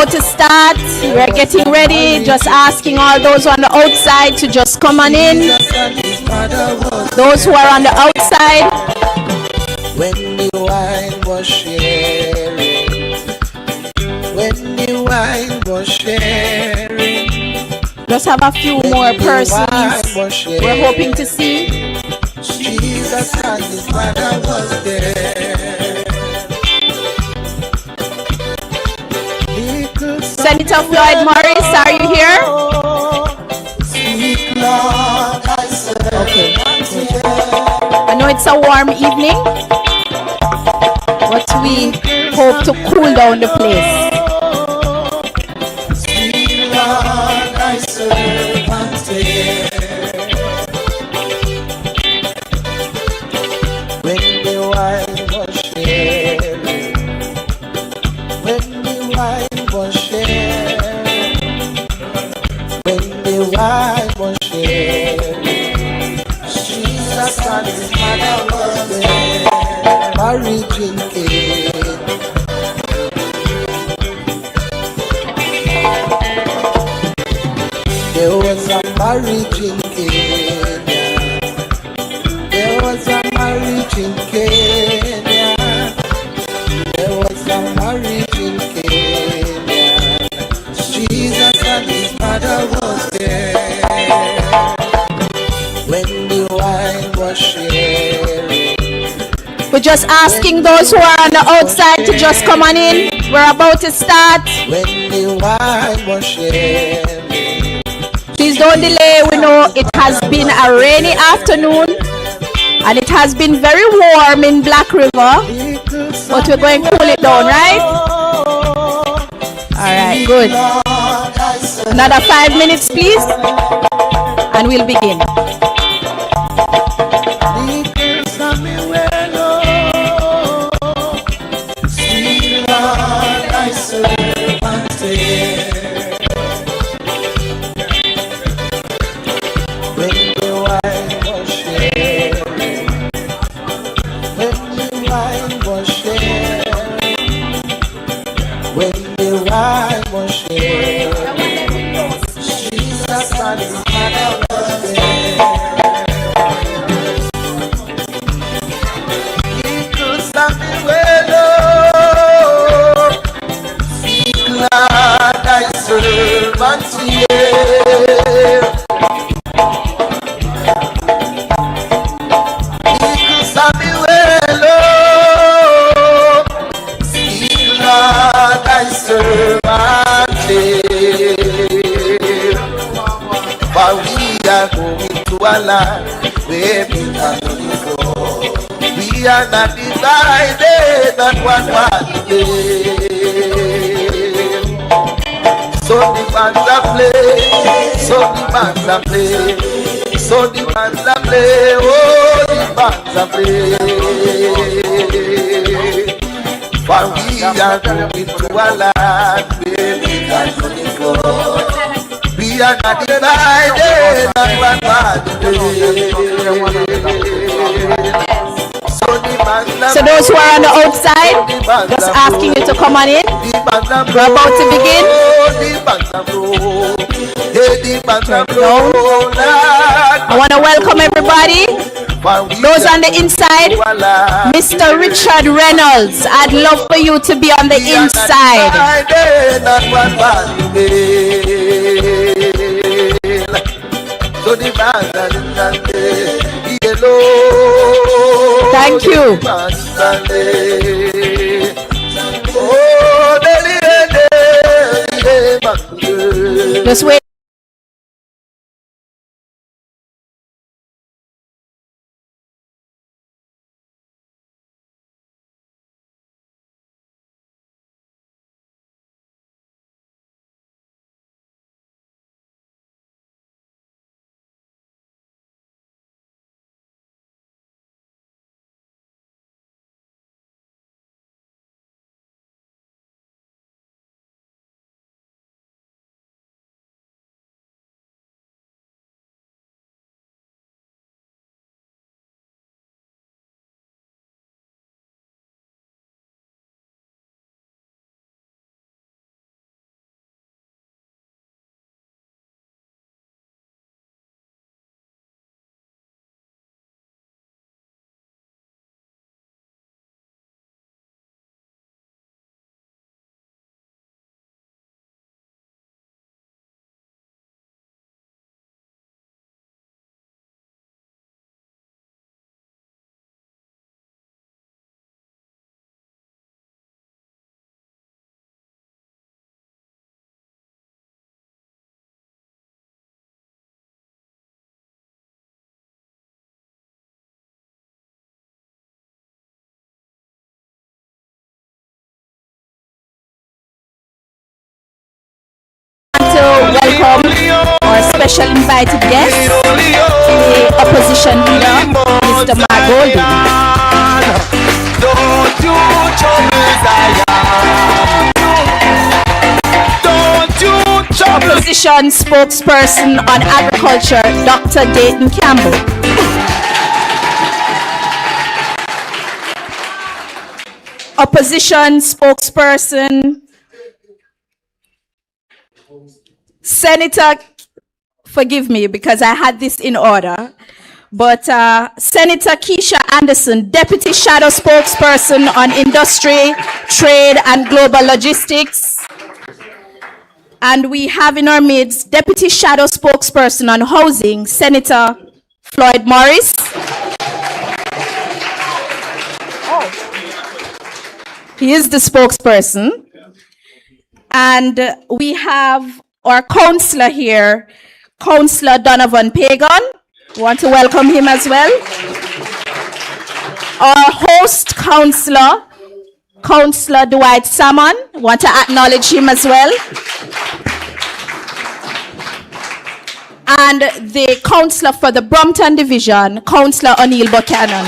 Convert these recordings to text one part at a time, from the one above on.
about to start. We're getting ready. Just asking all those on the outside to just come on in. Those who are on the outside. When the wine was sharing, when the wine was sharing, just have a few more persons we're hoping to see. Jesus and his mother was there. Senator Floyd Morris, are you here? Okay. I know it's a warm evening, but we hope to cool down the place. Sweet Lord, I serve and stay. When the wine was sharing, when the wine was sharing, when the wine was sharing, Jesus and his mother was there, marriage in Cana. There was a marriage in Kenya. There was a marriage in Kenya. There was a marriage in Kenya. Jesus and his mother was there. When the wine was sharing. We're just asking those who are on the outside to just come on in. We're about to start. When the wine was sharing. Please don't delay. We know it has been a rainy afternoon and it has been very warm in Black River, but we're going to cool it down, right? Alright, good. Another 5 minutes, please, and we'll begin. We are not divided on one day. So the bands are play, so the bands are play, so the bands are play, oh the bands are play. For we are going to a land where we can only go. We are not divided on one day. So those who are on the outside, just asking you to come on in. We're about to begin. I want to welcome everybody. Those on the inside, Mr. Richard Reynolds, I'd love for you to be on the inside. Thank you. Just wait. special invited guest, the opposition leader, Mr. Mark Golding. Don't you trouble Zion. Don't you trouble. Opposition spokesperson on agriculture, Dr. Dayton Campbell. Opposition spokesperson, Senator, forgive me because I had this in order, but Senator Keisha Anderson, Deputy Shadow Spokesperson on Industry, Trade and Global Logistics. And we have in our midst Deputy Shadow Spokesperson on Housing, Senator Floyd Morris. He is the spokesperson. And we have our councillor here, Councillor Donovan Pagan. Want to welcome him as well. Our host councillor, Councillor Dwight Salmon. Want to acknowledge him as well. And the councillor for the Brompton Division, Councillor O'Neill Buchanan.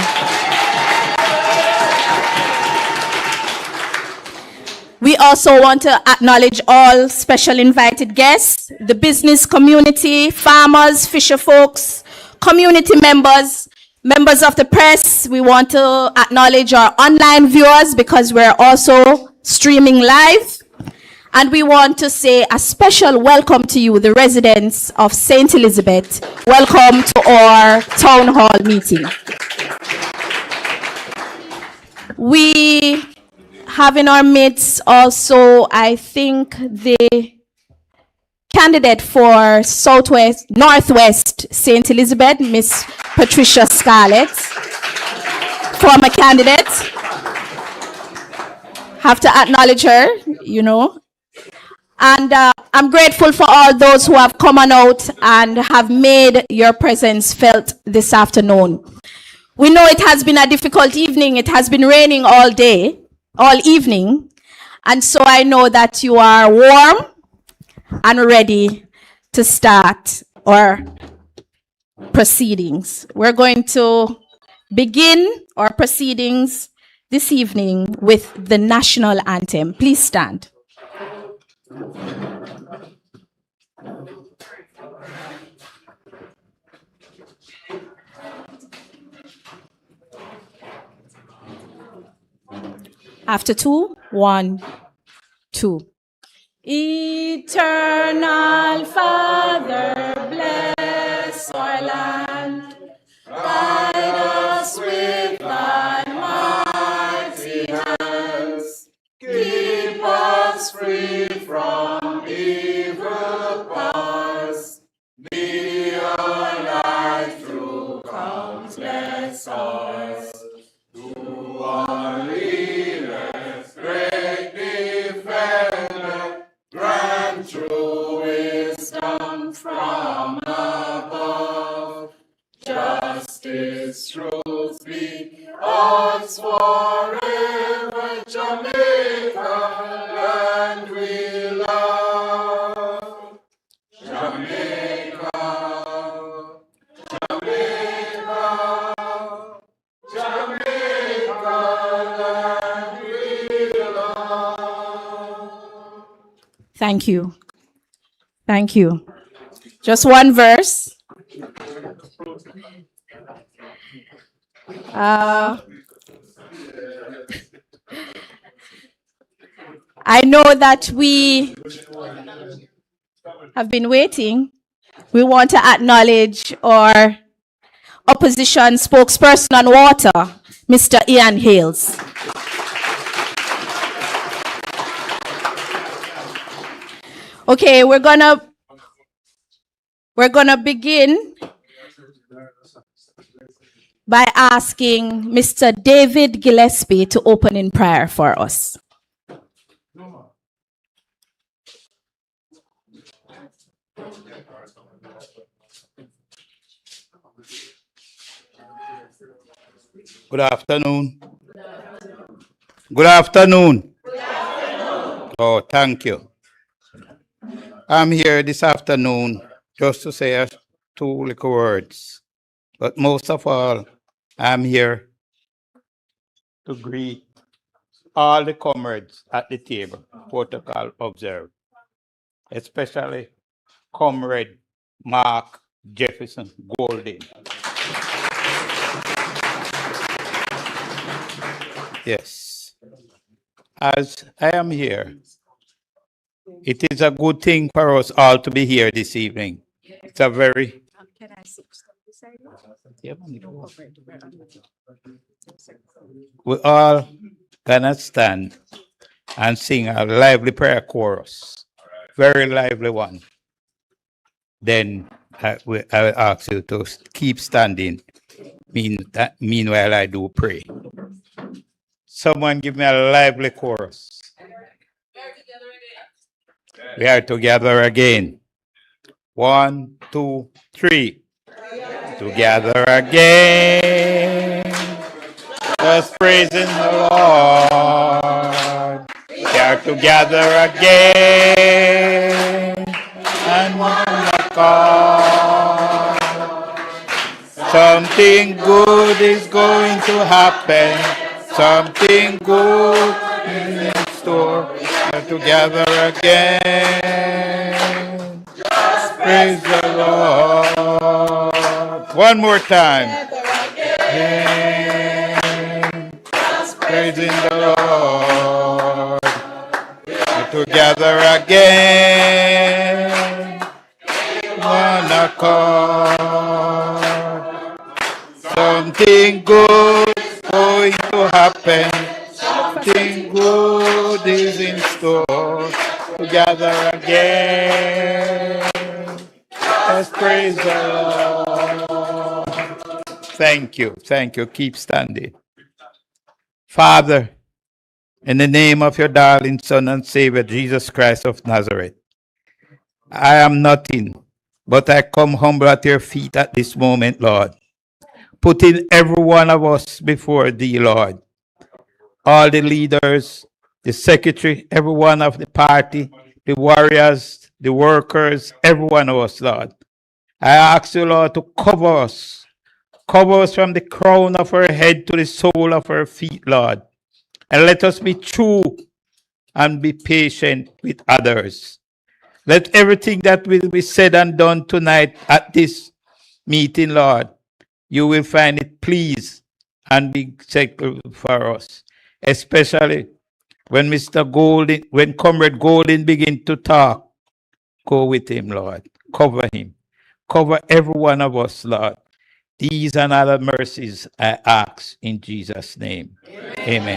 We also want to acknowledge all special invited guests, the business community, farmers, fisher folks, community members, members of the press. We want to acknowledge our online viewers because we're also streaming live. And we want to say a special welcome to you, the residents of St. Elizabeth. Welcome to our town hall meeting. We have in our midst also, I think, the candidate for Northwest St. Elizabeth, Miss Patricia Scarlett, former candidate. Have to acknowledge her, you know. And I'm grateful for all those who have come on out and have made your presence felt this afternoon. We know it has been a difficult evening. It has been raining all day, all evening. And so I know that you are warm and ready to start our proceedings. We're going to begin our proceedings this evening with the national anthem. Please stand. After 2, 1, 2. Eternal Father, bless our land. Guide us with thy mighty hands. Keep us free from evil powers. Be our light through countless hours. To our leaders, great defender, grant true wisdom from above. Justice, truth be ours forever. Jamaica, land we love. Jamaica, Jamaica, Jamaica, land we love. Thank you. Thank you. Just one verse. I know that we have been waiting. We want to acknowledge our opposition spokesperson on water, Mr. Ian Hales. Okay, we're gonna begin by asking Mr. David Gillespie to open in prayer for us. Good afternoon. Good afternoon. Good afternoon. Oh, thank you. I'm here this afternoon just to say two little words. But most of all, I'm here to greet all the comrades at the table, protocol observed, especially Comrade Mark Jefferson Golding. Yes. As I am here, it is a good thing for us all to be here this evening. It's a very... We all gonna stand and sing a lively prayer chorus. Very lively one. Then I will ask you to keep standing. Meanwhile, I do pray. Someone give me a lively chorus. We are together again. 1, 2, 3. Together again. Just praising the Lord. We are together again. And one accord. Something good is going to happen. Something good in store. We're together again. Praise the Lord. One more time. Praising the Lord. We're together again. One accord. Something good going to happen. Something good is in store. Together again. Let's praise the Lord. Thank you. Thank you. Keep standing. Father, in the name of your darling Son and Savior, Jesus Christ of Nazareth, I am nothing, but I come humble at your feet at this moment, Lord, putting every one of us before thee, Lord. All the leaders, the secretary, every one of the party, the warriors, the workers, every one of us, Lord. I ask you, Lord, to cover us. Cover us from the crown of our head to the sole of our feet, Lord. And let us be true and be patient with others. Let everything that will be said and done tonight at this meeting, Lord, you will find it pleased and be acceptable for us. Especially when when Comrade Golding begin to talk, go with him, Lord. Cover him. Cover every one of us, Lord. These and other mercies I ask in Jesus' name. Amen.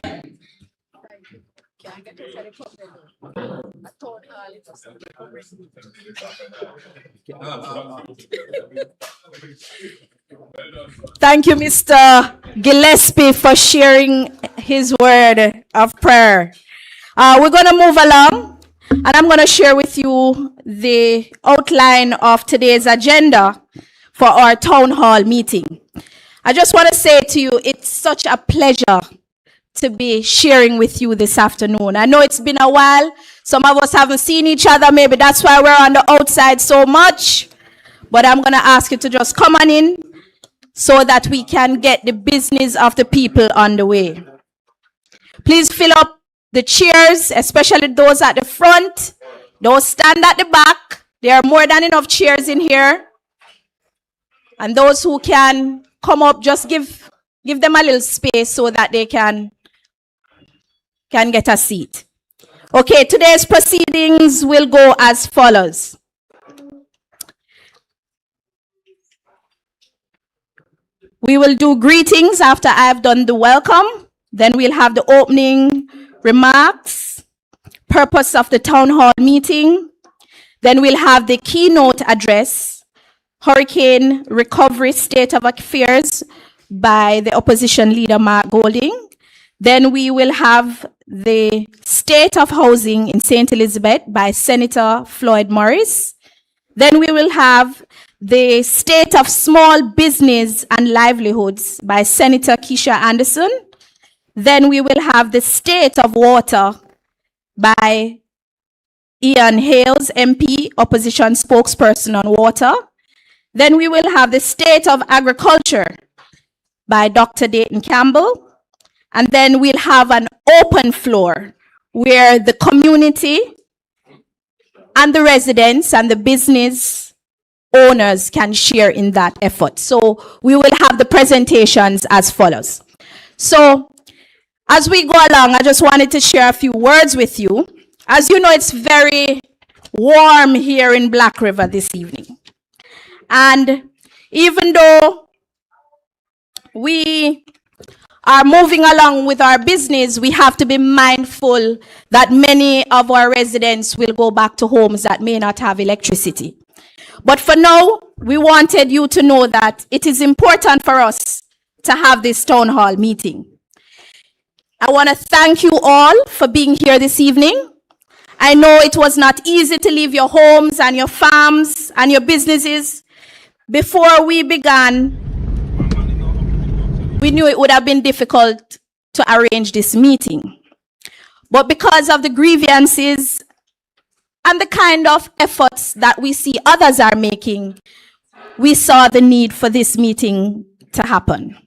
Thank you, Mr. Gillespie, for sharing his word of prayer. We're going to move along, and I'm going to share with you the outline of today's agenda for our town hall meeting. I just want to say to you, it's such a pleasure to be sharing with you this afternoon. I know it's been a while. Some of us haven't seen each other. Maybe that's why we're on the outside so much. But I'm going to ask you to just come on in so that we can get the business of the people on the way. Please fill up the chairs, especially those at the front. Don't stand at the back. There are more than enough chairs in here. And those who can come up, just give them a little space so that they can get a seat. Okay, today's proceedings will go as follows. We will do greetings after I've done the welcome. Then we'll have the opening remarks, purpose of the town hall meeting. Then we'll have the keynote address, Hurricane Recovery State of Affairs by the opposition leader, Mark Golding. Then we will have the State of Housing in St. Elizabeth by Senator Floyd Morris. Then we will have the State of Small Business and Livelihoods by Senator Keisha Anderson. Then we will have the State of Water by Ian Hales, MP, opposition spokesperson on water. Then we will have the State of Agriculture by Dr. Dayton Campbell. And then we'll have an open floor where the community and the residents and the business owners can share in that effort. So we will have the presentations as follows. So as we go along, I just wanted to share a few words with you. As you know, it's very warm here in Black River this evening. And even though we are moving along with our business, we have to be mindful that many of our residents will go back to homes that may not have electricity. But for now, we wanted you to know that it is important for us to have this town hall meeting. I want to thank you all for being here this evening. I know it was not easy to leave your homes and your farms and your businesses. Before we began, we knew it would have been difficult to arrange this meeting. But because of the grievances and the kind of efforts that we see others are making, we saw the need for this meeting to happen.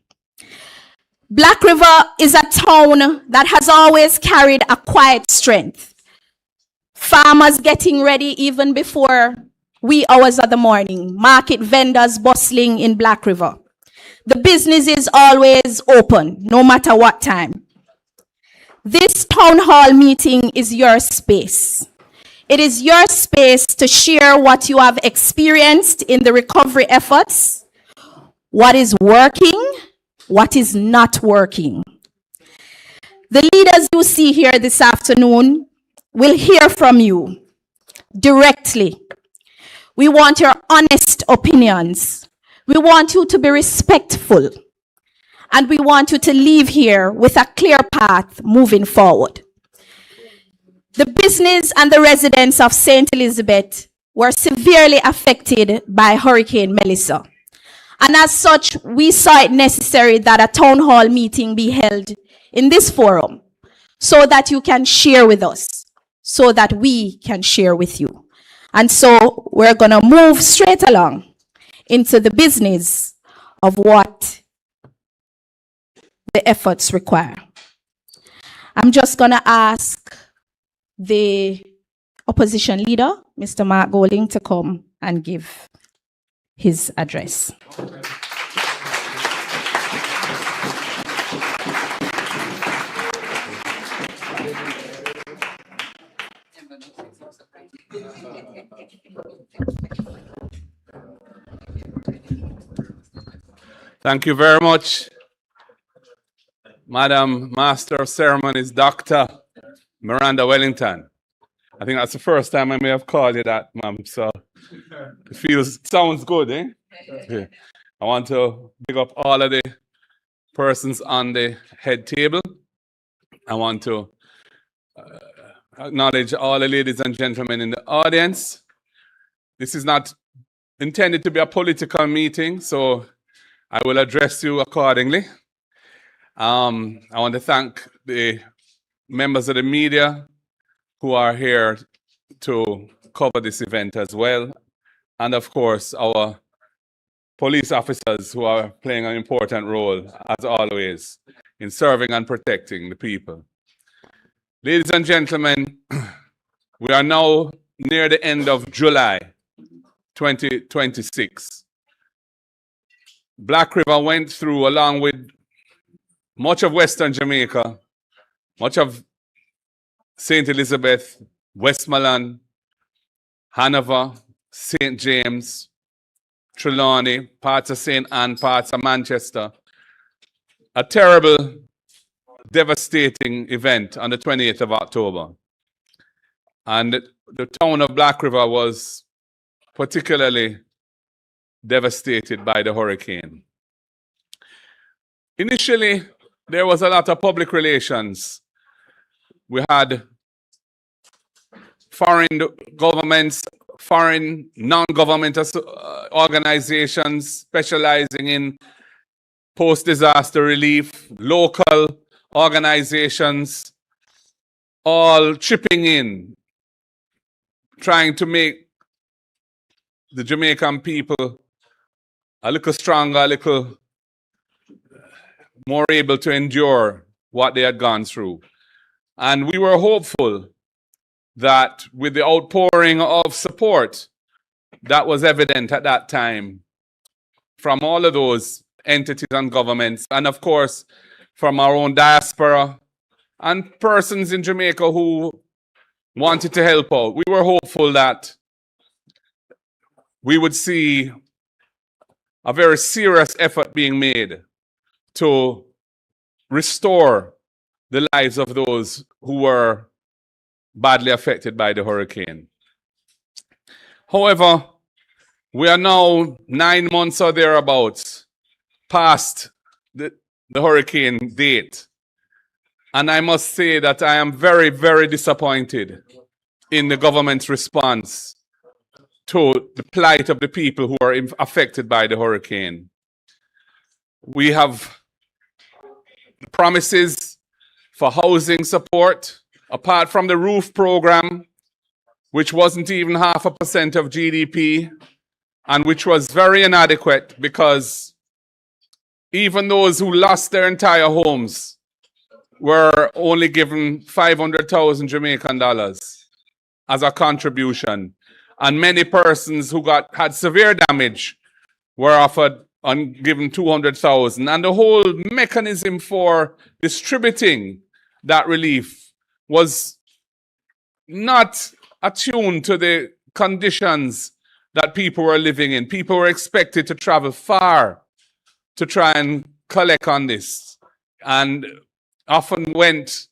Black River is a town that has always carried a quiet strength. Farmers getting ready even before wee hours of the morning, market vendors bustling in Black River. The business is always open, no matter what time. This town hall meeting is your space. It is your space to share what you have experienced in the recovery efforts, what is working, what is not working. The leaders you see here this afternoon will hear from you directly. We want your honest opinions. We want you to be respectful. And we want you to leave here with a clear path moving forward. The business and the residents of St. Elizabeth were severely affected by Hurricane Melissa. And as such, we saw it necessary that a town hall meeting be held in this forum so that you can share with us, so that we can share with you. And so we're going to move straight along into the business of what the efforts require. I'm just going to ask the opposition leader, Mr. Mark Golding, to come and give his address. Thank you very much, Madam Master of Ceremonies, Dr. Miranda Wellington. I think that's the first time I may have called you that, ma'am. So it sounds good, eh? Yeah. I want to big up all of the persons on the head table. I want to acknowledge all the ladies and gentlemen in the audience. This is not intended to be a political meeting, so I will address you accordingly. I want to thank the members of the media who are here to cover this event as well. And of course, our police officers who are playing an important role, as always, in serving and protecting the people. Ladies and gentlemen, we are now near the end of July 2026. Black River went through, along with much of Western Jamaica, much of St. Elizabeth, Westmoreland, Hanover, St. James, Trelawney, parts of St. Anne, parts of Manchester, a terrible, devastating event on the 28th of October. And the town of Black River was particularly devastated by the hurricane. Initially, there was a lot of public relations. We had foreign governments, foreign non-governmental organizations specializing in post-disaster relief, local organizations, all chipping in trying to make the Jamaican people a little stronger, a little more able to endure what they had gone through. And we were hopeful that with the outpouring of support that was evident at that time from all of those entities and governments, and of course from our own diaspora and persons in Jamaica who wanted to help out, we were hopeful that we would see a very serious effort being made to restore the lives of those who were badly affected by the hurricane. However, we are now 9 months or thereabouts past the hurricane date. And I must say that I am very, very disappointed in the government's response to the plight of the people who are affected by the hurricane. We have promises for housing support, apart from the roof program, which wasn't even 0.5% of GDP, and which was very inadequate because even those who lost their entire homes were only given 500,000 Jamaican dollars as a contribution. And many persons who had severe damage were offered and given 200,000. And the whole mechanism for distributing that relief was not attuned to the conditions that people were living in. People were expected to travel far to try and collect on this, and often went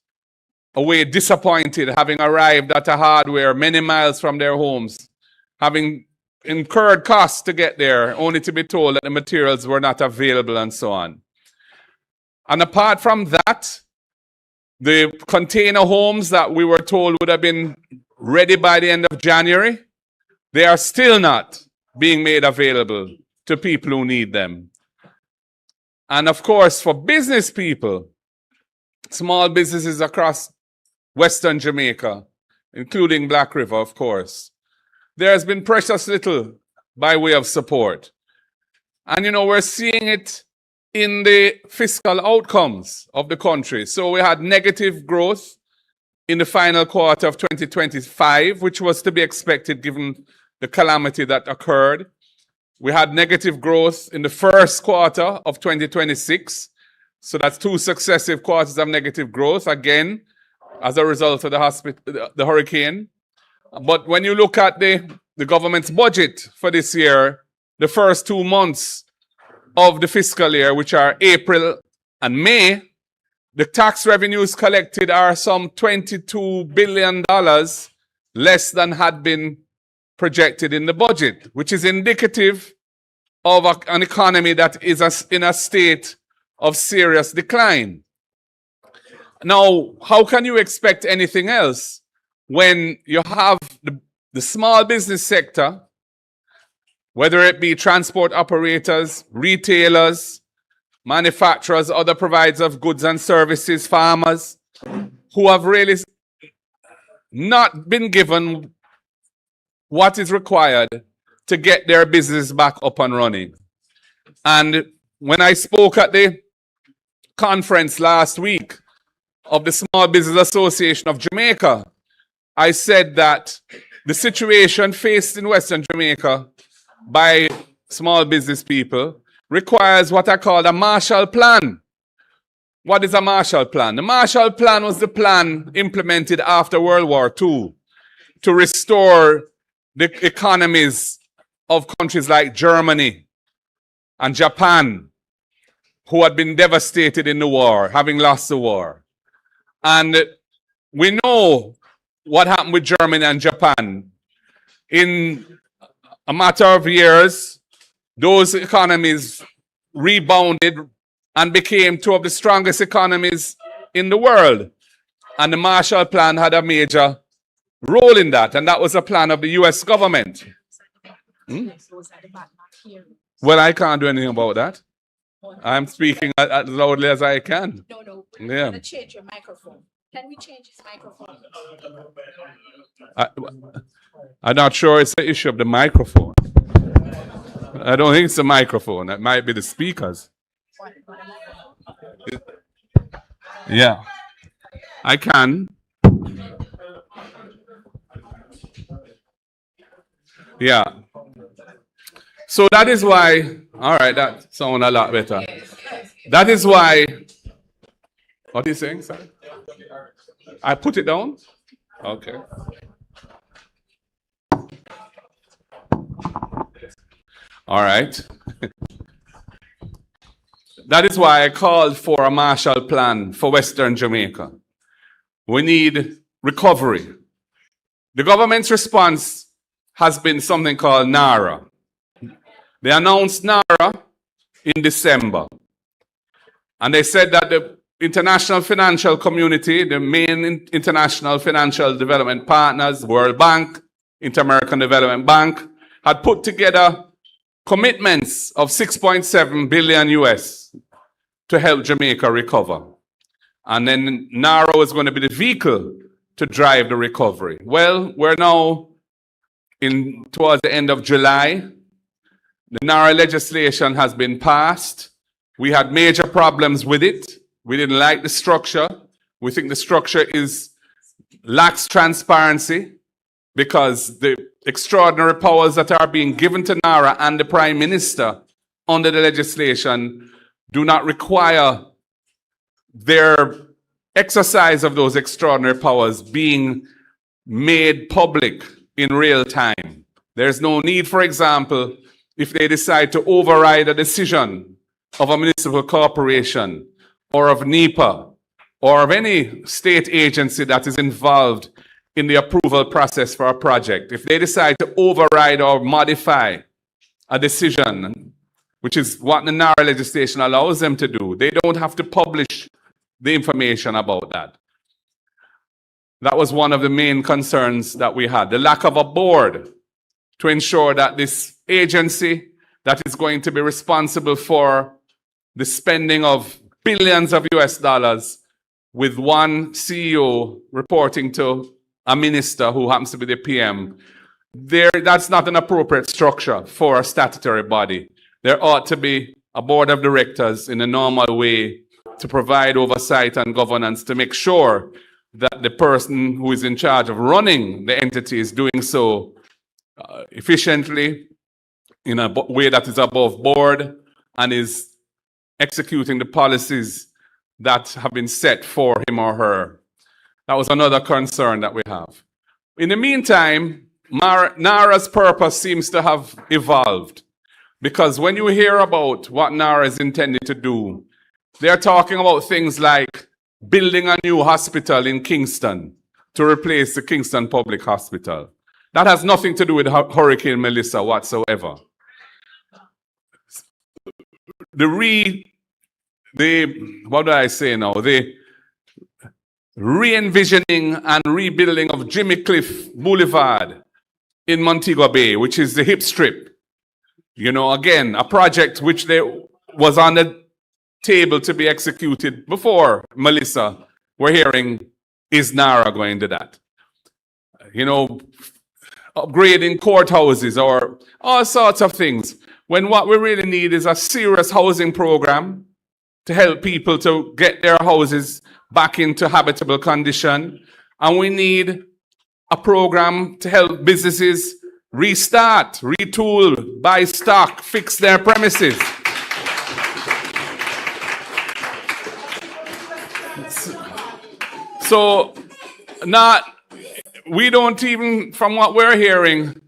away disappointed, having arrived at a hardware many miles from their homes, having incurred costs to get there, only to be told that the materials were not available and so on. And apart from that, the container homes that we were told would have been ready by the end of January, they are still not being made available to people who need them. And of course, for business people, small businesses across Western Jamaica, including Black River, of course, there has been precious little by way of support. And you know, we're seeing it in the fiscal outcomes of the country. So we had negative growth in the final quarter of 2025, which was to be expected given the calamity that occurred. We had negative growth in the first quarter of 2026. So that's 2 successive quarters of negative growth, again, as a result of the hurricane. But when you look at the government's budget for this year, the first 2 months of the fiscal year, which are April and May, the tax revenues collected are some $22 billion less than had been projected in the budget, which is indicative of an economy that is in a state of serious decline. Now, how can you expect anything else when you have the small business sector, whether it be transport operators, retailers, manufacturers, other providers of goods and services, farmers, who have really not been given what is required to get their business back up and running. And when I spoke at the conference last week of the Small Business Association of Jamaica, I said that the situation faced in Western Jamaica by small business people requires what I call a Marshall Plan. What is a Marshall Plan? The Marshall Plan was the plan implemented after World War II to restore the economies of countries like Germany and Japan, who had been devastated in the war, having lost the war. And we know what happened with Germany and Japan. In a matter of years, those economies rebounded and became 2 of the strongest economies in the world. And the Marshall Plan had a major role in that, and that was a plan of the US government. Well, I can't do anything about that. I'm speaking as loudly as I can. No, Yeah. change your microphone. Can we change his microphone? I'm not sure it's the issue of the microphone. I don't think it's the microphone. That might be the speakers. Yeah. I can. Yeah. So that is why, all right, that sounds a lot better. That is why, what are you saying, sir? I put it down? Okay. All right. That is why I called for a Marshall Plan for Western Jamaica. We need recovery. The government's response has been something called NARA. They announced NARA in December. And they said that the international financial community, the main international financial development partners, World Bank, Inter-American Development Bank, had put together commitments of 6.7 billion US to help Jamaica recover. And then NARA was going to be the vehicle to drive the recovery. Well, we're now towards the end of July. The NARA legislation has been passed. We had major problems with it. We didn't like the structure. We think the structure lacks transparency because the extraordinary powers that are being given to NARA and the Prime Minister under the legislation do not require their exercise of those extraordinary powers being made public in real time. There's no need, for example, if they decide to override a decision of a municipal corporation or of NEPA or of any state agency that is involved in the approval process for a project. If they decide to override or modify a decision, which is what the NARA legislation allows them to do, they don't have to publish the information about that. That was one of the main concerns that we had, the lack of a board to ensure that this agency that is going to be responsible for the spending of billions of US dollars with one CEO reporting to a minister who happens to be the PM, that's not an appropriate structure for a statutory body. There ought to be a board of directors in a normal way to provide oversight and governance to make sure that the person who is in charge of running the entity is doing so efficiently in a way that is above board and is executing the policies that have been set for him or her. That was another concern that we have. In the meantime, NARA's purpose seems to have evolved, because when you hear about what NARA is intended to do, they're talking about things like building a new hospital in Kingston to replace the Kingston Public Hospital. That has nothing to do with Hurricane Melissa whatsoever. The re-envisioning and rebuilding of Jimmy Cliff Boulevard in Montego Bay, which is the hip strip. You know, again, a project which was on the table to be executed before Melissa. We're hearing, is NARA going to that? You know, upgrading courthouses or all sorts of things. When what we really need is a serious housing program to help people to get their houses back into habitable condition. And we need a program to help businesses restart, retool, buy stock, fix their premises. So, we don't even, from what we're hearing,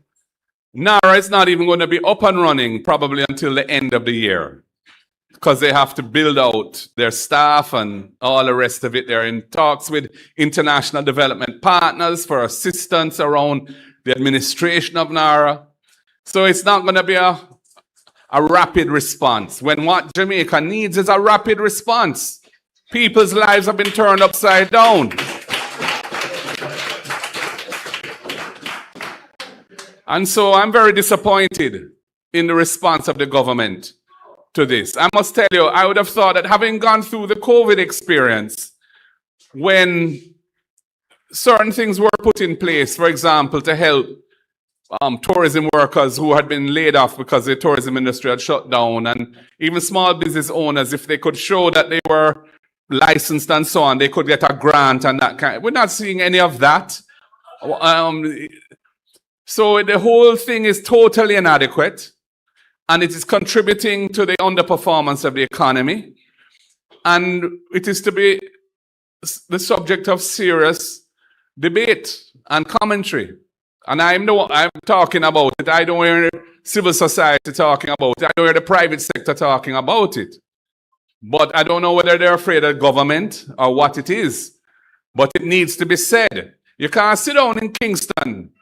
NARA is not even going to be up and running probably until the end of the year, because they have to build out their staff and all the rest of it. They're in talks with international development partners for assistance around the administration of NARA. So it's not going to be a rapid response, when what Jamaica needs is a rapid response. People's lives have been turned upside down. And so I'm very disappointed in the response of the government to this. I must tell you, I would have thought that having gone through the COVID experience, when certain things were put in place, for example, to help tourism workers who had been laid off because the tourism industry had shut down, and even small business owners, if they could show that they were licensed and so on, they could get a grant and that kind. We're not seeing any of that. So the whole thing is totally inadequate, and it is contributing to the underperformance of the economy, and it is to be the subject of serious debate and commentary. And I'm talking about it. I don't hear civil society talking about it. I don't hear the private sector talking about it. But I don't know whether they're afraid of government or what it is. But it needs to be said. You can't sit down in Kingston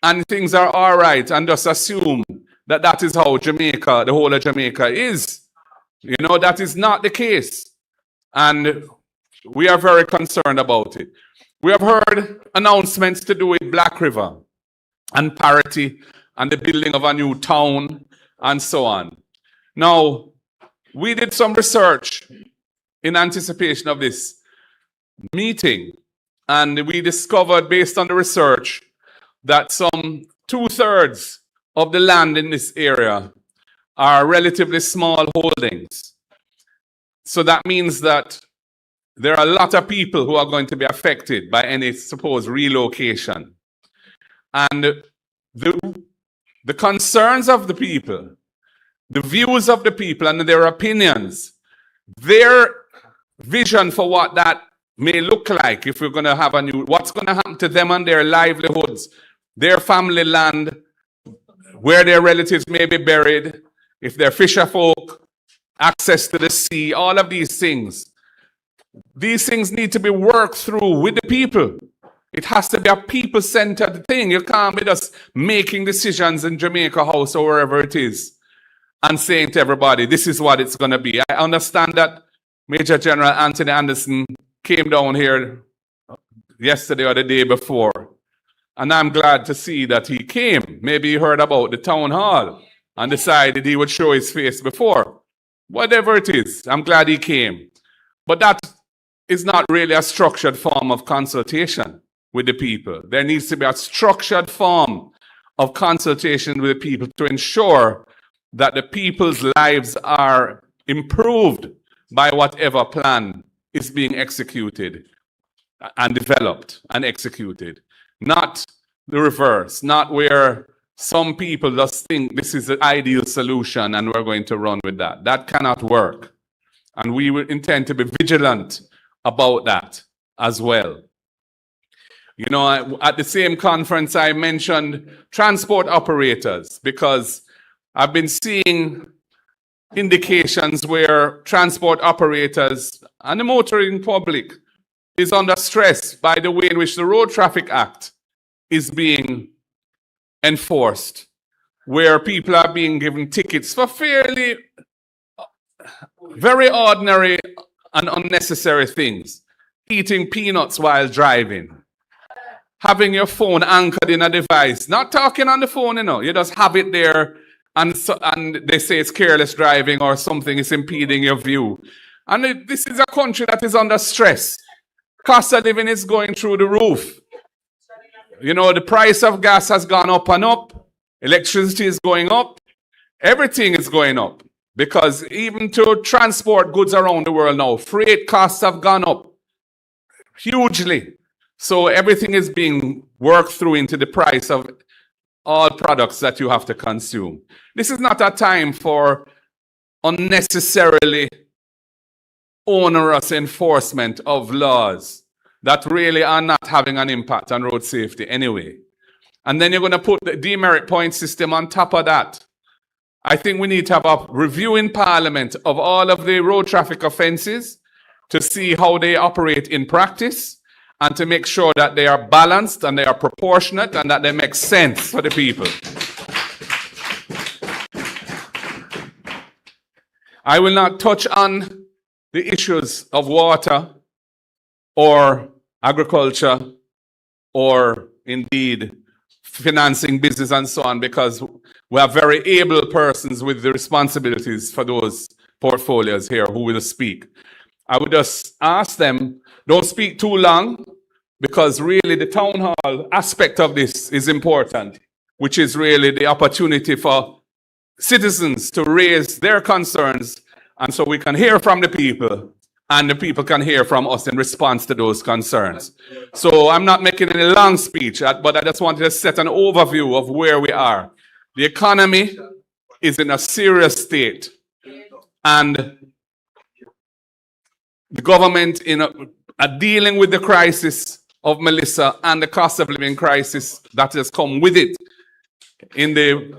and things are all right and just assume that that is how Jamaica, the whole of Jamaica is. You know, that is not the case. And we are very concerned about it. We have heard announcements to do with Black River and parity and the building of a new town and so on. Now, we did some research in anticipation of this meeting, and we discovered, based on the research, that some 2/3 of the land in this area are relatively small holdings. So that means that there are a lot of people who are going to be affected by any supposed relocation. And the concerns of the people, the views of the people and their opinions, their vision for what that may look like if we're going to have a new, what's going to happen to them and their livelihoods, their family land, where their relatives may be buried, if they're fisher folk, access to the sea, all of these things. These things need to be worked through with the people. It has to be a people-centered thing. You can't be just making decisions in Jamaica House or wherever it is and saying to everybody, this is what it's going to be. I understand that Major General Anthony Anderson came down here yesterday or the day before, and I'm glad to see that he came. Maybe he heard about the town hall and decided he would show his face before. Whatever it is, I'm glad he came. But that is not really a structured form of consultation with the people. There needs to be a structured form of consultation with the people to ensure that the people's lives are improved by whatever plan is being executed and developed and executed. Not the reverse, not where some people just think this is the ideal solution and we're going to run with that. That cannot work. And we will intend to be vigilant about that as well. You know, at the same conference, I mentioned transport operators because I've been seeing indications where transport operators and the motoring public is under stress by the way in which the Road Traffic Act is being enforced, where people are being given tickets for fairly very ordinary and unnecessary things. Eating peanuts while driving. Having your phone anchored in a device. Not talking on the phone, you know. You just have it there and they say it's careless driving or something is impeding your view. And this is a country that is under stress. Cost of living is going through the roof. You know, the price of gas has gone up and up. Electricity is going up. Everything is going up. Because even to transport goods around the world now, freight costs have gone up hugely. So everything is being worked through into the price of all products that you have to consume. This is not a time for unnecessarily onerous enforcement of laws that really are not having an impact on road safety anyway. And then you're going to put the demerit point system on top of that. I think we need to have a review in Parliament of all of the road traffic offences to see how they operate in practice and to make sure that they are balanced and they are proportionate and that they make sense for the people. I will not touch on the issues of water or agriculture or indeed financing business and so on, because we have very able persons with the responsibilities for those portfolios here who will speak. I would just ask them, don't speak too long, because really the town hall aspect of this is important, which is really the opportunity for citizens to raise their concerns, and so we can hear from the people, and the people can hear from us in response to those concerns. So I'm not making any long speech, but I just wanted to set an overview of where we are. The economy is in a serious state, and the government are dealing with the crisis of Melissa and the cost of living crisis that has come with it in the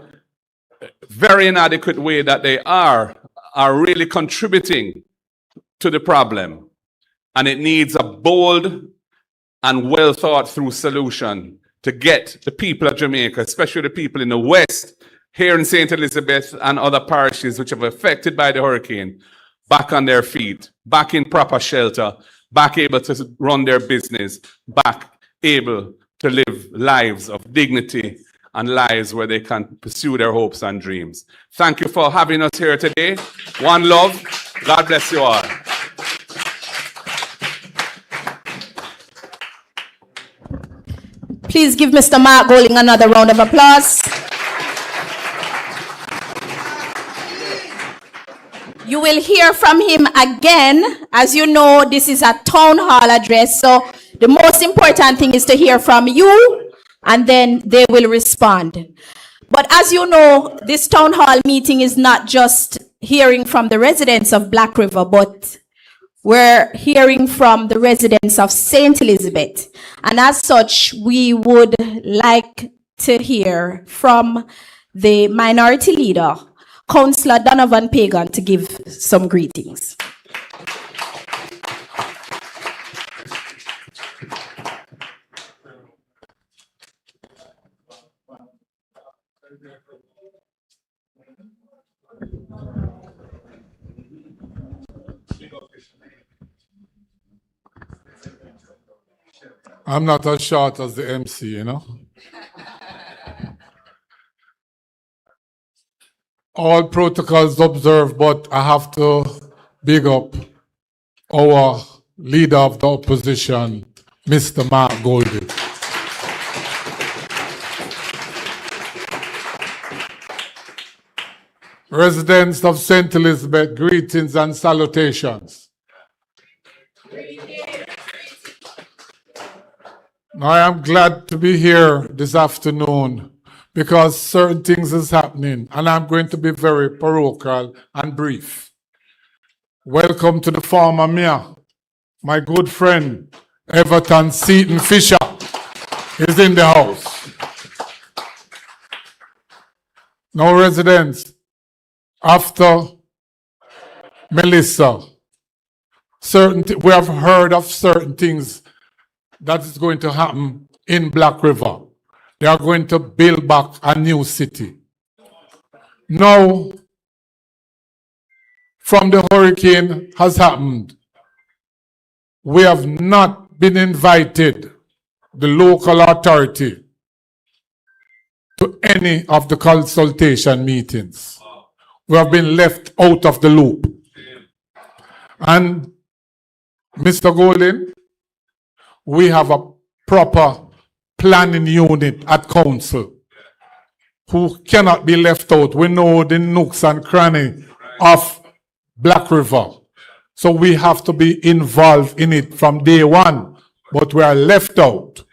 very inadequate way that they are really contributing to the problem. And it needs a bold and well thought through solution to get the people of Jamaica, especially the people in the West, here in St. Elizabeth and other parishes which have been affected by the hurricane, back on their feet, back in proper shelter, back able to run their business, back able to live lives of dignity and lives where they can pursue their hopes and dreams. Thank you for having us here today. One love. God bless you all. Please give Mr. Mark Golding another round of applause. You will hear from him again. As you know, this is a town hall address, so the most important thing is to hear from you, and then they will respond. But as you know, this town hall meeting is not just hearing from the residents of Black River, but we're hearing from the residents of St. Elizabeth. And as such, we would like to hear from the minority leader, Councillor Donovan Pagan, to give some greetings. I'm not as short as the MC, you know. All protocols observed, but I have to big up our leader of the opposition, Mr. Mark Golding. Residents of St. Elizabeth, greetings and salutations. I am glad to be here this afternoon because certain things is happening, and I'm going to be very parochial and brief. Welcome to the former mayor, my good friend, Everton Seaton Fisher, is in the house. Now, residents, after Melissa, we have heard of certain things that is going to happen in Black River. They are going to build back a new city. Now, from the hurricane has happened, we have not been invited, the local authority, to any of the consultation meetings. We have been left out of the loop. And Mr. Golding, we have a proper planning unit at council who cannot be left out. We know the nooks and crannies of Black River. So we have to be involved in it from day one, but we are left out.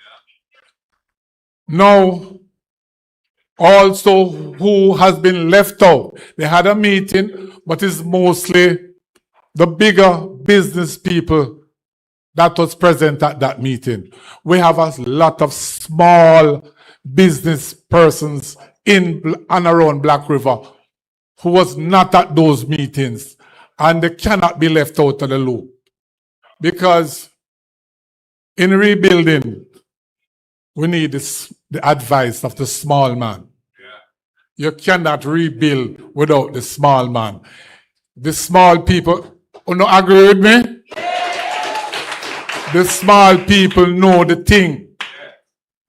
Now, also who has been left out? They had a meeting, but it's mostly the bigger business people that was present at that meeting. We have a lot of small business persons in and around Black River who was not at those meetings, and they cannot be left out of the loop. Because in rebuilding, we need the advice of the small man. You cannot rebuild without the small man. The small people, you not agree with me? The small people know the thing.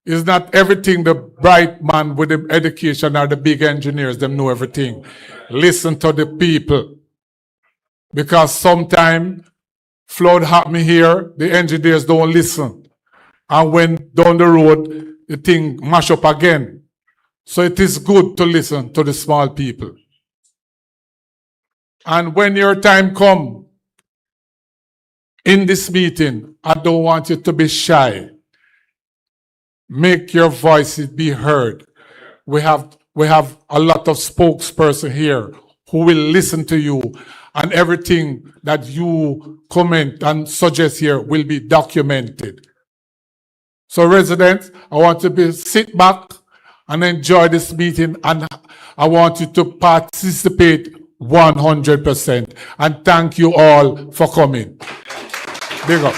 It's not everything the bright man with the education or the big engineers, them know everything. Listen to the people. Because sometimes flood happen here, the engineers don't listen. and when down the road, the thing mash up again. So it is good to listen to the small people. And when your time come in this meeting, I don't want you to be shy. Make your voices be heard. We have a lot of spokesperson here who will listen to you, and everything that you comment and suggest here will be documented. So residents, I want you to sit back and enjoy this meeting, and I want you to participate 100%. And thank you all for coming. Big up.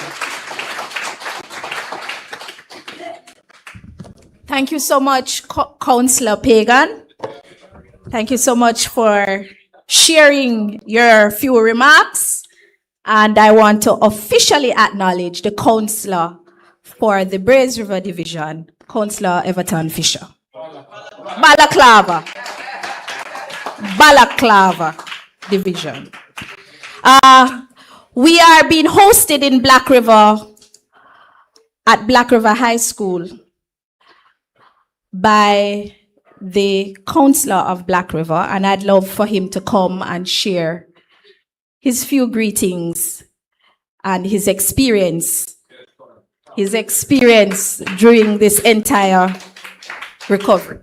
Thank you so much, Councillor Pagan. Thank you so much for sharing your few remarks. And I want to officially acknowledge the councillor for the Braes River Division, Councillor Everton Fisher. Balaclava Division. We are being hosted in Black River, at Black River High School, by the councillor of Black River, and I'd love for him to come and share his few greetings and his experience during this entire recovery.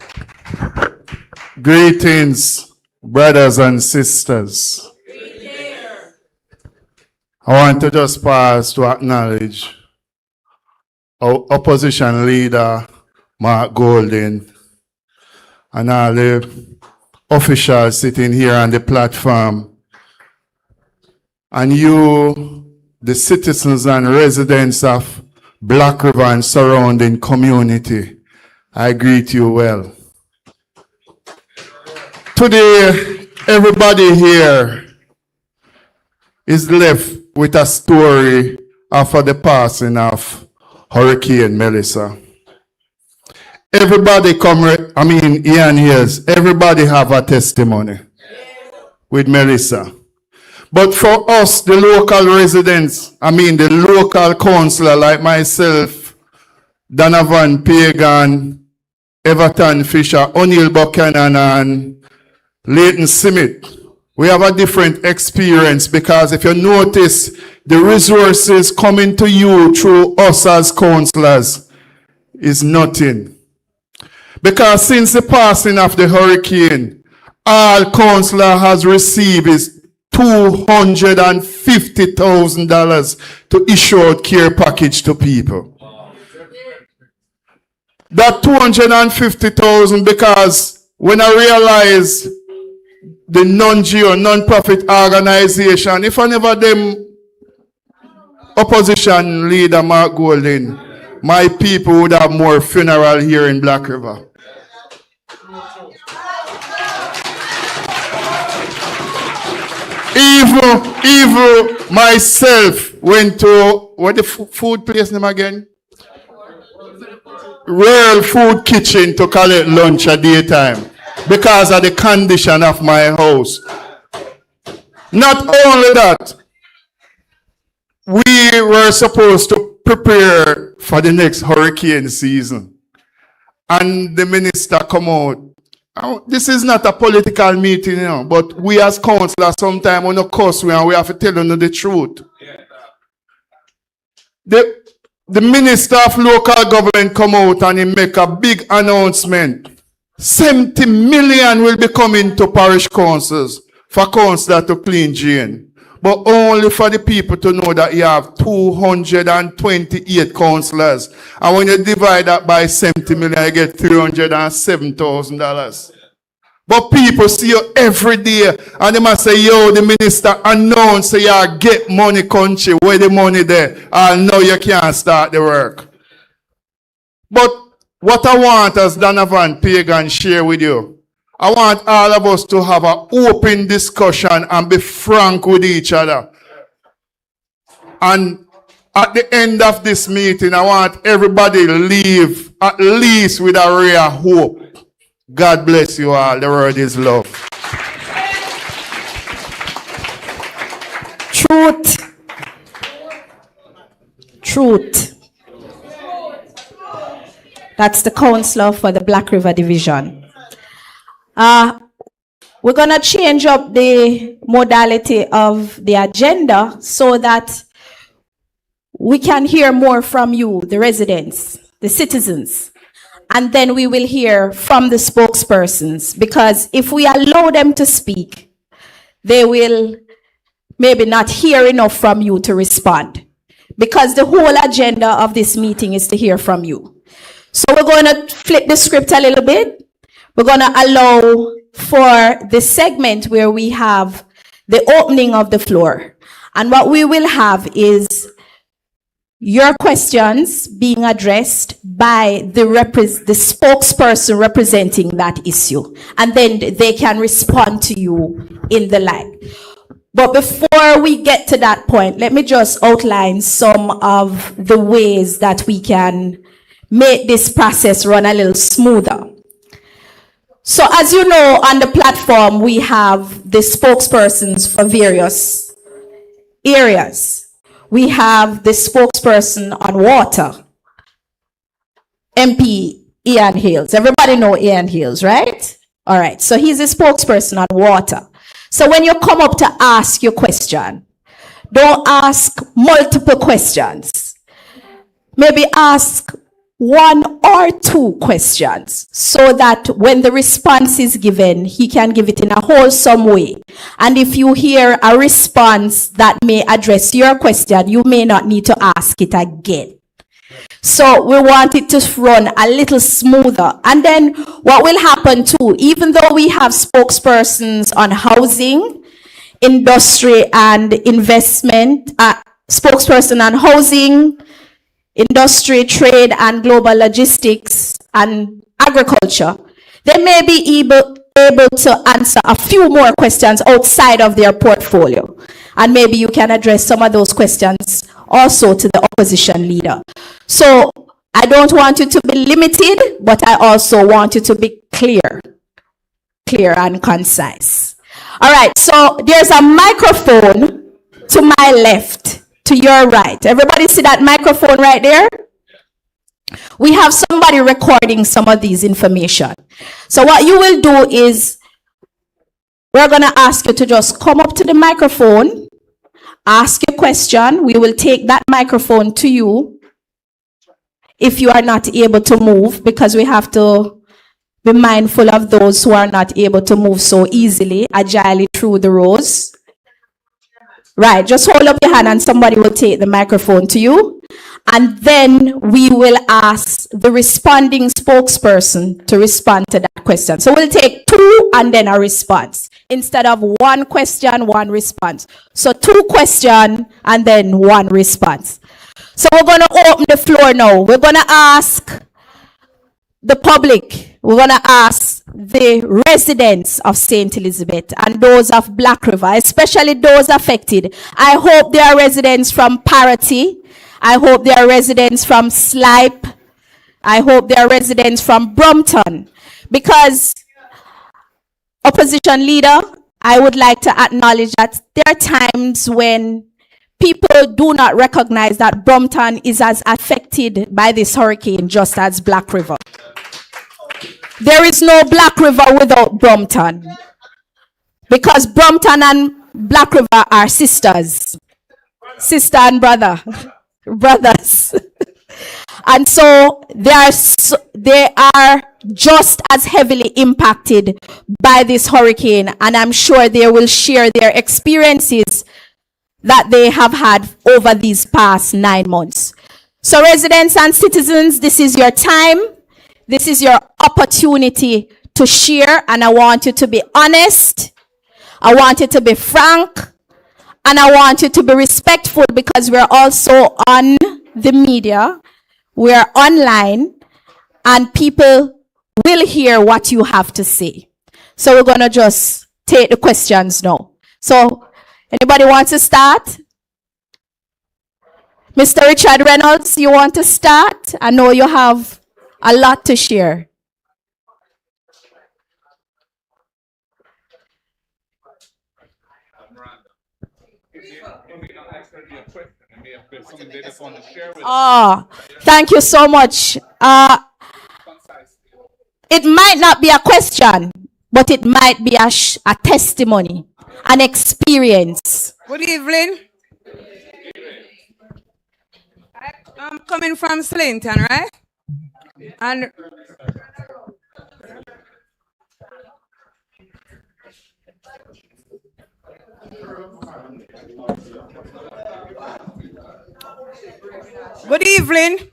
Greetings, brothers and sisters. I want to just pause to acknowledge our opposition leader, Mark Golding, and all the officials sitting here on the platform, and you, the citizens and residents of Black River and surrounding community. I greet you well. Today, everybody here is left with a story after the passing of Hurricane Melissa. Everybody Ian Hills, everybody have a testimony with Melissa. But for us, the local residents, the local councillor like myself, Donovan Pagan, Everton Fisher, O'Neill Buchanan, and Leighton Smith, we have a different experience, because if you notice, the resources coming to you through us as councillors is nothing. Because since the passing of the hurricane, all councillor has received is $250,000 to issue out care package to people. That $250,000, because when I realized the non-profit organization, if I never them opposition leader Mark Golding, my people would have more funeral here in Black River. Even myself went to, what the food place name again? Rural Food Kitchen to collect lunch at daytime because of the condition of my house. Not only that, we were supposed to prepare for the next hurricane season. And the minister come out. This is not a political meeting, but we as councillors sometimes we no cuss and we have to tell you the truth. The minister of local government come out and he make a big announcement. 70 million will be coming to parish councils for councillors to clean drain. But only for the people to know that you have 228 councillors. And when you divide that by 70 million, you get $307,000. But people see you every day and they must say, yo, the minister announced you get money country, where the money there? And now you can't start the work. But what I want as Donovan Pagan share with you, I want all of us to have an open discussion and be frank with each other. And at the end of this meeting, I want everybody to leave at least with a ray of hope. God bless you all. The word is love. Truth. That's the counselor for the Black River Division. We're going to change up the modality of the agenda so that we can hear more from you, the residents, the citizens. And then we will hear from the spokespersons, because if we allow them to speak, they will maybe not hear enough from you to respond, because the whole agenda of this meeting is to hear from you. So we're going to flip the script a little bit. We're going to allow for the segment where we have the opening of the floor. And what we will have is your questions being addressed by the spokesperson representing that issue. And then they can respond to you in the live. But before we get to that point, let me just outline some of the ways that we can make this process run a little smoother. So as you know, on the platform, we have the spokespersons for various areas. We have the spokesperson on water, MP Ian Hales. Everybody know Ian Hales, right? All right, so he's a spokesperson on water. So when you come up to ask your question, don't ask multiple questions. Maybe ask one or two questions so that when the response is given, he can give it in a wholesome way. And if you hear a response that may address your question, you may not need to ask it again. So we want it to run a little smoother. And then what will happen too, even though we have spokespersons on housing, industry and investment, spokesperson on housing, industry, trade, and global logistics and agriculture, they may be able to answer a few more questions outside of their portfolio. And maybe you can address some of those questions also to the opposition leader. So I don't want you to be limited, but I also want you to be clear and concise. All right, so there's a microphone to my left, to your right. Everybody see that microphone right there? We have somebody recording some of these information. So what you will do is, we're going to ask you to just come up to the microphone, ask your question. We will take that microphone to you if you are not able to move, because we have to be mindful of those who are not able to move so easily, agilely through the rows. Right, just hold up your hand and somebody will take the microphone to you. And then we will ask the responding spokesperson to respond to that question. So we'll take two and then a response, instead of one question, one response. So two questions and then one response. So we're going to open the floor now. We're going to ask the public. We're going to ask the residents of St. Elizabeth and those of Black River, especially those affected. I hope there are residents from Parity. I hope there are residents from Slipe. I hope there are residents from Brompton. Because, opposition leader, I would like to acknowledge that there are times when people do not recognize that Brompton is as affected by this hurricane just as Black River. There is no Black River without Brompton, because Brompton and Black River are sisters, sister and brothers. And so they are just as heavily impacted by this hurricane, and I'm sure they will share their experiences that they have had over these past 9 months. So residents and citizens, this is your time. This is your opportunity to share, and I want you to be honest. I want you to be frank, and I want you to be respectful, because we're also on the media, we're online, and people will hear what you have to say. So we're going to just take the questions now. So anybody wants to start? Mr. Richard Reynolds, you want to start? I know you have a lot to share. Oh, thank you so much. It might not be a question, but it might be a testimony, an experience. Good evening. I'm coming from Slinton, right? And good evening.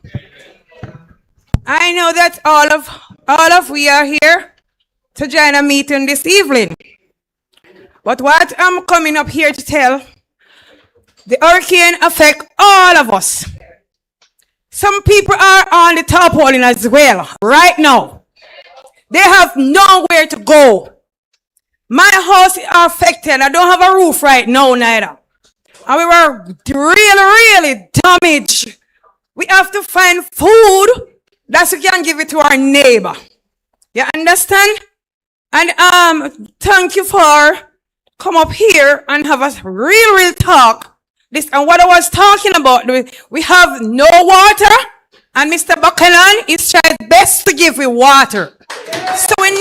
I know that all of we are here to join a meeting this evening. But what I'm coming up here to tell, the hurricane affect all of us. Some people are on the tarpaulin as well right now. They have nowhere to go. My house is affected. I don't have a roof right now neither. And we were really damaged. We have to find food that we can give it to our neighbor. You understand? And thank you for come up here and have a real talk. This and what I was talking about. We have no water, and Mr. Buchanan is trying best to give me water. So we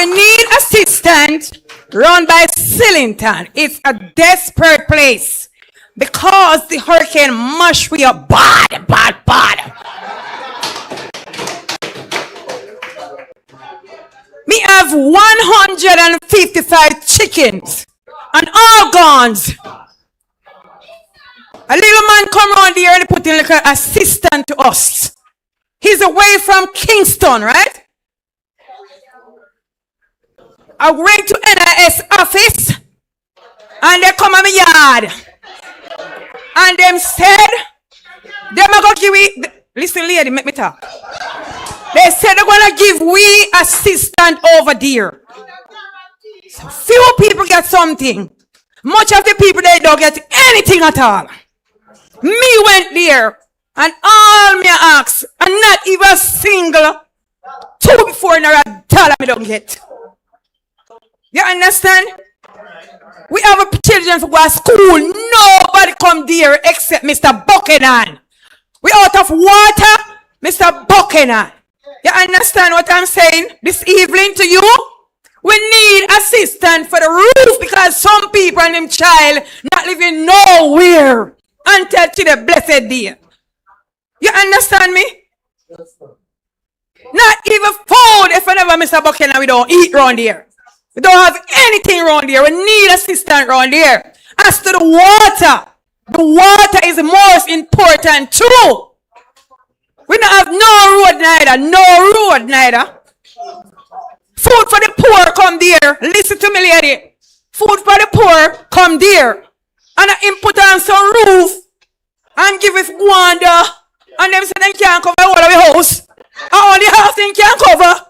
need assistance run by Sillington. It's a desperate place because the hurricane mashed we up bad. We have 155 chickens and organs. A little man come around here and put in like an assistant to us. He's away from Kingston, right? I went to NIS office and they come on my yard. And them said, them are going to give we, listen lady, make me talk. They said they're going to give we assistant over there. So few people get something. Much of the people, they don't get anything at all. Me went there and all me asked, and not even a single $2 before nor $1 me don't get. You understand? We have a children for go to school. Nobody come there except Mr. Buchanan. We out of water, Mr. Buchanan. You understand what I'm saying this evening to you? We need assistance for the roof because some people and them child not living nowhere until to the blessed day. You understand me? Not even food if whenever Mr. Buchanan we don't eat around here. We don't have anything around here. We need assistance around here. As to the water is the most important too. We don't have no road neither. Food for the poor come there. Listen to me, lady. Food for the poor come there. And I put on some roof and give it water. And them say they can't cover all of the house. And all the house they can't cover.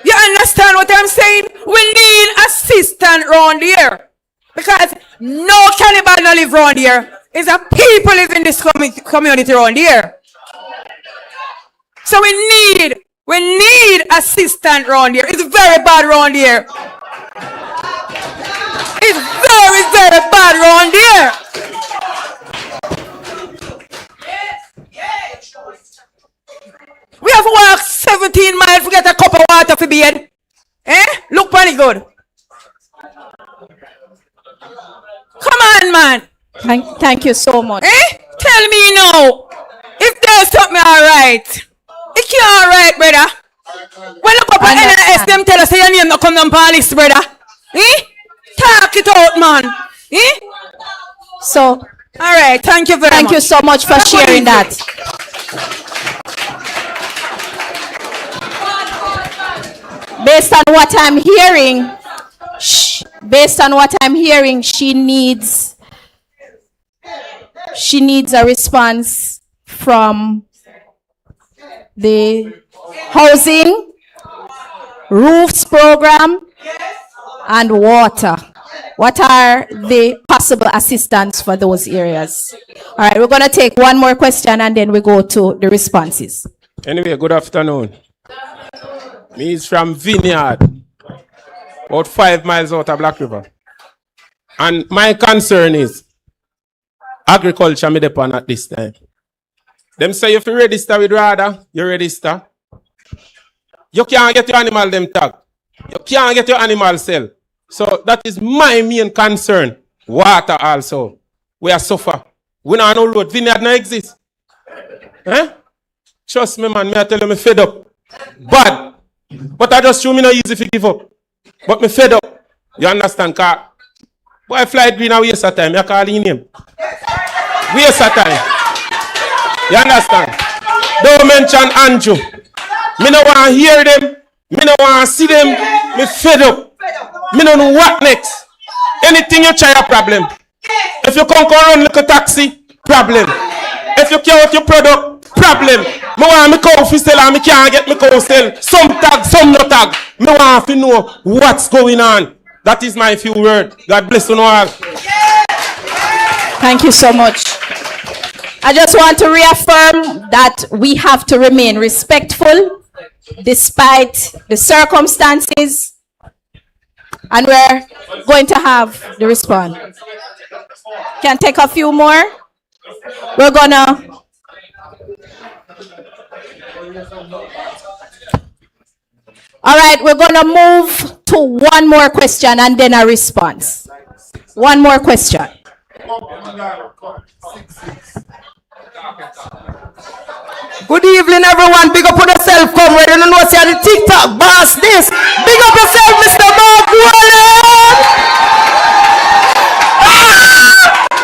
You understand what I'm saying? We need assistance around here. Because no cannibal no live around here. It's a people live in this community around here. So we need assistance around here. It's very bad around here. It's very bad around here. We have to walk 17 miles to get a cup of water for bed. Eh? Look pretty good. Come on, man. Thank you so much. Eh? Tell me now. If there's something alright. It can't alright, brother. When you go up at NIS, them tell us your name not come down on list, brother. Eh? Talk it out, man. Eh? So, alright, thank you very much. thank you so much for sharing that. Based on what I'm hearing, she needs a response from the housing, roofs program, and water. What are the possible assistance for those areas? All right, we're going to take one more question and then we go to the responses. Anyway, good afternoon. Me is from Vineyard, about 5 miles out of Black River. And my concern is agriculture me depend at this time. Them say if you register with RADA, you register. You can't get your animal them tag. You can't get your animal sell. So that is my main concern. Water also. We are suffer. We don't know road. Vineyard no exist. Eh? Trust me, man. Me I tell you, me fed up. Bad. But I just show me no easy to give up. But me fed up. You understand? Cause boy fly green a waste of time. You call his name. Waste of time. You understand? Don't mention Andrew. Me no want to hear them. Me no want to see them. Me fed up. Me no know what next. Anything you try a problem. If you come run like a taxi, problem. If you care out your product, problem. Me want me cow fi sell and me can't get me cow sell. Some tag, some no tag. Me want to know what's going on. That is my few words. God bless you all. Thank you so much. I just want to reaffirm that we have to remain respectful despite the circumstances, and we're going to have the response. Can take a few more. We're gonna. All right, we're gonna move to one more question and then a response. One more question. Good evening, everyone. Big up on yourself, comrade. You know what's the TikTok boss this. Big up yourself, Mr. Mark Wallen.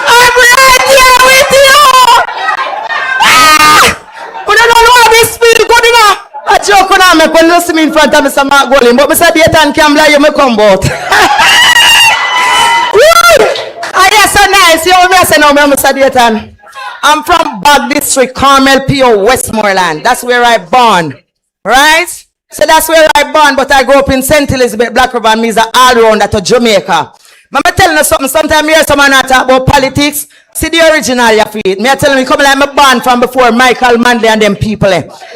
I'm right here with you. But I don't know how this feel good enough. I joke when I make when you see me in front of Mr. Mark Wallen, but Mr. Dayton can't lie, you may come out. Ah, yes, so nice. You know me, I say no, Mr. Dayton. I'm from Bag District, Carmel, P.O., Westmoreland. That's where I born, right? So that's where I born, but I grew up in St. Elizabeth, Black River, and me's all around that to Jamaica. But I'm telling you something, sometimes you hear someone talk about politics, see the original you feel. Me I tell you, come like I'm born from before Michael Manley and them people.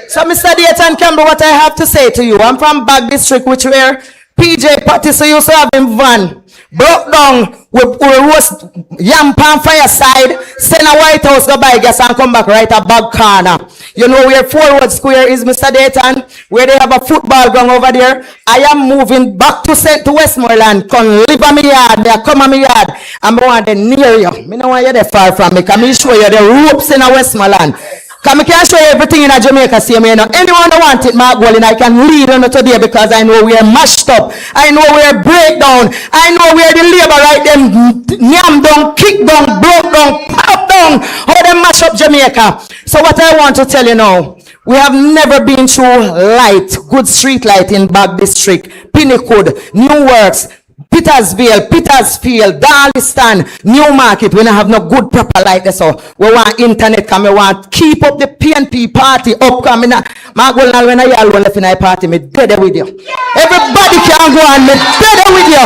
So Mr. Dayton Campbell, what I have to say to you, I'm from Bag District, which where PJ Pattis used to have him van. Broke down, we roast yam pan fireside, send a White House go buy gas and come back right a Bag corner. You know where Forward Square is, Mr. Dayton, where they have a football ground over there. I am moving back to Westmoreland. Come live on me yard, me come on me yard. I'm going to near you. Me no want you there far from me. Come show you the ropes in a Westmoreland. Come, I can show you everything in a Jamaica, see me, you know. Anyone that want it, Mark Wallen, I can lead on today because I know we're mashed up. I know we're breakdown. I know we're the labor right them yam down, kick down, broke down, pop down, how they mash up Jamaica. So what I want to tell you now, we have never been through light, good street light in Bag District, Pinnacle, New Works, Petersville, Petersfield, Darliston, Newmarket. We don't have no good proper light there, so we want internet come. We want keep up the PNP party upcoming. Mark Wallen, when I all left in a party, me dead with you. Everybody can go and me dead with you.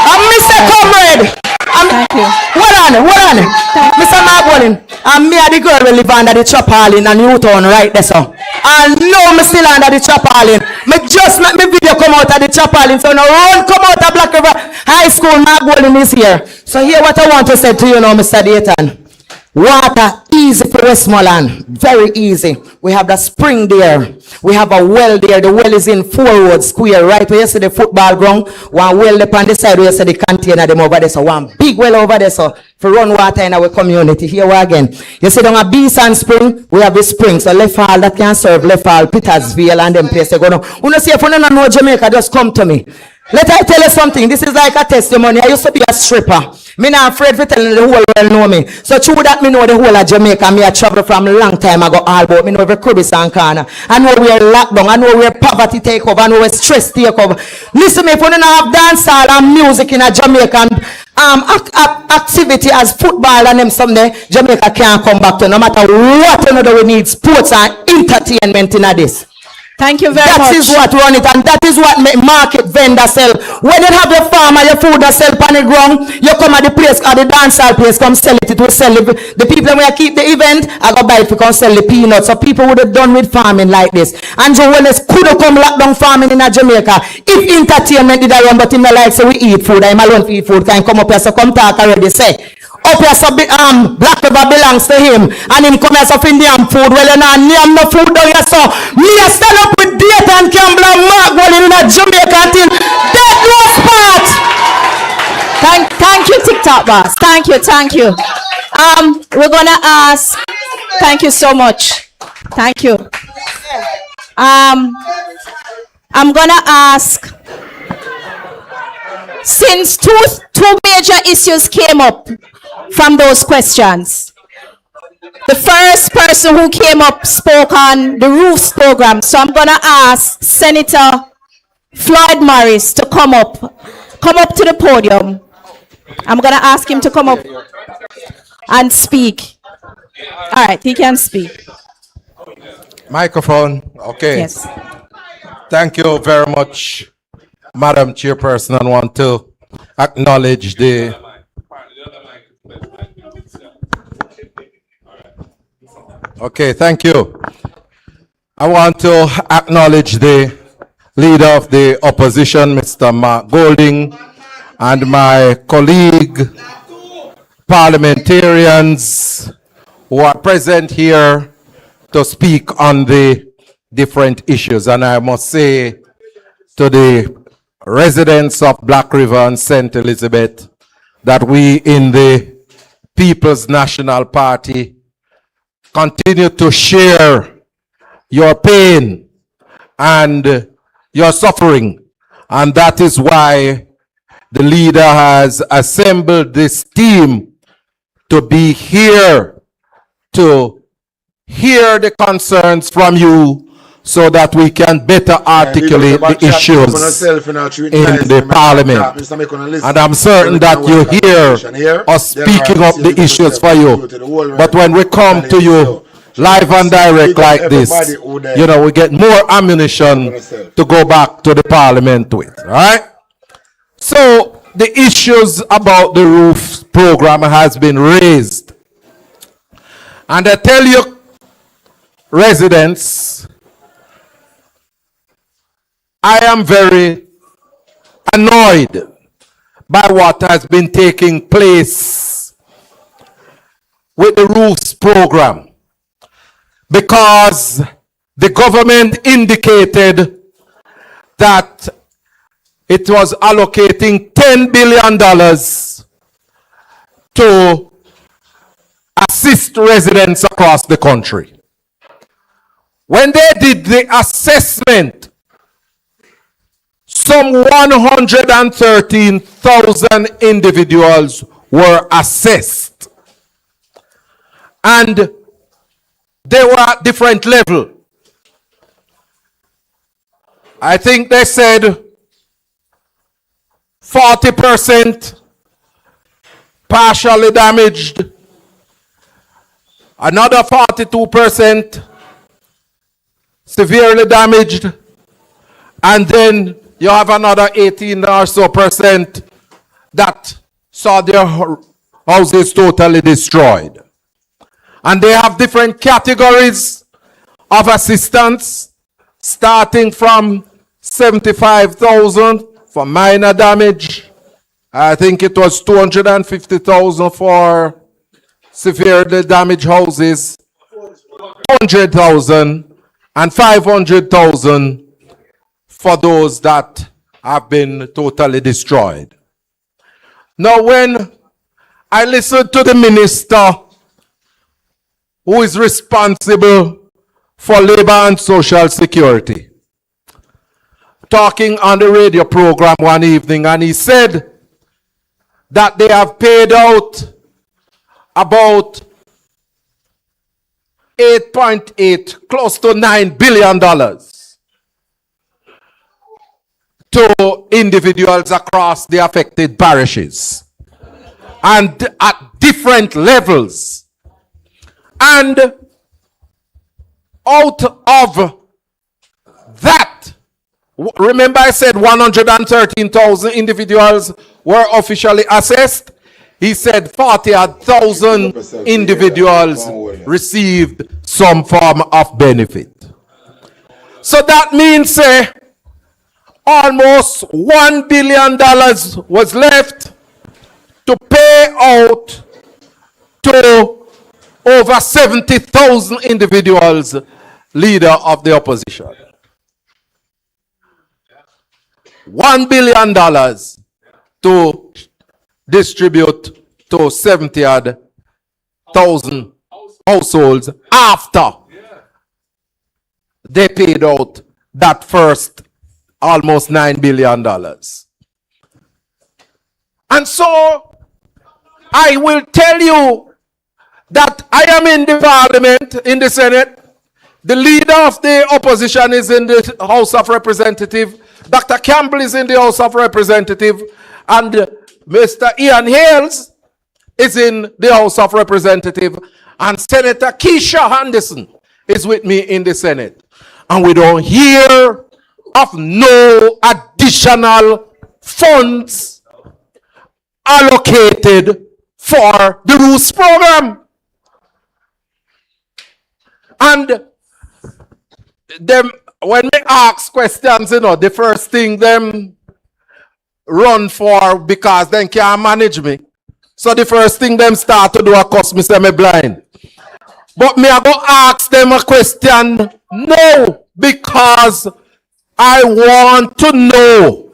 And Mr. Comrade. Thank you. Hold on. Mr. Mark Wallen, and me and the girl will live under the chop hall in a Newtown right there, so. And no, me still under the chop hall in. Me just make me video come out of the chop hall in, so now run come out of Black River High School. Mark Wallen is here. So here what I want to say to you now, Mr. Dayton. Water easy for Westmoreland, very easy. We have the spring there. We have a well there. The well is in Forward Square, right where you see the football ground. One well up on the side where you see the container them over there. So one big well over there. So for run water in our community. Here we again. You see down a Beeson Spring, we have the spring. So left all that can serve left all Petersville and them places go down. You know, see if you don't know Jamaica, just come to me. Let I tell you something. This is like a testimony. I used to be a stripper. Me not afraid for telling the whole world know me. So true that me know the whole of Jamaica. Me I travel from a long time ago all about. Me know every cribby and corner. I know where lockdown. I know where poverty take over. I know where stress take over. Listen me, if you don't have dancehall and music in a Jamaican activity as football and them someday, Jamaica can't come back to no matter what another we need. Sports and entertainment in this. Thank you very much. That is what run it, and that is what make market vendor sell. When you have your farmer, your food that sell on the ground, you come at the place or the dancehall place, come sell it. It will sell it. The people when you keep the event, I go buy it to come sell the peanuts. So people would have done with farming like this. And Joe Wellness could have come lock down farming in Jamaica if entertainment did I run, but in the like so we eat food. I'm alone for eat food. Can come up here, so come talk already. Say up here so Black River belongs to him and him come here so Indian food. Well, you know, name no food down here, so me a stand up with Dayton Campbell and Mark Wallen in a Jamaica thing. That no spot. Thank you, TikTok boss. Thank you. We're gonna ask. Thank you so much. Thank you. I'm gonna ask. Since two major issues came up from those questions, the first person who came up spoke on the roofs program. So I'm gonna ask Senator Floyd Morris to come up to the podium. I'm gonna ask him to come up and speak. All right, he can speak. Microphone. Okay. Yes. Thank you very much, Madam Chairperson. I want to acknowledge the Okay, thank you. I want to acknowledge the leader of the opposition, Mr. Mark Golding, and my colleague parliamentarians who are present here to speak on the different issues. And I must say to the residents of Black River and St. Elizabeth that we in the People's National Party continue to share your pain and your suffering. And that is why the leader has assembled this team to be here to hear the concerns from you so that we can better articulate the issues in the parliament. And I'm certain that you hear us speaking up the issues for you. But when we come to you live and direct like this, you know, we get more ammunition to go back to the parliament with, right? So the issues about the roof program has been raised. And I tell you, residents, I am very annoyed by what has been taking place with the roofs program, because the government indicated that it was allocating $10 billion to assist residents across the country. When they did the assessment, some 113,000 individuals were assessed. And they were at different level. I think they said 40% partially damaged, another 42% severely damaged, and then you have another 18 or so percent that saw their houses totally destroyed. And they have different categories of assistance, starting from 75,000 for minor damage. I think it was 250,000 for severely damaged houses, 100,000 and 500,000 for those that have been totally destroyed. Now, when I listened to the minister who is responsible for labor and social security talking on the radio program one evening, and he said that they have paid out about 8.8, close to $9 billion to individuals across the affected parishes and at different levels. And out of that, remember I said 113,000 individuals were officially assessed. He said 40,000 individuals received some form of benefit. So that means almost $1 billion was left to pay out to over 70,000 individuals, leader of the opposition. $1 billion to distribute to 70,000 households after they paid out that first almost $9 billion. And so I will tell you that I am in the parliament, in the Senate. The leader of the opposition is in the House of Representatives. Dr. Campbell is in the House of Representatives. And Mr. Ian Hales is in the House of Representatives. And Senator Keisha Henderson is with me in the Senate. And we don't hear of no additional funds allocated for the Roots program. And them, when they ask questions, the first thing them run for, because they can't manage me. So the first thing them start to do, of course, me say me blind. But me I go ask them a question. No, because I want to know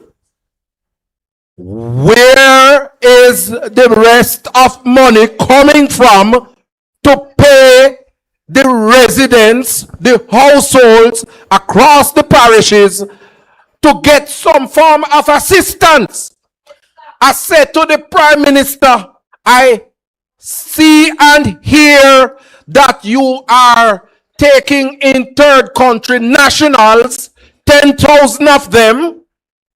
where is the rest of money coming from to pay the residents, the households across the parishes to get some form of assistance. I said to the Prime Minister, I see and hear that you are taking in third country nationals, 10,000 of them,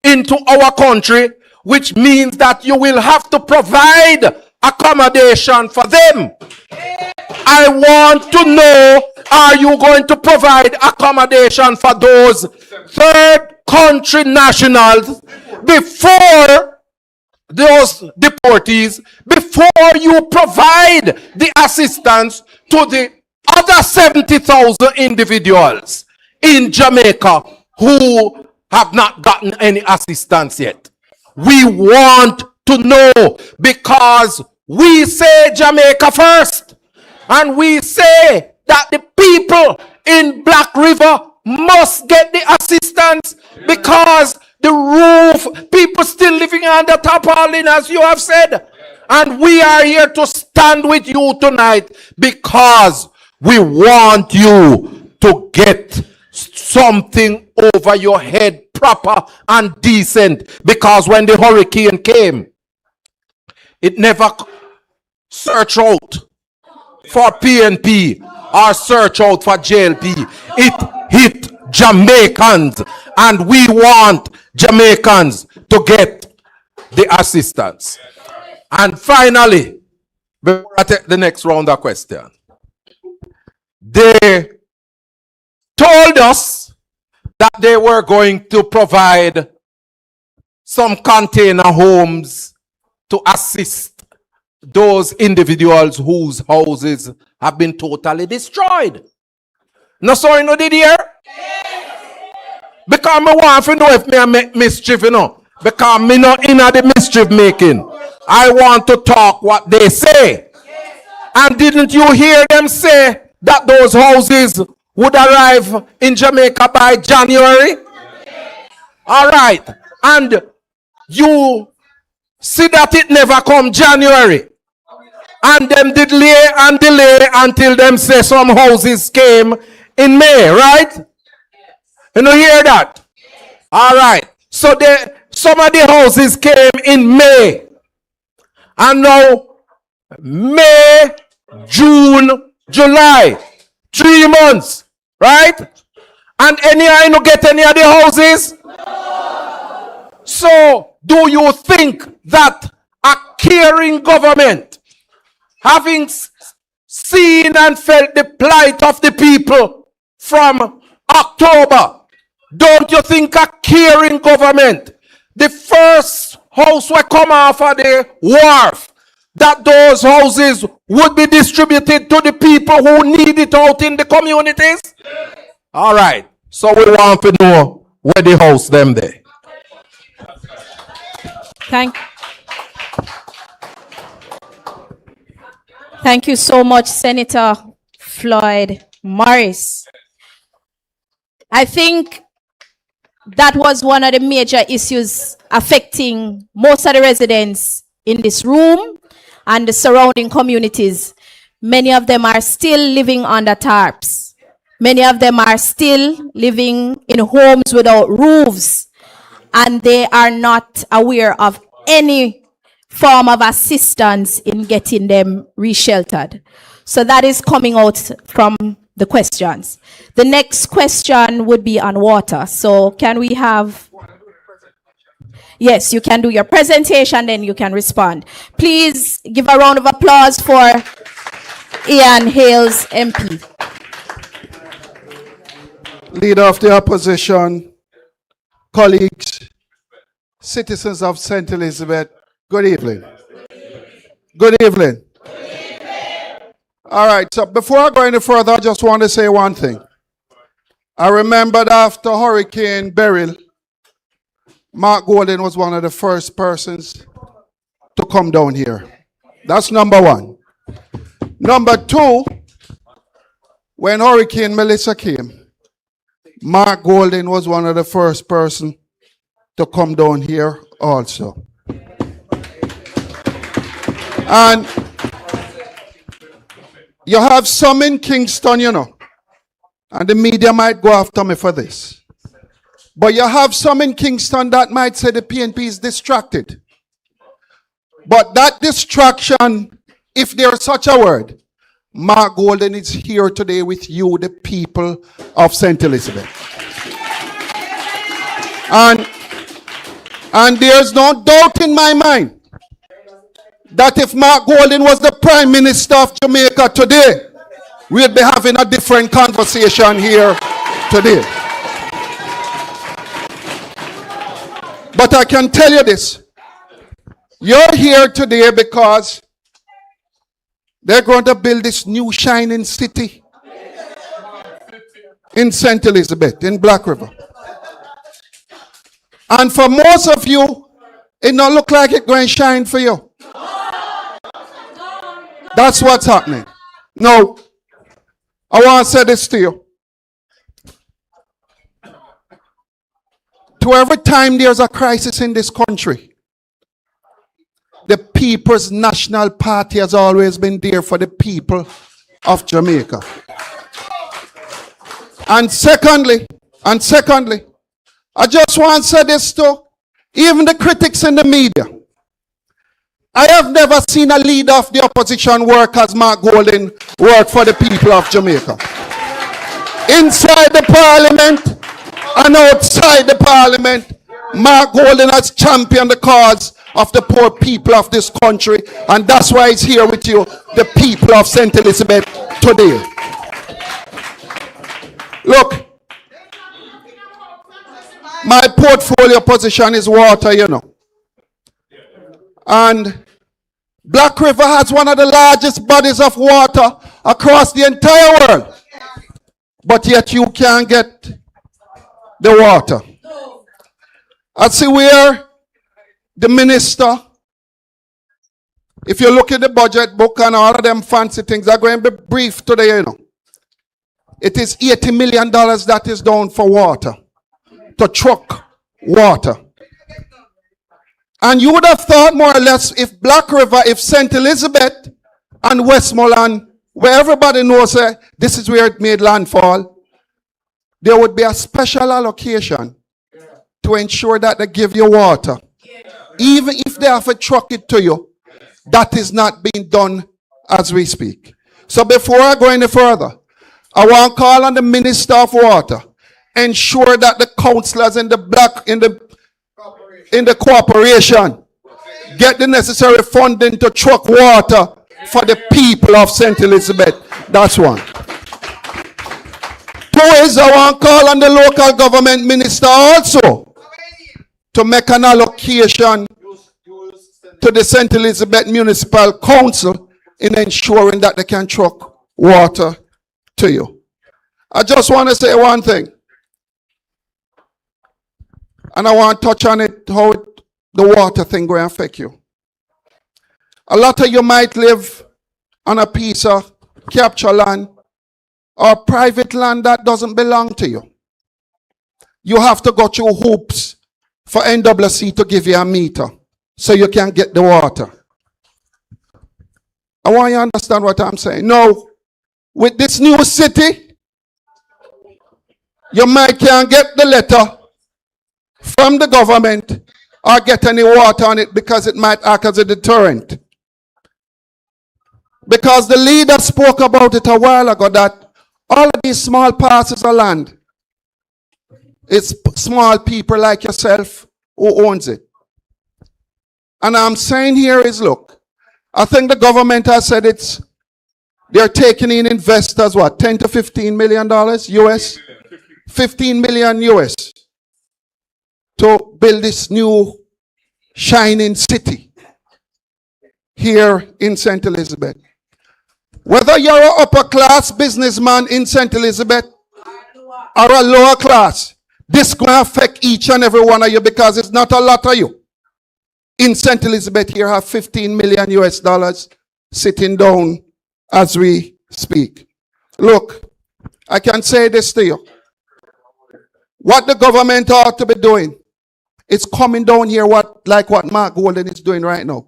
into our country, which means that you will have to provide accommodation for them. I want to know, are you going to provide accommodation for those third country nationals before those deportees, before you provide the assistance to the other 70,000 individuals in Jamaica who have not gotten any assistance yet? We want to know, because we say Jamaica first. And we say that the people in Black River must get the assistance, because the roof, people still living under tarpaulin, as you have said. And we are here to stand with you tonight, because we want you to get something over your head, proper and decent. Because when the hurricane came, it never searched out for PNP or search out for JLP. It hit Jamaicans, and we want Jamaicans to get the assistance. And finally, before I take the next round of question, they told us that they were going to provide some container homes to assist those individuals whose houses have been totally destroyed. No, so you know did hear? Because I want to know if me make mischief, because me not in the mischief making. I want to talk what they say. And didn't you hear them say that those houses would arrive in Jamaica by January? All right. And you see that it never come January. And them delay and delay until them say some houses came in May, right? You know, hear that? All right. So some of the houses came in May. And now May, June, July, 3 months, right? And I don't get any of the houses? So do you think that a caring government, having seen and felt the plight of the people from October, don't you think a caring government, the first house will come off of the wharf, that those houses would be distributed to the people who need it out in the communities? All right. So we want to know where the house them there. Thank you so much, Senator Floyd Morris. I think that was one of the major issues affecting most of the residents in this room and the surrounding communities. Many of them are still living under tarps. Many of them are still living in homes without roofs, and they are not aware of any form of assistance in getting them resheltered. So that is coming out from the questions. The next question would be on water. So can we have... Yes, you can do your presentation, then you can respond. Please give a round of applause for Ian Hales, MP. Leader of the opposition, colleagues, citizens of St. Elizabeth, good evening. Good evening. All right, so before I go any further, I just want to say one thing. I remembered after Hurricane Beryl, Mark Golden was one of the first persons to come down here. That's number one. Number two, when Hurricane Melissa came, Mark Golden was one of the first person to come down here also. And you have some in Kingston, you know, and the media might go after me for this. But you have some in Kingston that might say the PNP is distracted. But that distraction, if there's such a word, Mark Golden is here today with you, the people of St. Elizabeth. And there's no doubt in my mind that if Mark Golden was the Prime Minister of Jamaica today, we'd be having a different conversation here today. But I can tell you this. You're here today because they're going to build this new shining city in St. Elizabeth, in Black River. And for most of you, it don't look like it's going to shine for you. That's what's happening. No, I want to say this to you. To every time there's a crisis in this country, the People's National Party has always been there for the people of Jamaica. And secondly, I just want to say this to even the critics in the media. I have never seen a leader of the opposition work as Mark Golden work for the people of Jamaica. Inside the parliament and outside the parliament, Mark Golden has championed the cause of the poor people of this country, and that's why he's here with you, the people of St. Elizabeth, today. Look, my portfolio position is water, you know. And Black River has one of the largest bodies of water across the entire world. But yet you can't get the water. I see where the minister, if you look at the budget book and all of them fancy things, are going to be brief today, you know. It is $80 million that is down for water, to truck water. And you would have thought more or less if Black River, if St. Elizabeth and Westmoreland, where everybody knows this is where it made landfall, there would be a special allocation to ensure that they give you water. Even if they have to truck it to you, that is not being done as we speak. So before I go any further, I want to call on the Minister of Water, ensure that the councillors in the corporation get the necessary funding to truck water for the people of St. Elizabeth. That's one. Two is I want to call on the local government minister also to make an allocation to the St. Elizabeth Municipal Council in ensuring that they can truck water to you. I just want to say one thing. And I want to touch on it, how the water thing will affect you. A lot of you might live on a piece of capture land or private land that doesn't belong to you, you have to go through hoops for NWC to give you a meter so you can get the water. I want you to understand what I'm saying. No, with this new city, you might can't get the letter from the government or get any water on it because it might act as a deterrent. Because the leader spoke about it a while ago that all of these small parcels of land, it's small people like yourself who owns it. And I'm saying here is, look, I think the government has said they're taking in investors, what, 10 to 15 million dollars US? 15 million US to build this new shining city here in St. Elizabeth. Whether you're an upper class businessman in St. Elizabeth or a lower class, this going to affect each and every one of you because it's not a lot of you. In St. Elizabeth here have 15 million US dollars sitting down as we speak. Look, I can say this to you. What the government ought to be doing is coming down here like what Mark Golden is doing right now.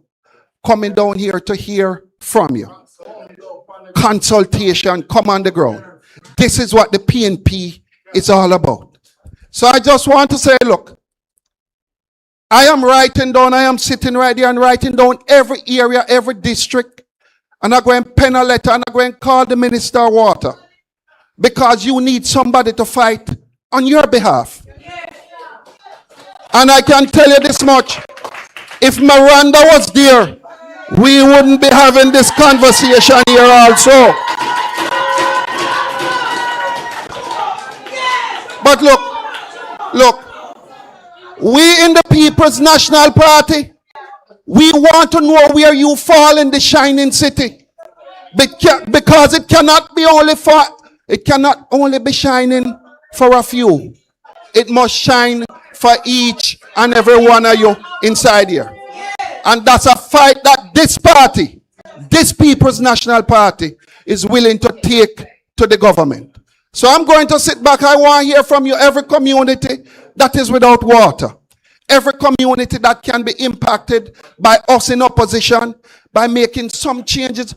Coming down here to hear from you. Consultation, come on the ground. This is what the PNP is all about. So I just want to say, look, I am sitting right here and writing down every area, every district, and I go and pen a letter and I go and call the Minister of Water because you need somebody to fight on your behalf. And I can tell you this much, if Miranda was there, we wouldn't be having this conversation here also. But look, we in the People's National Party, we want to know where you fall in the shining city. Because it cannot only be shining for a few. It must shine for each and every one of you inside here. And that's a fight that this party, this People's National Party, is willing to take to the government. So I'm going to sit back. I want to hear from you. Every community that is without water, every community that can be impacted by us in opposition, by making some changes,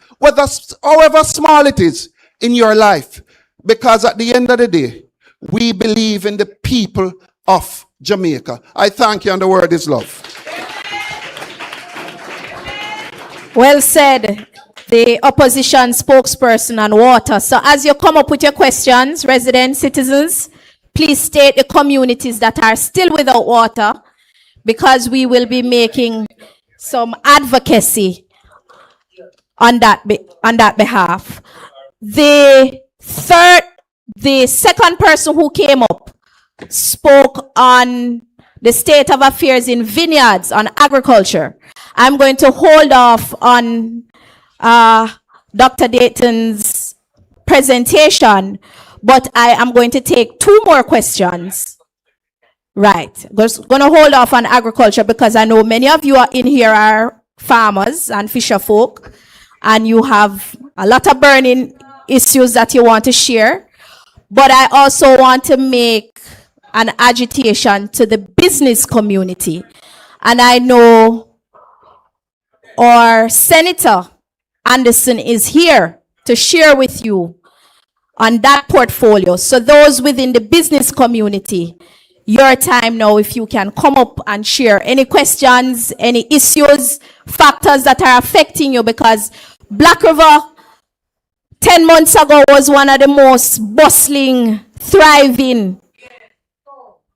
however small it is in your life. Because at the end of the day, we believe in the people of Jamaica. I thank you, and the word is love. Well said, the opposition spokesperson on water. So as you come up with your questions, residents, citizens, please state the communities that are still without water, because we will be making some advocacy on that behalf. The second person who came up spoke on the state of affairs in vineyards, on agriculture. I'm going to hold off on Dr. Dayton's presentation, but I am going to take 2 more questions. Right. Going to hold off on agriculture because I know many of you are in here are farmers and fisher folk, and you have a lot of burning issues that you want to share. But I also want to make an agitation to the business community. And I know our Senator Anderson is here to share with you on that portfolio. So those within the business community, your time now, if you can come up and share any questions, any issues, factors that are affecting you, because Black River 10 months ago was one of the most bustling, thriving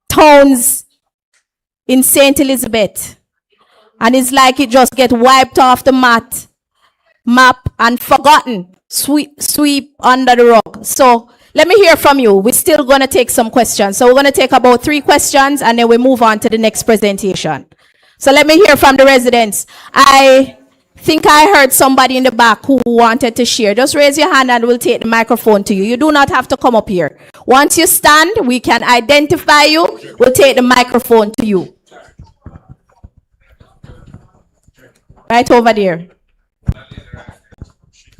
towns in St. Elizabeth. And it's like it just get wiped off the map and forgotten, sweep under the rug. So let me hear from you. We're still going to take some questions. So we're going to take about 3 questions and then we move on to the next presentation. So let me hear from the residents. I think I heard somebody in the back who wanted to share. Just raise your hand and we'll take the microphone to you. You do not have to come up here. Once you stand, we can identify you. We'll take the microphone to you. Right over there.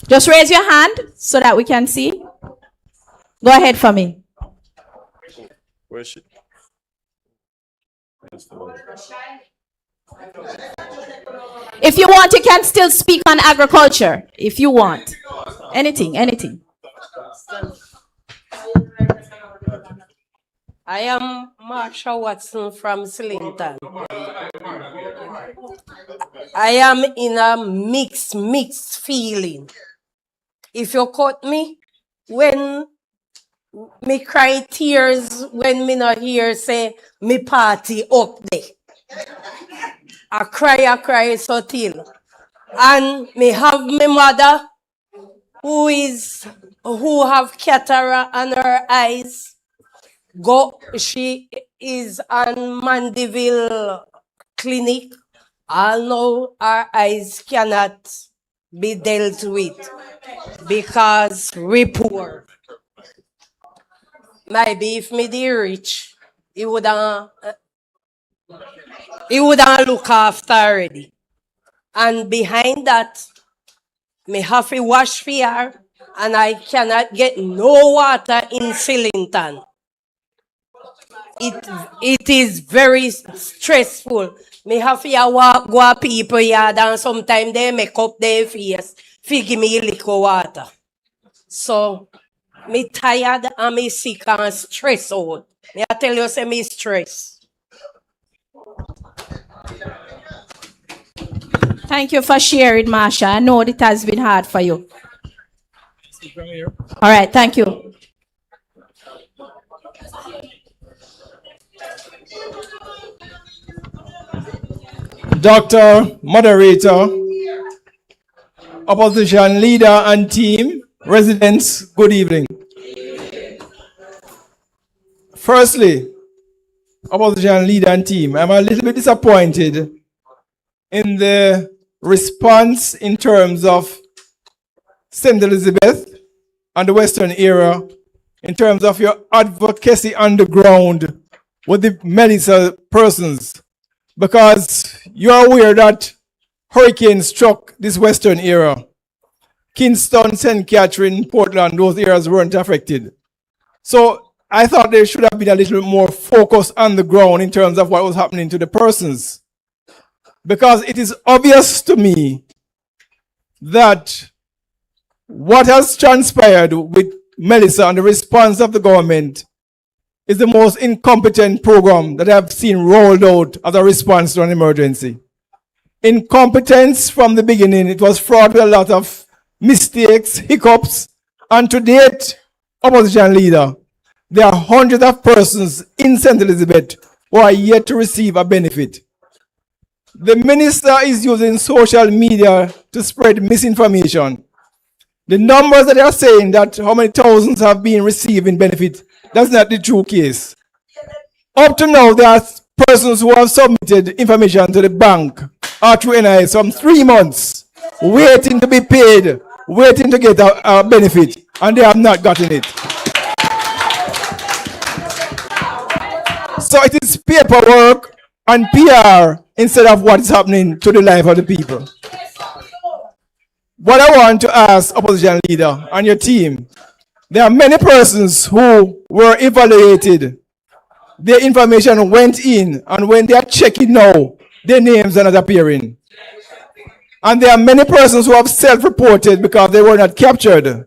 Just raise your hand so that we can see. Go ahead for me. If you want, you can still speak on agriculture. If you want. Anything, anything. I am Marsha Watson from Slington. I am in a mixed feeling. If you cut me, when me cry tears, when me not hear say me party up there. I cry so till. And me have my mother who have cataract on her eyes. She is on Mandeville Clinic. I know her eyes cannot be dealt with because we poor. Maybe if me the rich, he wouldn't look after already. And behind that, me have to wash for her, and I cannot get no water in Slington. It is very stressful. Me have to go to people yard and sometimes they make up their face to give me liquor water. So, me tired and me sick and stressed out. Me I tell you, say me stress. Thank you for sharing, Marsha. I know it has been hard for you. All right, thank you. Doctor, moderator, opposition leader and team, residents, good evening. Firstly, opposition leader and team, I'm a little bit disappointed in the response in terms of St. Elizabeth and the Western area, in terms of your advocacy on the ground with the Melissa persons. Because you're aware that hurricane struck this Western area. Kingston, St. Catherine, Portland, those areas weren't affected. So I thought there should have been a little more focus on the ground in terms of what was happening to the persons. Because it is obvious to me that what has transpired with Melissa and the response of the government is the most incompetent program that I've seen rolled out as a response to an emergency. Incompetence from the beginning. It was fraught with a lot of mistakes, hiccups, and to date, opposition leader, there are hundreds of persons in St. Elizabeth who are yet to receive a benefit. The minister is using social media to spread misinformation. The numbers that they are saying that how many thousands have been receiving benefit, that's not the true case. Up to now, there are persons who have submitted information to the bank or through NIS from 3 months, waiting to be paid, waiting to get a benefit, and they have not gotten it. So it is paperwork and PR instead of what is happening to the life of the people. What I want to ask opposition leader and your team, there are many persons who were evaluated. Their information went in, and when they are checking now, their names are not appearing. And there are many persons who have self-reported because they were not captured. And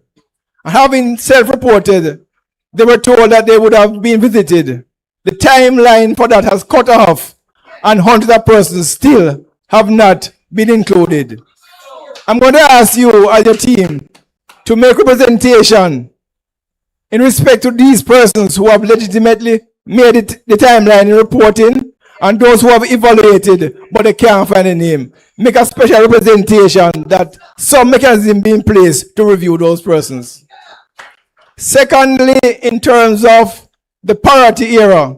having self-reported, they were told that they would have been visited. The timeline for that has cut off, and hundreds of persons still have not been included. I'm going to ask you as your team to make representation in respect to these persons who have legitimately made it the timeline in reporting, and those who have evaluated but they can't find a name. Make a special representation that some mechanism be in place to review those persons. Secondly, in terms of the parity era,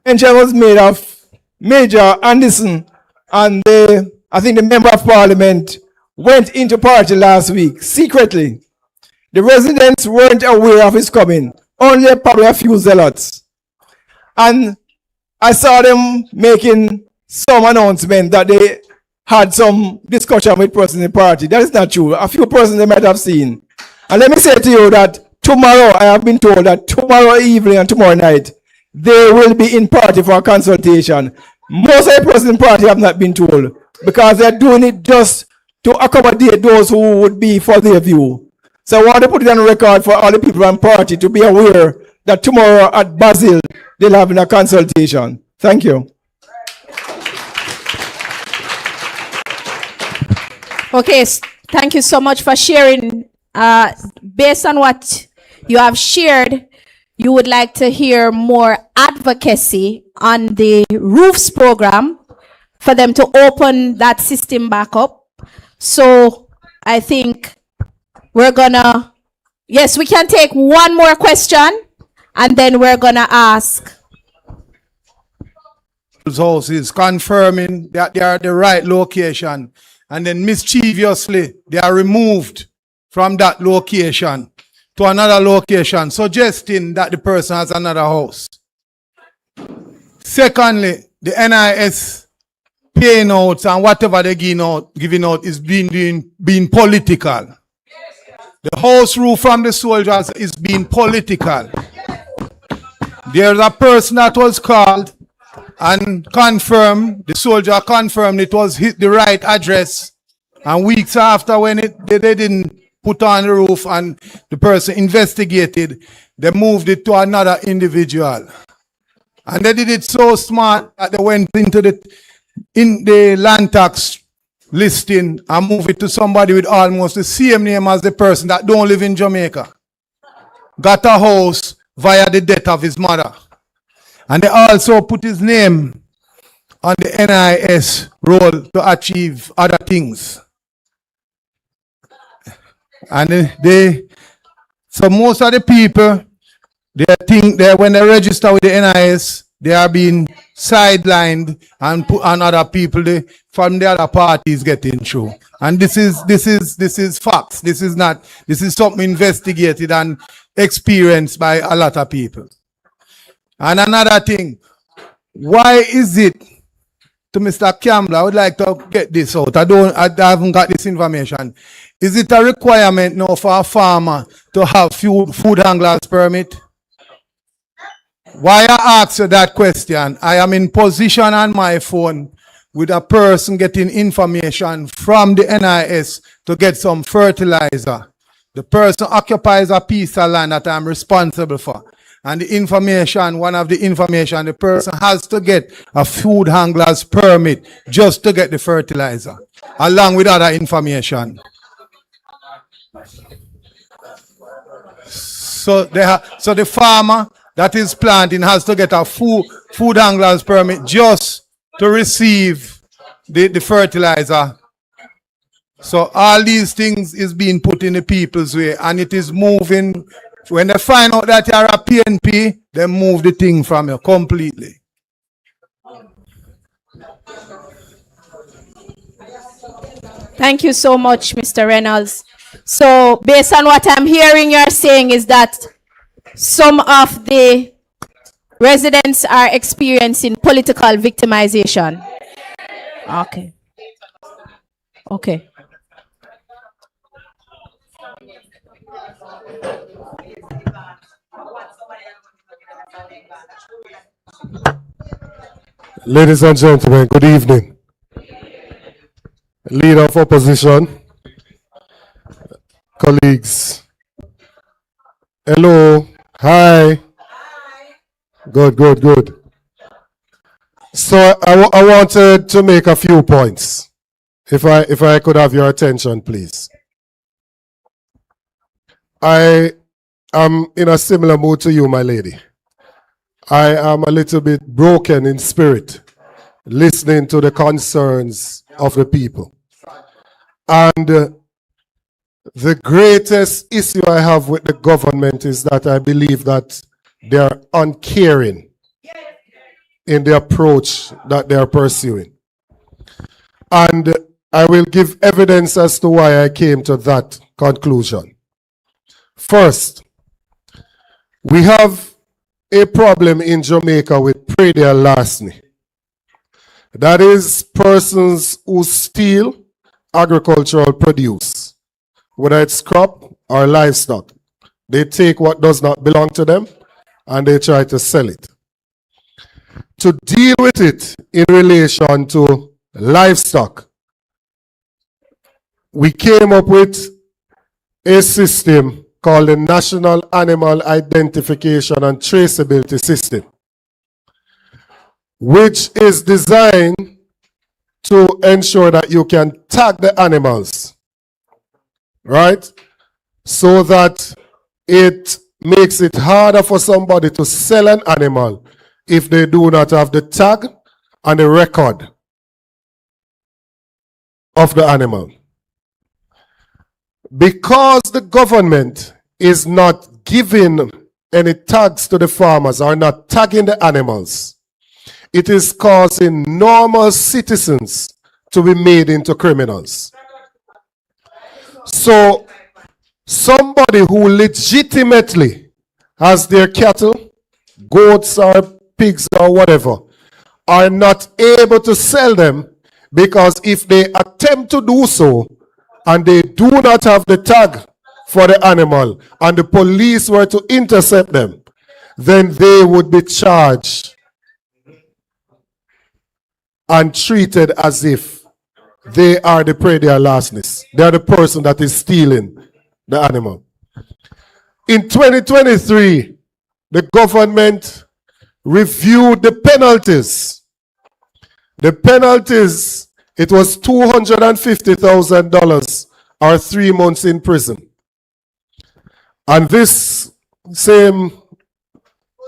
mention was made of Major Anderson, and I think the member of parliament went into party last week secretly. The residents weren't aware of his coming, only probably a few zealots. And I saw them making some announcement that they had some discussion with persons in the party. That is not true. A few persons they might have seen. And let me say to you that tomorrow, I have been told that tomorrow evening and tomorrow night, they will be in party for a consultation. Most of the persons in party have not been told because they're doing it just to accommodate those who would be for their view. So I want to put it on record for all the people in party to be aware that tomorrow at Basil, they'll have a consultation. Thank you. Okay, thank you so much for sharing. Based on what you have shared, you would like to hear more advocacy on the roofs program for them to open that system back up. So I think we're gonna, yes, we can take one more question and then we're gonna ask. House is confirming that they are at the right location, and then mischievously they are removed from that location to another location, suggesting that the person has another house. Secondly, the NIS payouts and whatever they're giving out is being political. The house rule from the soldiers is being political. There's a person that was called and confirmed, the soldier confirmed it was the right address, and weeks after when they didn't put on the roof and the person investigated, they moved it to another individual. And they did it so smart that they went into the land tax listing and moved it to somebody with almost the same name as the person that don't live in Jamaica. Got a house via the death of his mother. And they also put his name on the NIS roll to achieve other things. And so most of the people, they think that when they register with the NIS, they are being sidelined and put on other people from the other parties getting through. And this is facts. This is something investigated and experienced by a lot of people. And another thing, why is it, to Mr. Campbell, I would like to get this out. I haven't got this information. Is it a requirement now for a farmer to have food handlers permit? Why I ask you that question, I am in position on my phone with a person getting information from the NIS to get some fertilizer. The person occupies a piece of land that I'm responsible for. And the information, one of the information, the person has to get a food handler's permit just to get the fertilizer, along with other information. So the farmer that is planting has to get a food handler's permit just to receive the fertilizer. So all these things is being put in the people's way, and it is moving. When they find out that you're a PNP, they move the thing from you completely. Thank you so much, Mr. Reynolds. So based on what I'm hearing, you're saying is that some of the residents are experiencing political victimization. Okay. Okay. Ladies and gentlemen, good evening. Leader of opposition, colleagues. Hello, hi. Good. So I wanted to make a few points. If I could have your attention, please. I am in a similar mood to you, my lady. I am a little bit broken in spirit, listening to the concerns of the people. And the greatest issue I have with the government is that I believe that they are uncaring in the approach that they are pursuing. And I will give evidence as to why I came to that conclusion. First, we have a problem in Jamaica with Pray Their Larceny. That is persons who steal agricultural produce, whether it's crop or livestock. They take what does not belong to them and they try to sell it. To deal with it in relation to livestock, we came up with a system called the National Animal Identification and Traceability System, which is designed to ensure that you can tag the animals, right? So that it makes it harder for somebody to sell an animal if they do not have the tag and the record of the animal. Because the government is not giving any tags to the farmers or not tagging the animals, it is causing normal citizens to be made into criminals. So somebody who legitimately has their cattle, goats or pigs or whatever, are not able to sell them, because if they attempt to do so and they do not have the tag for the animal and the police were to intercept them, then they would be charged and treated as if they are the prey their lastness. They are the person that is stealing the animal. In 2023, the government reviewed the penalties. The penalties, it was $250,000 or 3 months in prison. And this same new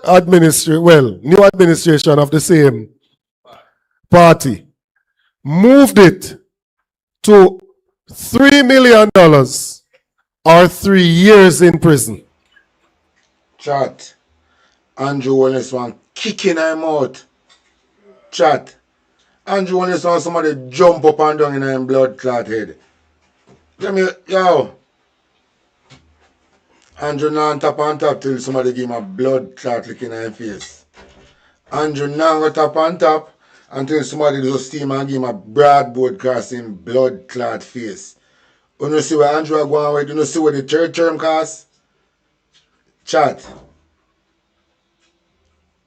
administration of the same party moved it to $3 million or 3 years in prison. Chat. Andrew Wallace one kicking him out. Chat. Andrew Wallace want somebody jump up and down in him blood clot head. Let me, yo. Andrew now on top till somebody give him a blood clot lick in his face. Andrew now go tap on top until somebody just steam and give him a broadboard crossing blood clot face. You know see where Andrew are going with? You know see where the third term cost? Chat.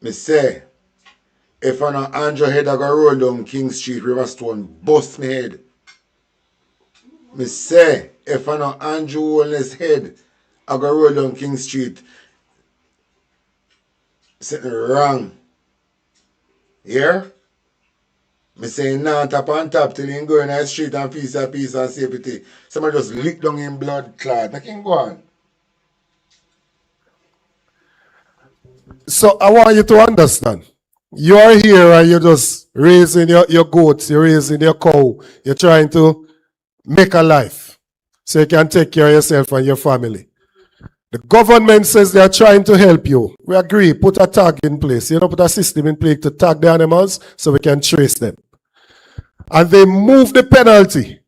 Me say, if I know Andrew head I go roll down King Street, Riverstone, bust me head. Me say, if I know Andrew Wallace's head I go roll down King Street, something wrong. Here? Me say nah tap on top till he go in the street and peace and safety. Somebody just lick down in blood clot. Make him go on. So I want you to understand. You are here and you're just raising your goats, you're raising your cow, you're trying to make a life so you can take care of yourself and your family. The government says they are trying to help you. We agree, put a tag in place. You know, put a system in place to tag the animals so we can trace them. And they move the penalty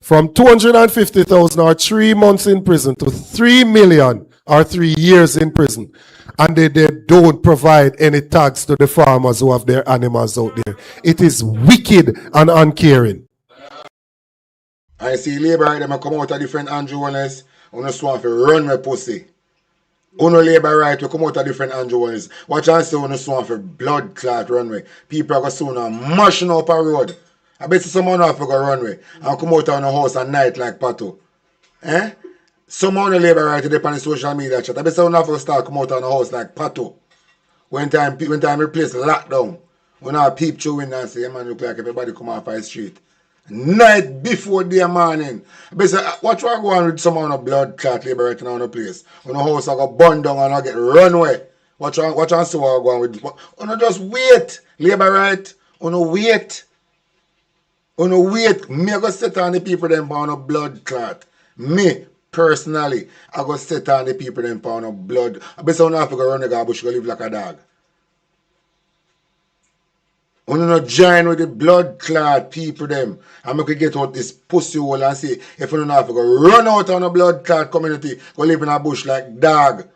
from $250,000 or 3 months in prison to $3 million or 3 years in prison. And they don't provide any tags to the farmers who have their animals out there. It is wicked and uncaring. I see labor right them come out of different Andrew Wallace. Uno swan for run my pussy. Uno labor right to come out of different Andrew Wallace. Watch and say uno swan for blood clot runway. People are going soon and mashing up a road. I bet someone have to go runway and come out of the house at night like Pato. Eh? Someone labor right to dip on the social media chat. I bet someone have to start come out of the house like Pato. When time replace lockdown. When I peep through window and say, yeah, man, look like everybody come off the street. Night before day morning. But say, what you go on with someone of blood clot liberating on the place? When the house I go burn down and I get runway. What you see what go on with? You just wait. Labor right. You wait. You wait. Me I go set on the people them pound of blood clot. Me personally, I go set on the people them pound of blood. I bet someone have to go run the garbage go live like a dog. You not join with the blood clot people them and make we get out this pussy hole and say if you don't have to go run out on a blood clot community, go live in a bush like dog.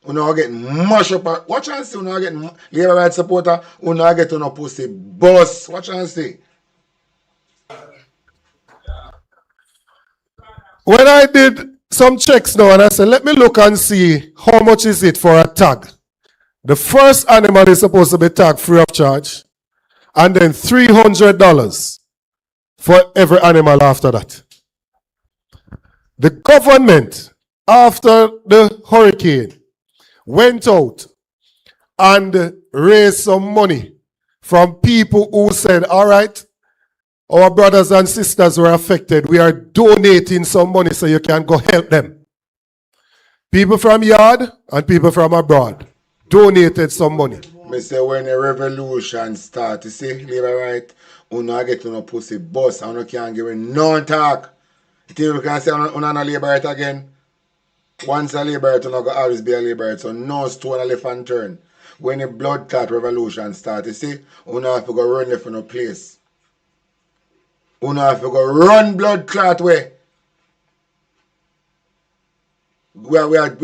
Una get mash up. Watch and see. Una get labor right supporter. Una get on a pussy boss. Watch and see. When I did some checks now and I said, let me look and see how much is it for a tag. The first animal is supposed to be tagged free of charge, and then $300 for every animal after that. The government, after the hurricane, went out and raised some money from people who said, all right, our brothers and sisters were affected. We are donating some money so you can go help them. People from yard and people from abroad donated some money. Me say when the revolution start, you see, labor right, una get on a pussy bus and una can't give no talk. You think you can say una no labor right again? Once a labor right, una go always be a labor right, so no stone left and turn. When the blood clot revolution start, you see, una have to go run left in a place. Una have to go run blood clot way. We are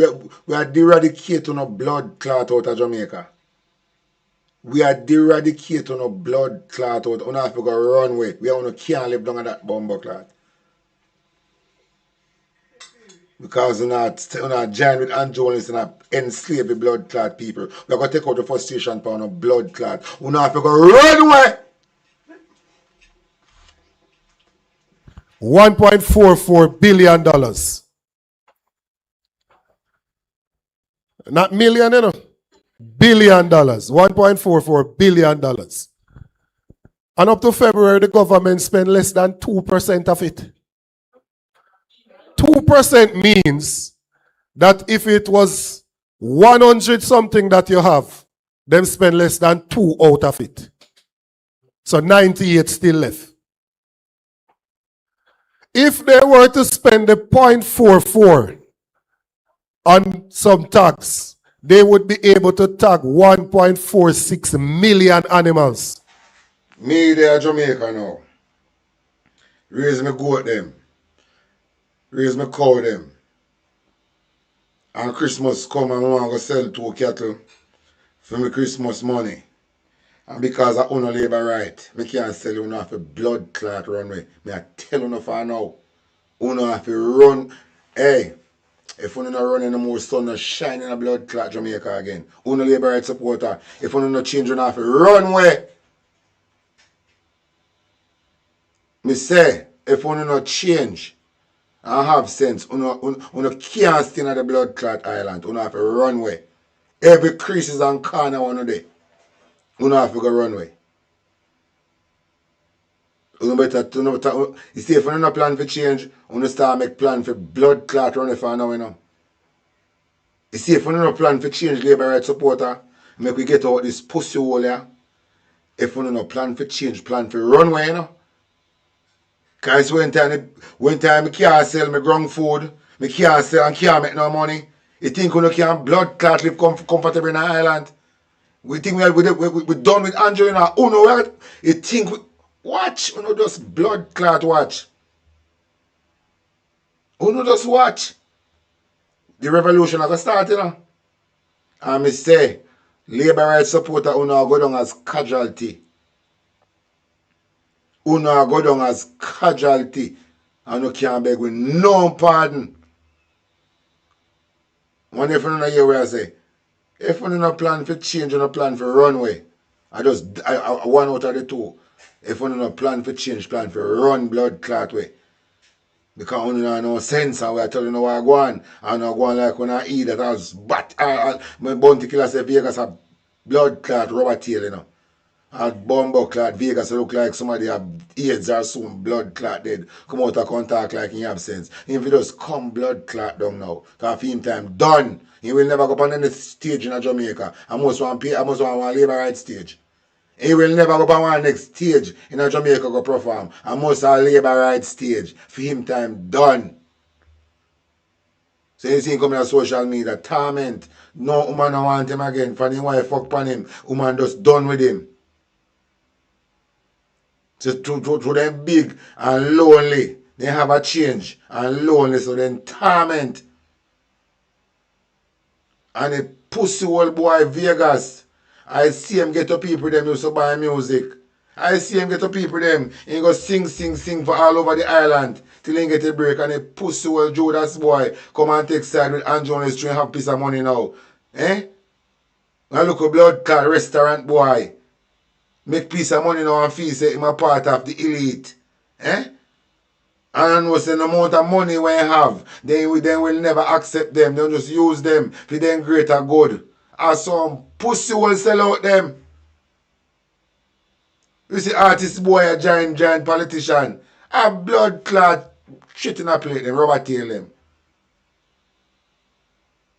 eradicating a blood clot out of Jamaica. We are eradicating a blood clot out. Una have to go run way. We can't live down on that bumbo clot. Because una join with Anjolis and enslave the blood clot people. We are going to take out the frustration pound of blood clot. Una have to go run way. $1.44 billion. Not million, you know. $billion. $1.44 billion. And up to February, the government spent less than 2% of it. 2% means that if it was 100 something that you have, them spend less than 2 out of it. So 98 still left. If they were to spend the 0.44 on some tax, they would be able to tag 1.46 million animals. Me there Jamaica now. Raise me goat them. Raise me cow them. And Christmas come and I want to sell 2 cattle for my Christmas money. And because I own a labor right, I can't sell you off a blood clot runway. I tell you for now. You have to run. Hey, if you don't run anymore, sun not shine in a blood clot Jamaica again. You labor right supporter. If you don't change, you have to run way. Me say, if you don't change and have sense, you can't stay in the blood clot island. You have to run way. Every creases and corner one day. You have to go run way. You see, if you don't plan for change, you start make plan for blood clot run for now, you know. You see, if you don't plan for change, labor right supporter, make we get out this pussy hole here. If you don't plan for change, plan for runway, you know. Because when time I can't sell my ground food, I can't sell and can't make no money. You think you can blood clot live comfortable in the island? We think we're done with Angelina. Oh no, you think watch, you know, just blood clot watch. You know, just watch. The revolution has started, you know. And I say, labor rights supporter, you know, go down as casualty. You know, go down as casualty. And you can't beg with no pardon. When if you don't hear what I say, if you don't plan for change, you don't plan for runway. I one out of the two. If you don't plan for change, plan for run blood clot way. Because you don't know no sense and we are telling you where I go on. I don't go on like when I eat that I was my bounty killer say Vegas have blood clot rubber tail, you know. And bumbo clot Vegas look like somebody have AIDS or some blood clot dead. Come out of contact like in absence. If you just come blood clot down now, because film time done. He will never go on any stage in Jamaica. I must want one labor right stage. He will never go on one next stage in Jamaica go perform. I must have a labor right stage. Film time done. So you see him coming on social media, torment. No woman don't want him again. For him wife fuck on him. Woman just done with him. So to them big and lonely. They have a change and lonely, so then torment. And a pussy old boy Vegas. I see him get to people them used to buy music. I see him get to people them. He go sing for all over the island till he get a break. And a pussy old Judas boy come and take side with Andrew on the street and have piece of money now. Eh? And look a blood clot restaurant boy. Make piece of money now and feel say him a part of the elite. Eh? And was the amount of money we have, then will never accept them. They'll just use them for them greater good. And some pussy will sell out them. You see artist boy, a giant politician. A blood clot shit in a plate them, rubber tail them.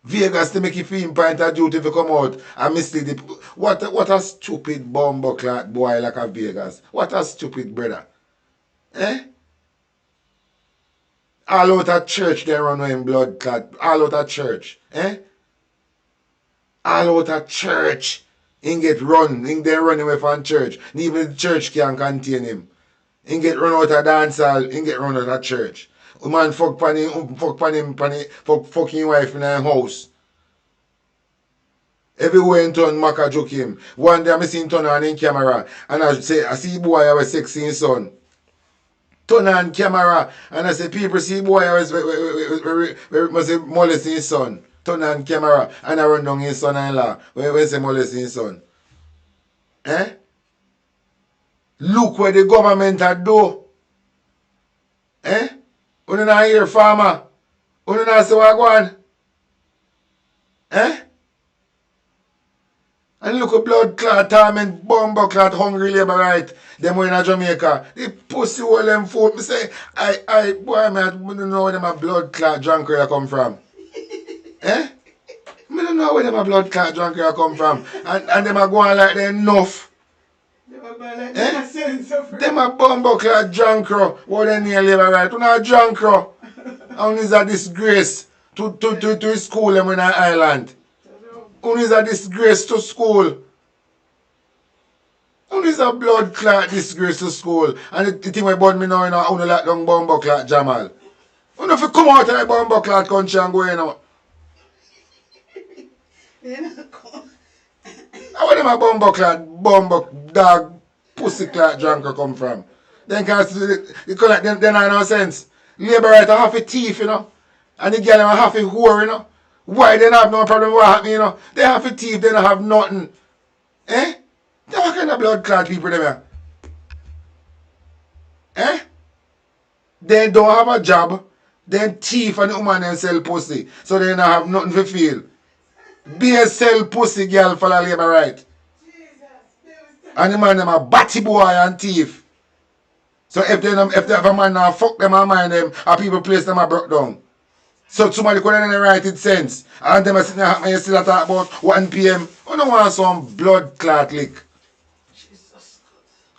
Vegas to make you feel point of duty to come out and mislead the what a stupid bumbo clot boy like a Vegas. What a stupid brother. Eh? All out of church they run in blood clot. All out of church. Eh? All out of church. He get run. He they run away from church. Even the church can't contain him. He get run out of dance hall. He get run out of church. Man fuck fucking wife in her house. Everywhere in town Maka joke him. One day I seen turn on in camera and I see boy I was sexy son. Turn on camera and I say people see boy I was molesting his son. Turn on camera and I run down his son-in-law when say molesting his son. Eh? Look what the government had do. Eh? You not hear farmer. You not say what go on. Eh? And look at blood clot, torment, bumbo clot, hungry labor right. Them way in Jamaica. The pussy all them food. Me say, boy, man, I don't know where them a blood clot drunk where come from. Eh? I don't know where them a blood clot drunk where come from. And them a go on like they enough. Eh? Them a bumbo clot drunk what they near labor right. You know a drunk and is a disgrace to school them in an island. Who is a disgrace to school? Who is a blood clot disgrace to school? And the thing about me now, you know, only like long bumbo clot Jamal. You know if you come out of the bumbo clot country and go in now. Where them a bumbo clot, bumbo dog, pussy clot drunker come from? Then can you collect them, they not no sense. Labor right half a thief, you know. And the girl them half a whore, you know. Why they don't have no problem with what happening, you know? They have a thief, they don't have nothing. Eh? They what kind of blood clot people them here? Eh? They don't have a job. Then thief and the woman and sell pussy. So they don't have nothing to feel. Be a sell pussy girl for the labor right. And the man them a batty boy and thief. So if a man now fuck them and mind them, and people place them a broke down. So somebody could have write it sense. And them are sitting there and you still talk about 1 p.m. You don't want some blood clot lick.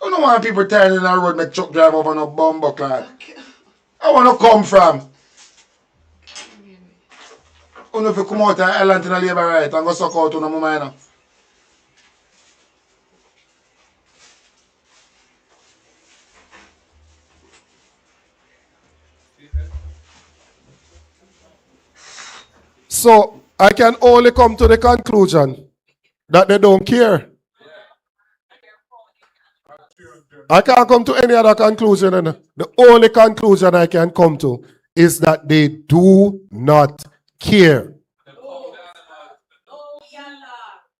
You don't want people tired in the road make truck drive over no bumbo clot. I want to come from. You know if you come out of the island in the labor right and go suck out on the moment. So I can only come to the conclusion that they don't care. I can't come to any other conclusion. And the only conclusion I can come to is that they do not care.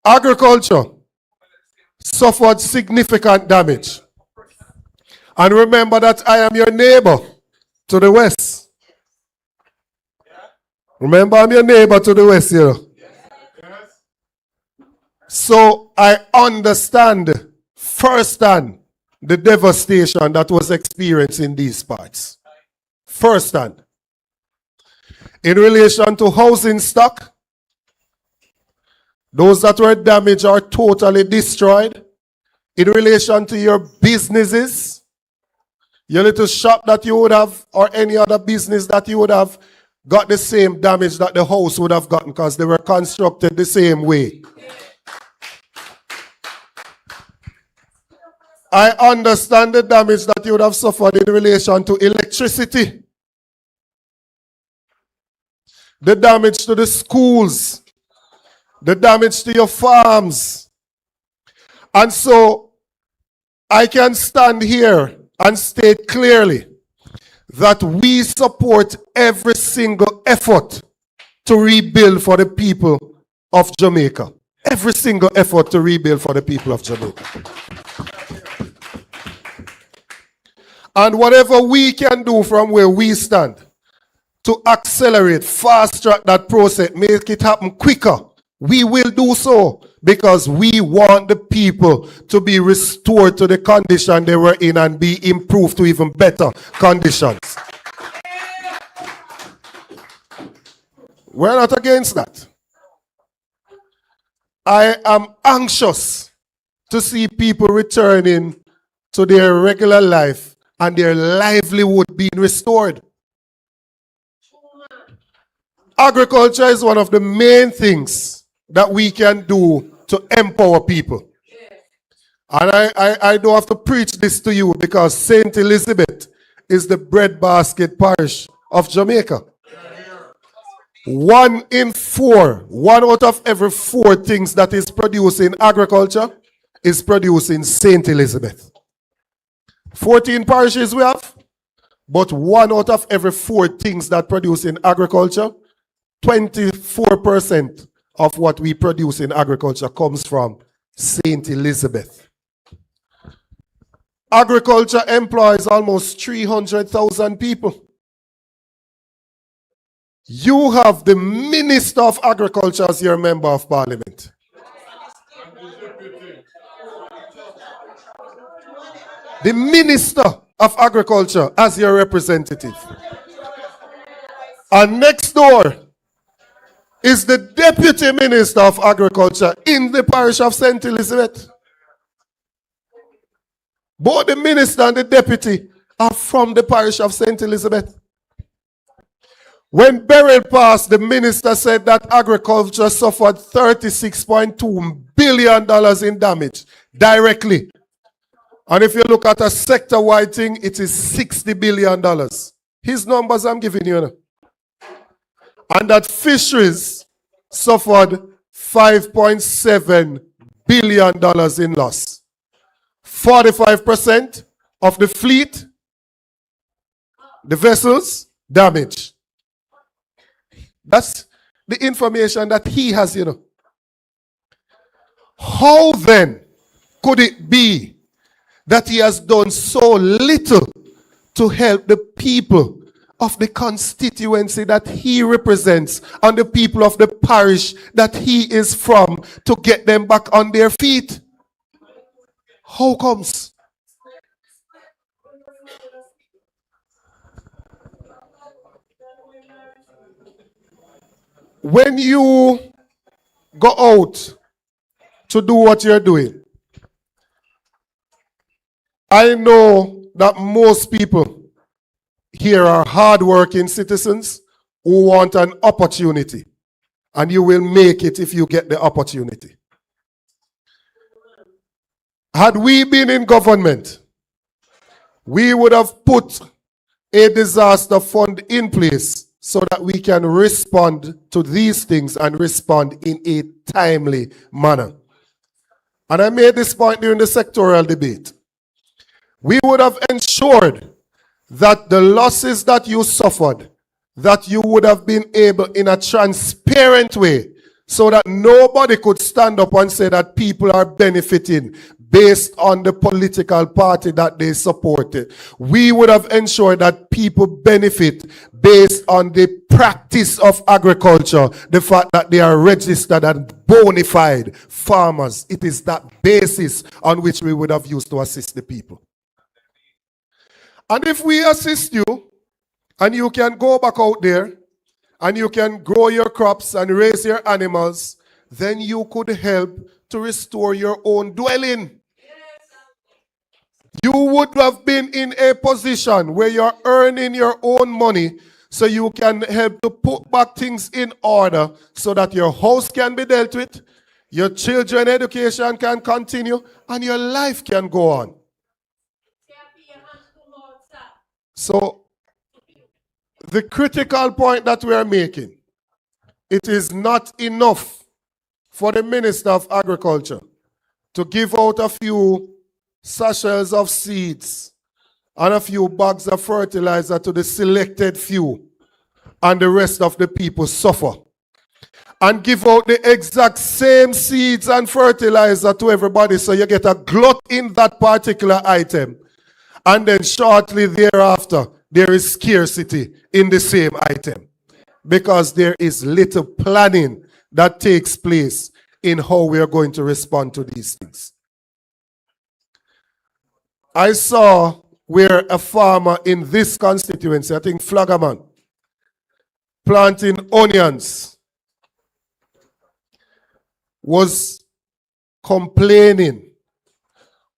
Agriculture suffered significant damage. And remember that I am your neighbor to the west. Remember, I'm your neighbor to the west here. So I understand firsthand the devastation that was experienced in these parts. Firsthand. In relation to housing stock, those that were damaged are totally destroyed. In relation to your businesses, your little shop that you would have or any other business that you would have, got the same damage that the house would have gotten because they were constructed the same way. I understand the damage that you would have suffered in relation to electricity. The damage to the schools. the damage to your farms. And so I can stand here and state clearly that we support every single effort to rebuild for the people of Jamaica. Every single effort to rebuild for the people of Jamaica. And whatever we can do from where we stand to accelerate, fast track that process, make it happen quicker, we will do so, because we want the people to be restored to the condition they were in and be improved to even better conditions. We're not against that. I am anxious to see people returning to their regular life and their livelihood being restored. Agriculture is one of the main things that we can do to empower people. And I don't have to preach this to you, because St. Elizabeth is the breadbasket parish of Jamaica. 1 out of every 4 things that is produced in agriculture is produced in St. Elizabeth. 14 parishes we have, but 1 out of every 4 things that produce in agriculture, 24% of what we produce in agriculture comes from St. Elizabeth. Agriculture employs almost 300,000 people. You have the Minister of Agriculture as your member of parliament. The Minister of Agriculture as your representative. And next door is the Deputy Minister of Agriculture in the parish of St. Elizabeth. Both the minister and the deputy are from the parish of St. Elizabeth. When Beryl passed, the minister said that agriculture suffered $36.2 billion in damage directly. And if you look at a sector-wide thing, it is $60 billion. His numbers I'm giving you now. And that fisheries suffered $5.7 billion in loss. 45% of the fleet, the vessels, damaged. That's the information that he has, you know. How then could it be that he has done so little to help the people of the constituency that he represents and the people of the parish that he is from to get them back on their feet? How comes? When you go out to do what you're doing, I know that most people here are hardworking citizens who want an opportunity, and you will make it if you get the opportunity. Had we been in government, we would have put a disaster fund in place so that we can respond to these things and respond in a timely manner. And I made this point during the sectoral debate. We would have ensured that the losses that you suffered, that you would have been able in a transparent way, so that nobody could stand up and say that people are benefiting based on the political party that they supported. We would have ensured that people benefit based on the practice of agriculture, the fact that they are registered and bona fide farmers. It is that basis on which we would have used to assist the people. And if we assist you, and you can go back out there, and you can grow your crops and raise your animals, then you could help to restore your own dwelling. You would have been in a position where you're earning your own money, so you can help to put back things in order so that your house can be dealt with, your children's education can continue, and your life can go on. So, the critical point that we are making, it is not enough for the Minister of Agriculture to give out a few sachets of seeds and a few bags of fertilizer to the selected few, and the rest of the people suffer. And give out the exact same seeds and fertilizer to everybody so you get a glut in that particular item. And then shortly thereafter, there is scarcity in the same item. Because there is little planning that takes place in how we are going to respond to these things. I saw where a farmer in this constituency, I think Flagaman, planting onions, was complaining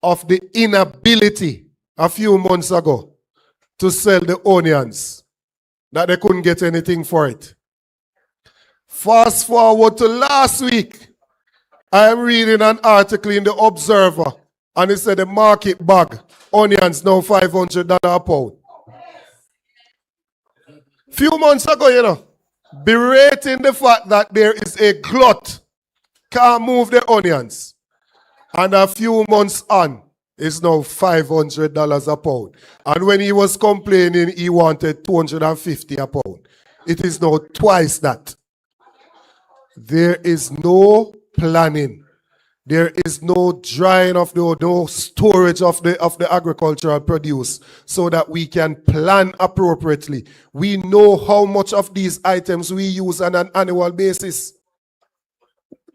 of the inability a few months ago to sell the onions, that they couldn't get anything for it. Fast forward to last week, I am reading an article in the Observer, and it said the market bag, onions now $500 a pound. Few months ago, berating the fact that there is a glut, can't move the onions. And a few months on, it's now $500 a pound. And when he was complaining, he wanted $250 a pound. It is now twice that. There is no planning. There is no drying of no storage of the agricultural produce so that we can plan appropriately. We know how much of these items we use on an annual basis.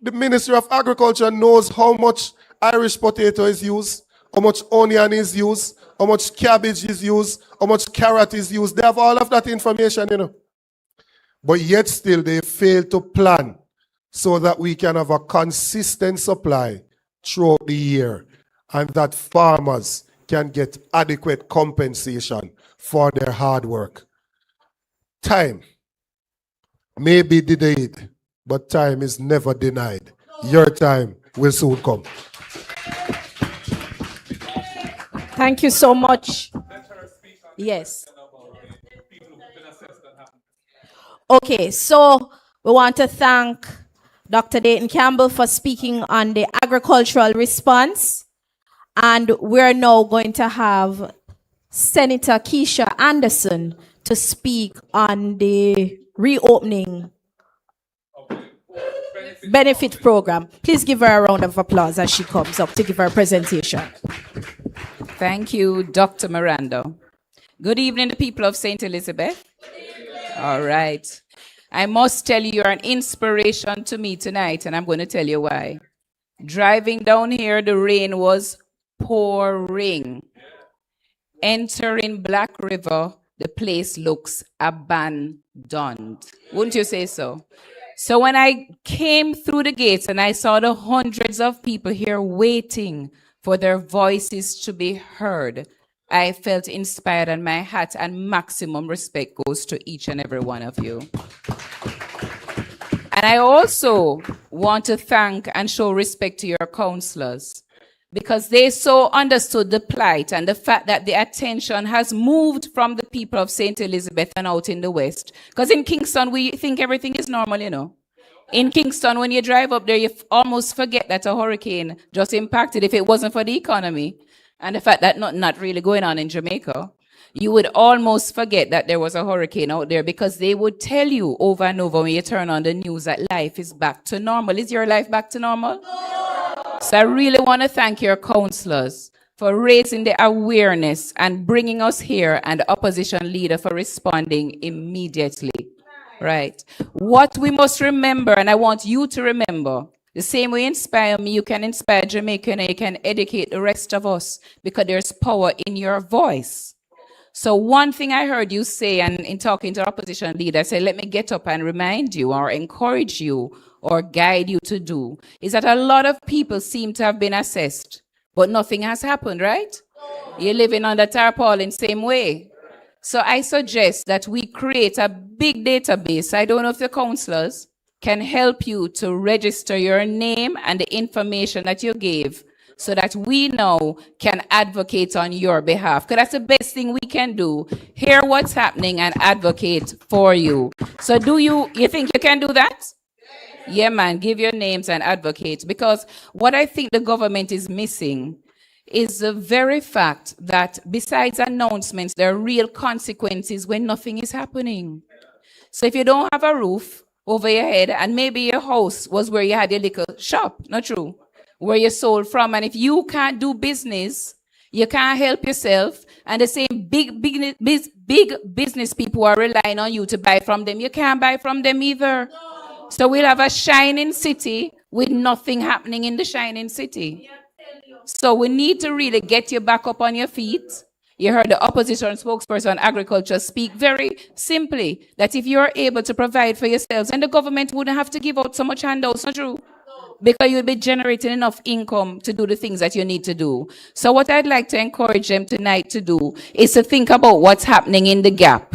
The Ministry of Agriculture knows how much Irish potato is used, how much onion is used, how much cabbage is used, how much carrot is used. They have all of that information, But yet still they fail to plan so that we can have a consistent supply throughout the year and that farmers can get adequate compensation for their hard work. Time may be delayed, but time is never denied. Your time will soon come. Thank you so much. Yes. Okay, so we want to thank Dr. Dayton Campbell for speaking on the agricultural response. And we're now going to have Senator Keisha Anderson to speak on the reopening benefit program. Please give her a round of applause as she comes up to give her presentation. Thank you, Dr. Miranda. Good evening, the people of St. Elizabeth. All right. I must tell you, you're an inspiration to me tonight, and I'm going to tell you why. Driving down here, the rain was pouring. Entering Black River, the place looks abandoned. Wouldn't you say so? So when I came through the gates and I saw the hundreds of people here waiting for their voices to be heard, I felt inspired, and my hat and maximum respect goes to each and every one of you. And I also want to thank and show respect to your counselors, because they so understood the plight and the fact that the attention has moved from the people of St. Elizabeth and out in the West. Because in Kingston, we think everything is normal, In Kingston, when you drive up there, you almost forget that a hurricane just impacted if it wasn't for the economy and the fact that not really going on in Jamaica. You would almost forget that there was a hurricane out there, because they would tell you over and over when you turn on the news that life is back to normal. Is your life back to normal? No. So I really want to thank your counselors for raising the awareness and bringing us here, and the opposition leader for responding immediately. Right. What we must remember, and I want you to remember, the same way you inspire me, you can inspire Jamaica, and you can educate the rest of us, because there's power in your voice. So one thing I heard you say, and in talking to the opposition leader, I said, let me get up and remind you or encourage you or guide you to do, is that a lot of people seem to have been assessed, but nothing has happened, right? You're living under tarpaulin same way. So I suggest that we create a big database. I don't know if the counselors can help you to register your name and the information that you gave, so that we now can advocate on your behalf. Because that's the best thing we can do. Hear what's happening and advocate for you. So do you think you can do that? Yeah, man, give your names and advocate. Because what I think the government is missing is the very fact that besides announcements, there are real consequences when nothing is happening. So if you don't have a roof over your head, and maybe your house was where you had your little shop, not true, where you sold from, and if you can't do business, you can't help yourself, and the same big business people are relying on you to buy from them, you can't buy from them either. So we'll have a shining city with nothing happening in the shining city. So we need to really get you back up on your feet. You heard the opposition spokesperson on agriculture speak very simply that if you're able to provide for yourselves, and the government wouldn't have to give out so much handouts, not true? Because you'll be generating enough income to do the things that you need to do. So what I'd like to encourage them tonight to do is to think about what's happening in the gap.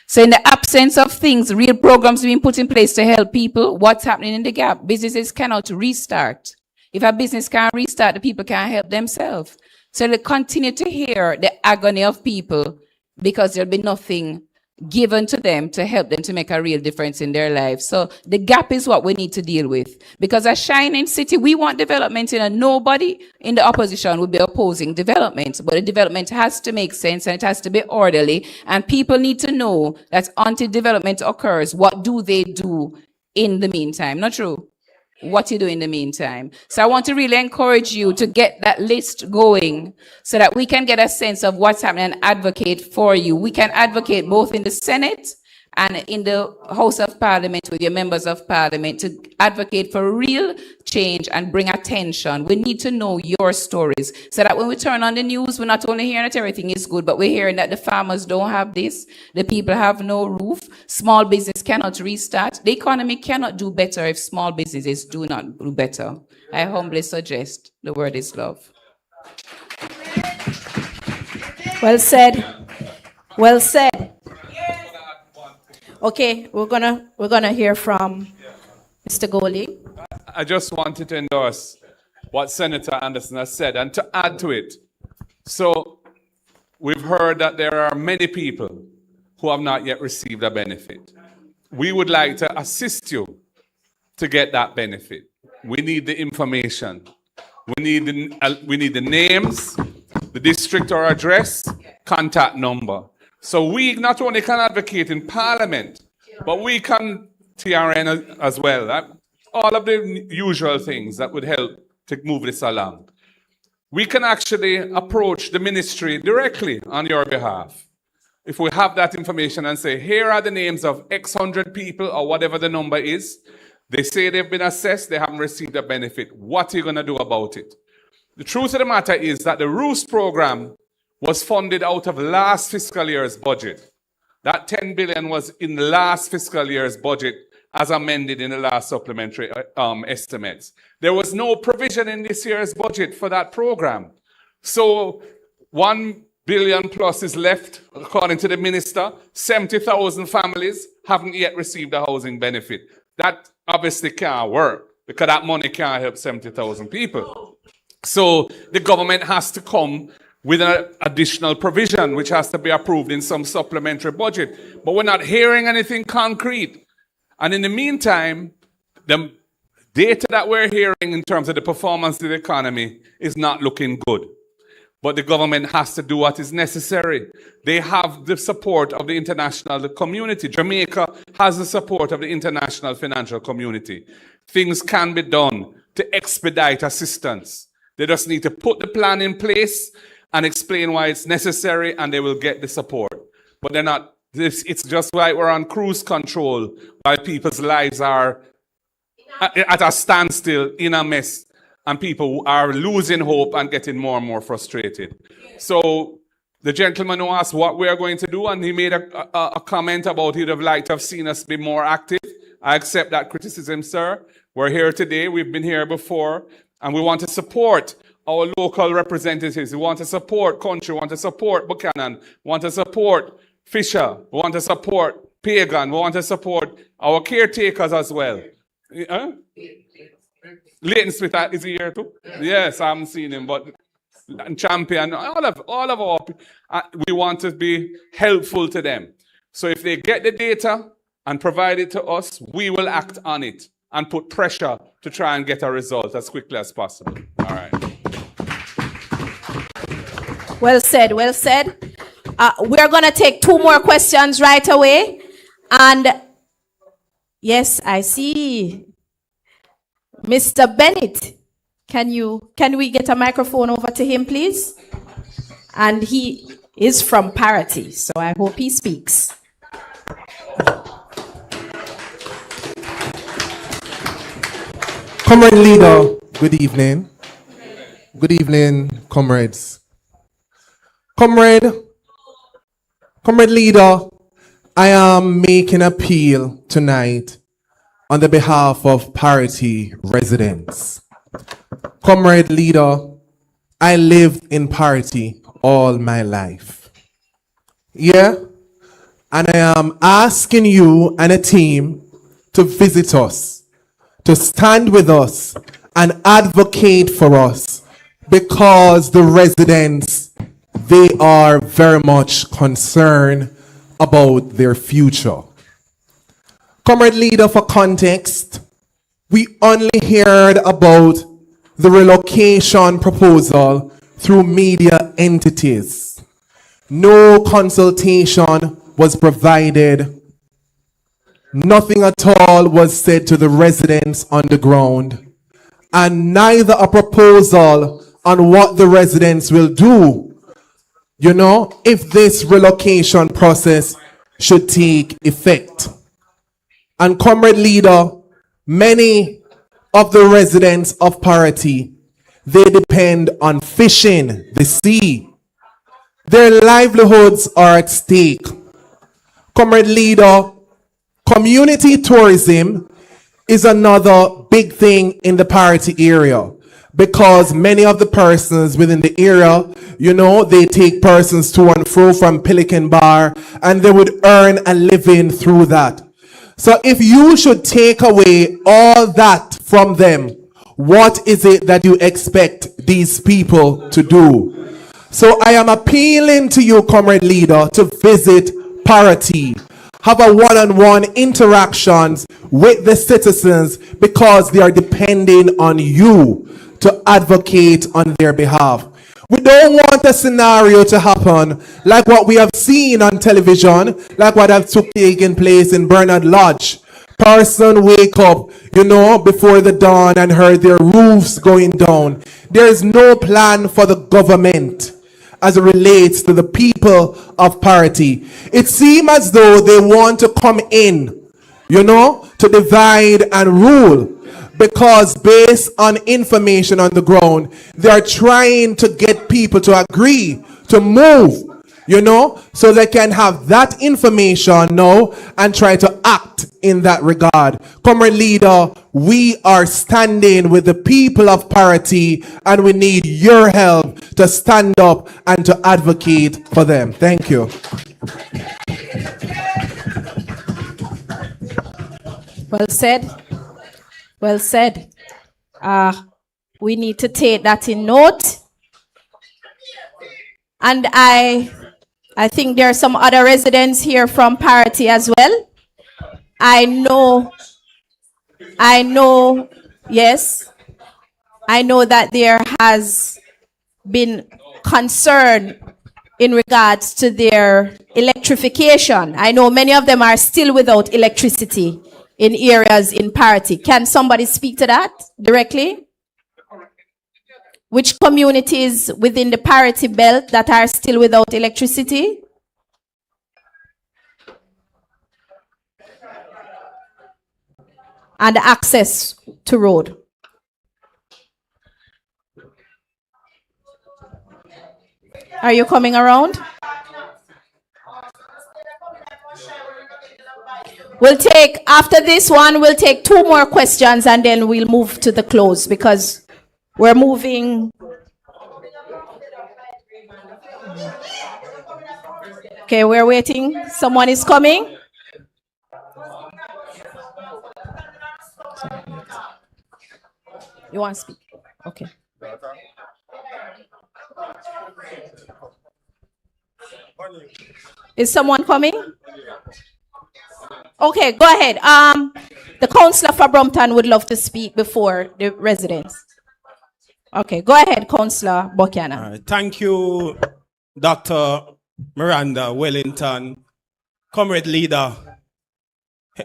So in the absence of things, real programs being put in place to help people, what's happening in the gap? Businesses cannot restart. If a business can't restart, the people can't help themselves. So they continue to hear the agony of people because there'll be nothing given to them to help them to make a real difference in their lives. So the gap is what we need to deal with. Because a shining city, we want development in a nobody in the opposition will be opposing development. But the development has to make sense and it has to be orderly. And people need to know that until development occurs, what do they do in the meantime? Not true? What you do in the meantime. So I want to really encourage you to get that list going so that we can get a sense of what's happening and advocate for you. We can advocate both in the Senate and in the House of Parliament with your members of Parliament to advocate for real change and bring attention. We need to know your stories so that when we turn on the news, we're not only hearing that everything is good, but we're hearing that the farmers don't have this, the people have no roof, small business cannot restart. The economy cannot do better if small businesses do not do better. I humbly suggest the word is love. Well said. Well said. Okay, we're gonna hear from Mr. Goley. I just wanted to endorse what Senator Anderson has said and to add to it. So we've heard that there are many people who have not yet received a benefit. We would like to assist you to get that benefit. We need the information. We need the names, the district or address, contact number. So we not only can advocate in Parliament, but we can TRN as well. All of the usual things that would help to move this along. We can actually approach the ministry directly on your behalf. If we have that information and say, here are the names of X hundred people or whatever the number is, they say they've been assessed, they haven't received a benefit. What are you going to do about it? The truth of the matter is that the Roost program was funded out of last fiscal year's budget. That 10 billion was in the last fiscal year's budget as amended in the last supplementary estimates. There was no provision in this year's budget for that program. So 1 billion plus is left, according to the minister. 70,000 families haven't yet received a housing benefit. That obviously can't work because that money can't help 70,000 people. So the government has to come with an additional provision, which has to be approved in some supplementary budget. But we're not hearing anything concrete. And in the meantime, the data that we're hearing in terms of the performance of the economy is not looking good. But the government has to do what is necessary. They have the support of the international community. Jamaica has the support of the international financial community. Things can be done to expedite assistance. They just need to put the plan in place and explain why it's necessary, and they will get the support. But they're not, it's just like we're on cruise control while people's lives are at a standstill, in a mess, and people are losing hope and getting more and more frustrated. So the gentleman who asked what we are going to do, and he made a comment about he'd have liked to have seen us be more active. I accept that criticism, sir. We're here today, we've been here before, and we want to support our local representatives. We want to support Country, we want to support Buchanan, we want to support Fisher, we want to support Pagan, we want to support our caretakers as well. Leighton Smith, is he here too? Yes, I haven't seen him, but Champion, all of our, we want to be helpful to them. So if they get the data and provide it to us, we will act on it. and put pressure to try and get a result as quickly as possible. All right. Well said, well said. We're going to take 2 more questions right away. And yes, I see. Mr. Bennett, can we get a microphone over to him, please? And he is from Parity, so I hope he speaks. Comrade Leader, good evening. Good evening, comrades. Comrade Leader, I am making appeal tonight on the behalf of Parity residents. Comrade Leader, I lived in Parity all my life. Yeah? And I am asking you and a team to visit us, to stand with us and advocate for us, because the residents, they are very much concerned about their future. Comrade Leader, for context, we only heard about the relocation proposal through media entities. No consultation was provided. Nothing at all was said to the residents on the ground, and neither a proposal on what the residents will do, if this relocation process should take effect. And Comrade Leader, many of the residents of Parity, they depend on fishing the sea. Their livelihoods are at stake. Comrade Leader, community tourism is another big thing in the Parity area, because many of the persons within the area, they take persons to and fro from Pelican Bar, and they would earn a living through that. So if you should take away all that from them, what is it that you expect these people to do? So I am appealing to you, Comrade Leader, to visit Parity, have a one-on-one interactions with the citizens, because they are depending on you to advocate on their behalf. We don't want a scenario to happen like what we have seen on television, like what has taken place in Bernard Lodge. Person wake up, before the dawn and heard their roofs going down. There is no plan for the government as it relates to the people of Parity. It seems as though they want to come in, to divide and rule, because based on information on the ground, they are trying to get people to agree to move, so they can have that information now and try to act in that regard. Comrade Leader, we are standing with the people of Parity, and we need your help to stand up and to advocate for them. Thank you. Well said. Well said. We need to take that in note. And I think there are some other residents here from Parity as well. I know, yes, I know that there has been concern in regards to their electrification. I know many of them are still without electricity in areas in Parity. Can somebody speak to that directly? Which communities within the Parity belt that are still without electricity? And access to road. Are you coming around? After this one, we'll take 2 more questions and then we'll move to the close, because we're moving. Okay, we're waiting. Someone is coming. You want to speak? Okay. Is someone coming? Okay, go ahead. The councillor for Brompton would love to speak before the residents. Okay, go ahead, Councillor Buchanan. Thank you, Dr. Miranda Wellington, comrade leader,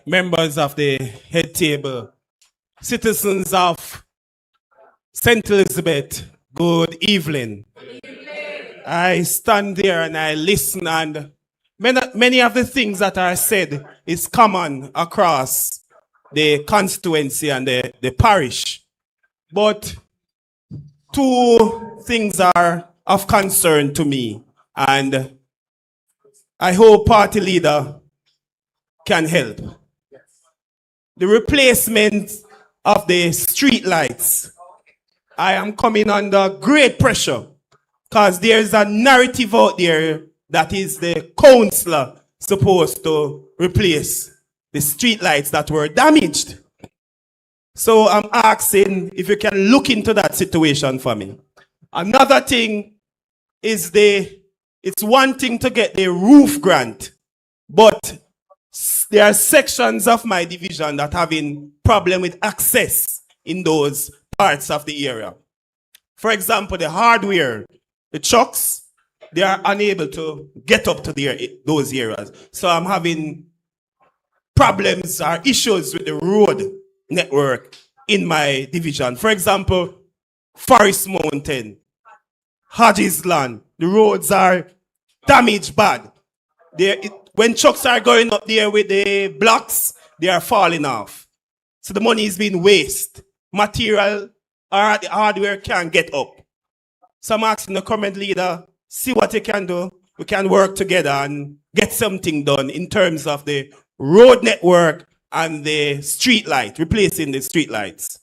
members of the head table, citizens of St. Elizabeth, good evening. I stand there and I listen, and many of the things that are said is common across the constituency and the parish. But two things are of concern to me, and I hope party leader can help. The replacement of the street lights. I am coming under great pressure because there's a narrative out there that is the councillor supposed to replace the street lights that were damaged. So I'm asking if you can look into that situation for me. Another thing is it's one thing to get the roof grant, but there are sections of my division that having problem with access in those parts of the area. For example, the hardware, the trucks, they are unable to get up to those areas. So I'm having problems or issues with the road network in my division. For example, Forest Mountain, Hodges Land, the roads are damaged bad. When trucks are going up there with the blocks, they are falling off. So the money is being wasted. Material or the hardware can't get up. So I'm asking the current leader, see what you can do. We can work together and get something done in terms of the road network and the street light, replacing the street lights.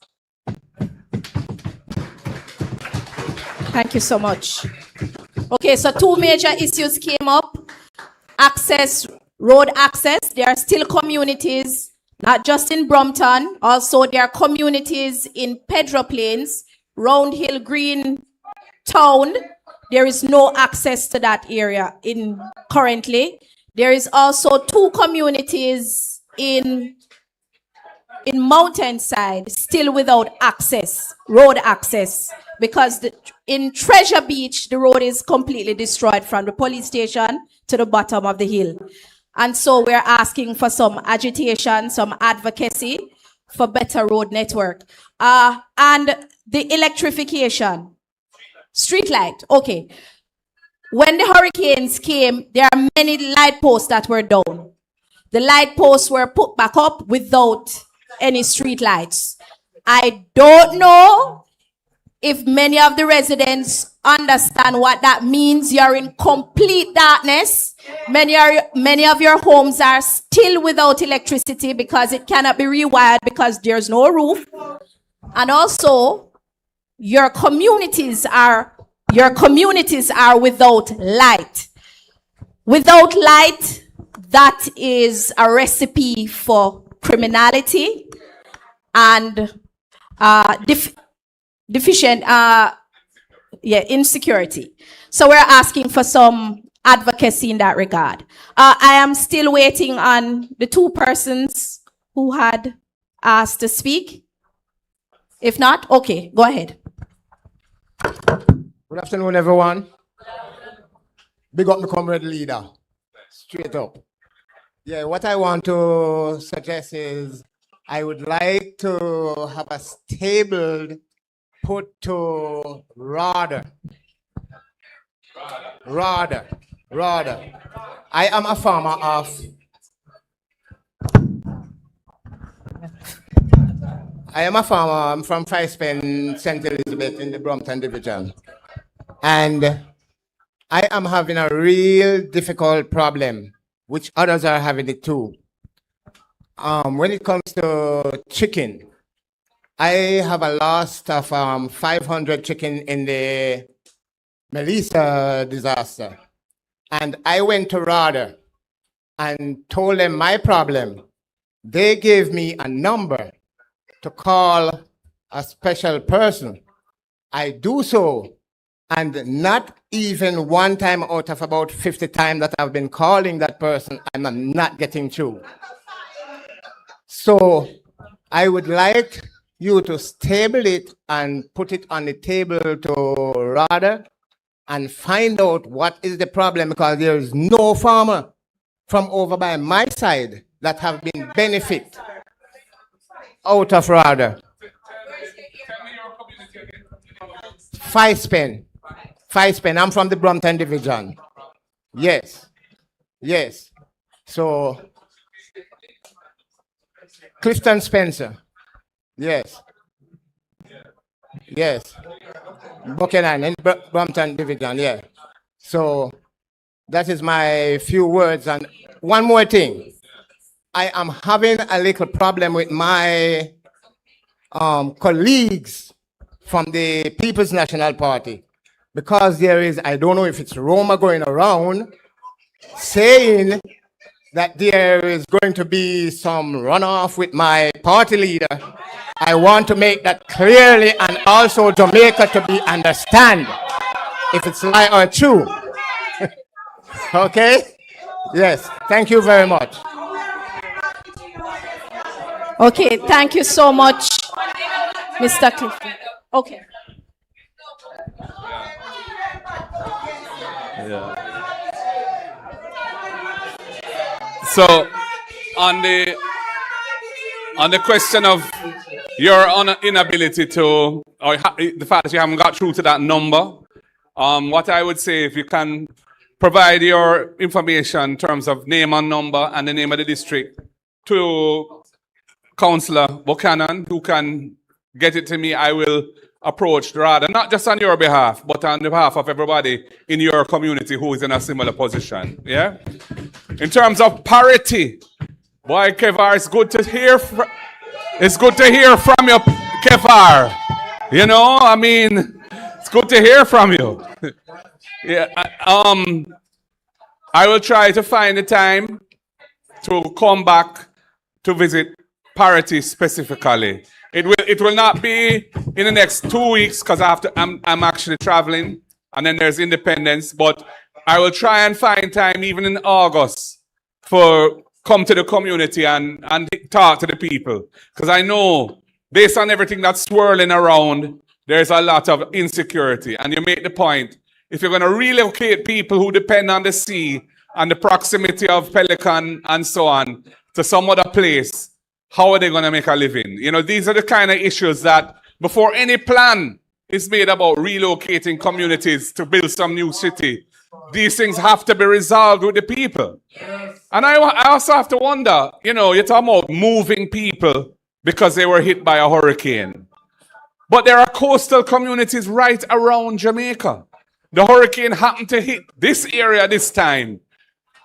Thank you so much. Okay, so two major issues came up. Access, road access. There are still communities, not just in Brompton, also there are communities in Pedro Plains, Round Hill Green Town. There is no access to that area currently. There is also two communities in Mountainside still without access, road access, because in Treasure Beach, the road is completely destroyed from the police station to the bottom of the hill. And so we're asking for some agitation, some advocacy for better road network. And the electrification, street light, okay. When the hurricanes came, there are many light posts that were down. The light posts were put back up without any street lights. I don't know if many of the residents understand what that means. You're in complete darkness. Many of your homes are still without electricity because it cannot be rewired because there's no roof. And also, your communities are without light. Without light, that is a recipe for criminality and insecurity. So we're asking for some advocacy in that regard. I am still waiting on the two persons who had asked to speak. If not, okay, go ahead. Good afternoon, everyone. Big up my comrade leader. Straight up. Yeah, what I want to suggest is I would like to have a stabled put to RADA. I am a farmer of I'm from Five-Spen, St. Elizabeth in the Brompton Division. And I am having a real difficult problem, which others are having it too. When it comes to chicken, I have a loss of 500 chicken in the Melissa disaster. And I went to RADA and told them my problem. They gave me a number to call a special person. I do so, and not even one time out of about 50 times that I've been calling that person, I'm not getting through. So I would like you to stable it and put it on the table to RADA and find out what is the problem, because there is no farmer from over by my side that have been benefit out of RADA. 5 Spen. 5 Spen. I'm from the Brompton Division. Yes. Yes. So, Clifton Spencer. Yes. Yes. Buchanan in Brompton Division, yeah. So, that is my few words. And one more thing. I am having a little problem with my colleagues from the People's National Party, because there is, I don't know if it's rumor going around saying that there is going to be some runoff with my party leader. I want to make that clearly, and also Jamaica to be understand if it's lie or true. Okay? Yes. Thank you very much. Okay, thank you so much, Mr. Clifton. Okay. Yeah. So, on the question of your inability to, or the fact that you haven't got through to that number, what I would say, if you can provide your information in terms of name and number and the name of the district to Councillor Buchanan, who can get it to me, I will approach RADA, not just on your behalf, but on behalf of everybody in your community who is in a similar position. Yeah? In terms of parity, boy, Kevar, it's good to hear from you, Kevar. You know, I mean, it's good to hear from you. Yeah, I will try to find the time to come back to visit parity specifically. It will not be in the next 2 weeks, because I'm actually traveling, and then there's Independence. But I will try and find time even in August for come to the community and talk to the people, because I know based on everything that's swirling around, there's a lot of insecurity. And you make the point, if you're going to relocate people who depend on the sea and the proximity of Pelican and so on to some other place, how are they going to make a living? You know, these are the kind of issues that before any plan is made about relocating communities to build some new city, these things have to be resolved with the people. And I also have to wonder, you know, you're talking about moving people because they were hit by a hurricane. But there are coastal communities right around Jamaica. The hurricane happened to hit this area this time.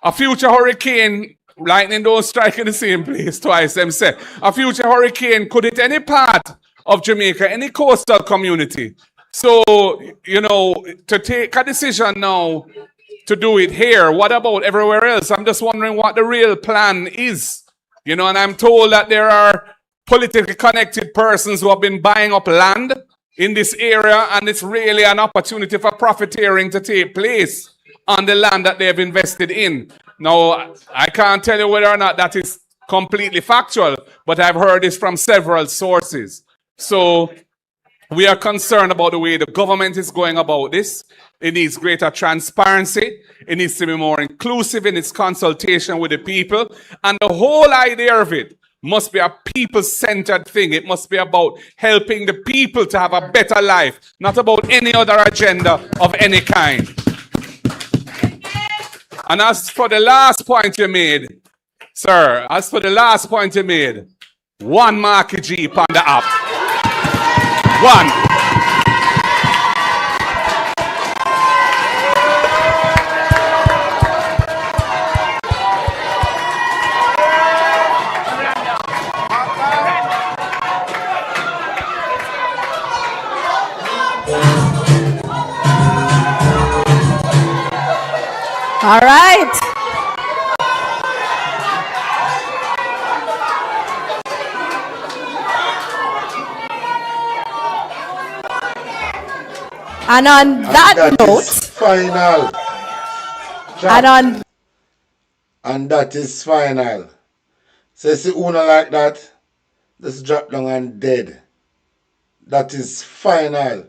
A future hurricane, lightning don't strike in the same place twice, them say. A future hurricane could hit any part of Jamaica, any coastal community. So, you know, to take a decision now to do it here, what about everywhere else? I'm just wondering what the real plan is. You know, and I'm told that there are politically connected persons who have been buying up land in this area, and it's really an opportunity for profiteering to take place on the land that they have invested in. Now, I can't tell you whether or not that is completely factual, but I've heard this from several sources. So we are concerned about the way the government is going about this. It needs greater transparency. It needs to be more inclusive in its consultation with the people. And the whole idea of it must be a people-centered thing. It must be about helping the people to have a better life, not about any other agenda of any kind. And as for the last point you made, sir, one Marky Jeep on the app. One. All right. And on that note, final. And that is final. So see una like that, just drop down and dead. That is final.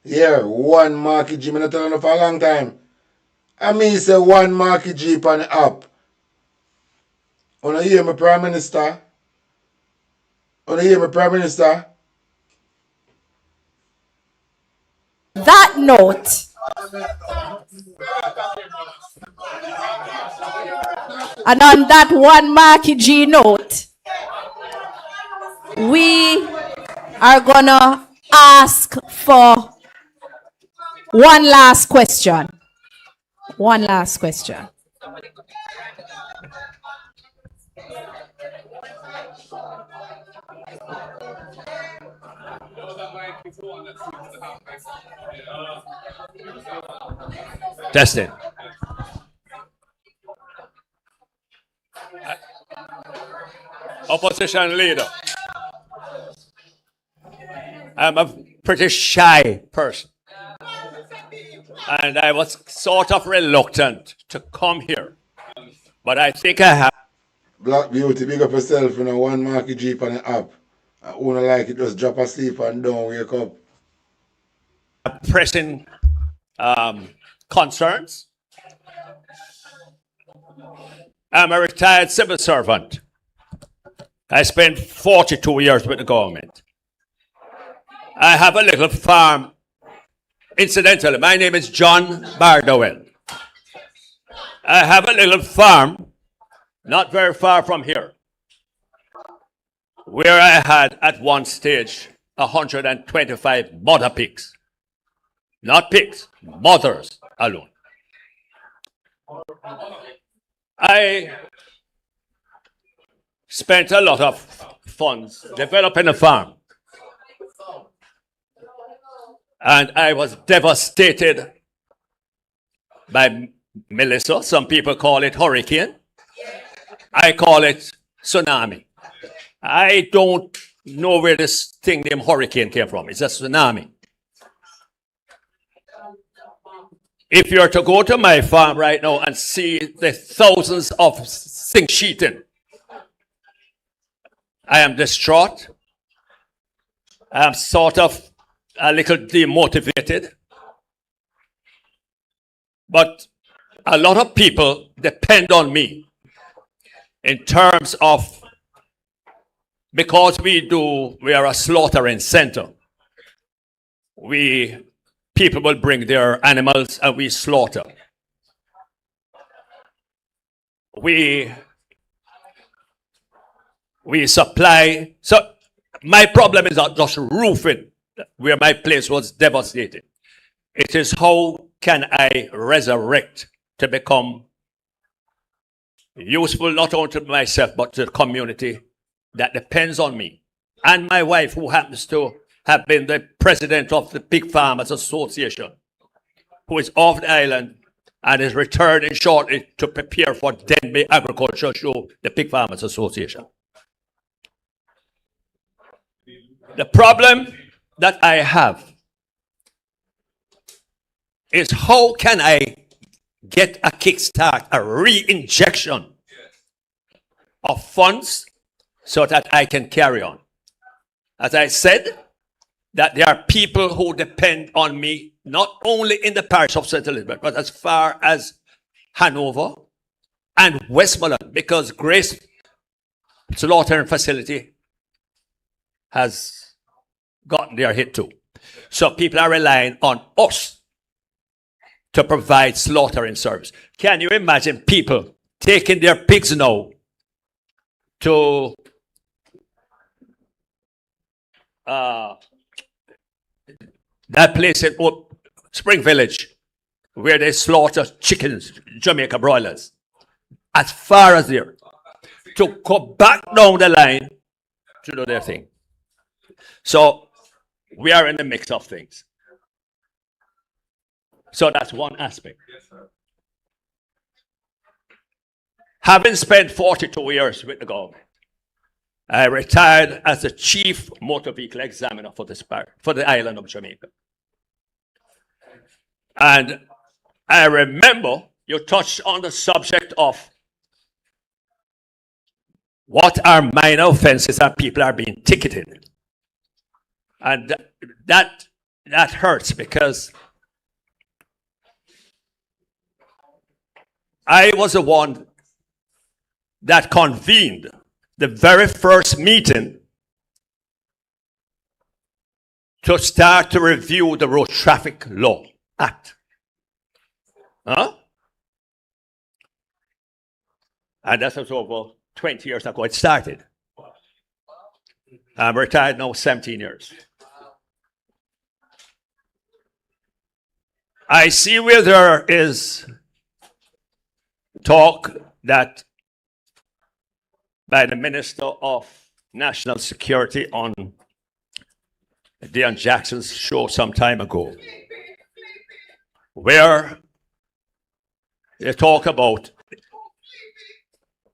Here, one Marky G. I'm not telling you for a long time. I mean, say one Marky G on the app. Wanna hear me, Prime Minister? Wanna hear me, Prime Minister? That note, and on that one Marky G note, we are gonna ask for one last question. One last question. Testing. Opposition leader. I'm a pretty shy person. And I was sort of reluctant to come here. But I think I have. Black Beauty, big up yourself, you know, one Marky G on the app. I wanna like it, just drop asleep and don't wake up. Pressing concerns. I'm a retired civil servant. I spent 42 years with the government. I have a little farm. Incidentally, my name is John Bardowell. I have a little farm not very far from here, where I had at one stage 125 mother pigs. Not pigs, mothers alone. I spent a lot of funds developing a farm. And I was devastated by Melissa. Some people call it hurricane. I call it tsunami. I don't know where this thing named hurricane came from. It's a tsunami. If you're to go to my farm right now and see the thousands of zinc sheeting, I am distraught. I am sort of a little demotivated. But a lot of people depend on me in terms of, because we are a slaughtering center. People will bring their animals and we slaughter. We supply. So my problem is not just roofing, where my place was devastated. It is how can I resurrect to become useful not only to myself but to the community that depends on me. And my wife, who happens to have been the president of the Pig Farmers Association, who is off the island and is returning shortly to prepare for Denby Agriculture Show, the Pig Farmers Association. The problem that I have is how can I get a kickstart, a re-injection of funds so that I can carry on. As I said, that there are people who depend on me, not only in the parish of St. Elizabeth, but as far as Hanover and Westmoreland, because Grace Slaughtering Facility has gotten their hit too. So people are relying on us to provide slaughtering service. Can you imagine people taking their pigs now to that place in Spring Village where they slaughter chickens, Jamaica broilers, as far as there, to go back down the line to do their thing. So we are in the mix of things. So that's one aspect. Yes, sir. Having spent 42 years with the government, I retired as the chief motor vehicle examiner for the island of Jamaica. And I remember you touched on the subject of what are minor offenses and people are being ticketed. And that hurts because I was the one that convened the very first meeting to start to review the Road Traffic Law Act. Huh? And that was over 20 years ago it started. I'm retired now 17 years. I see where there is talk that by the Minister of National Security on Deon Jackson's show some time ago, where they talk about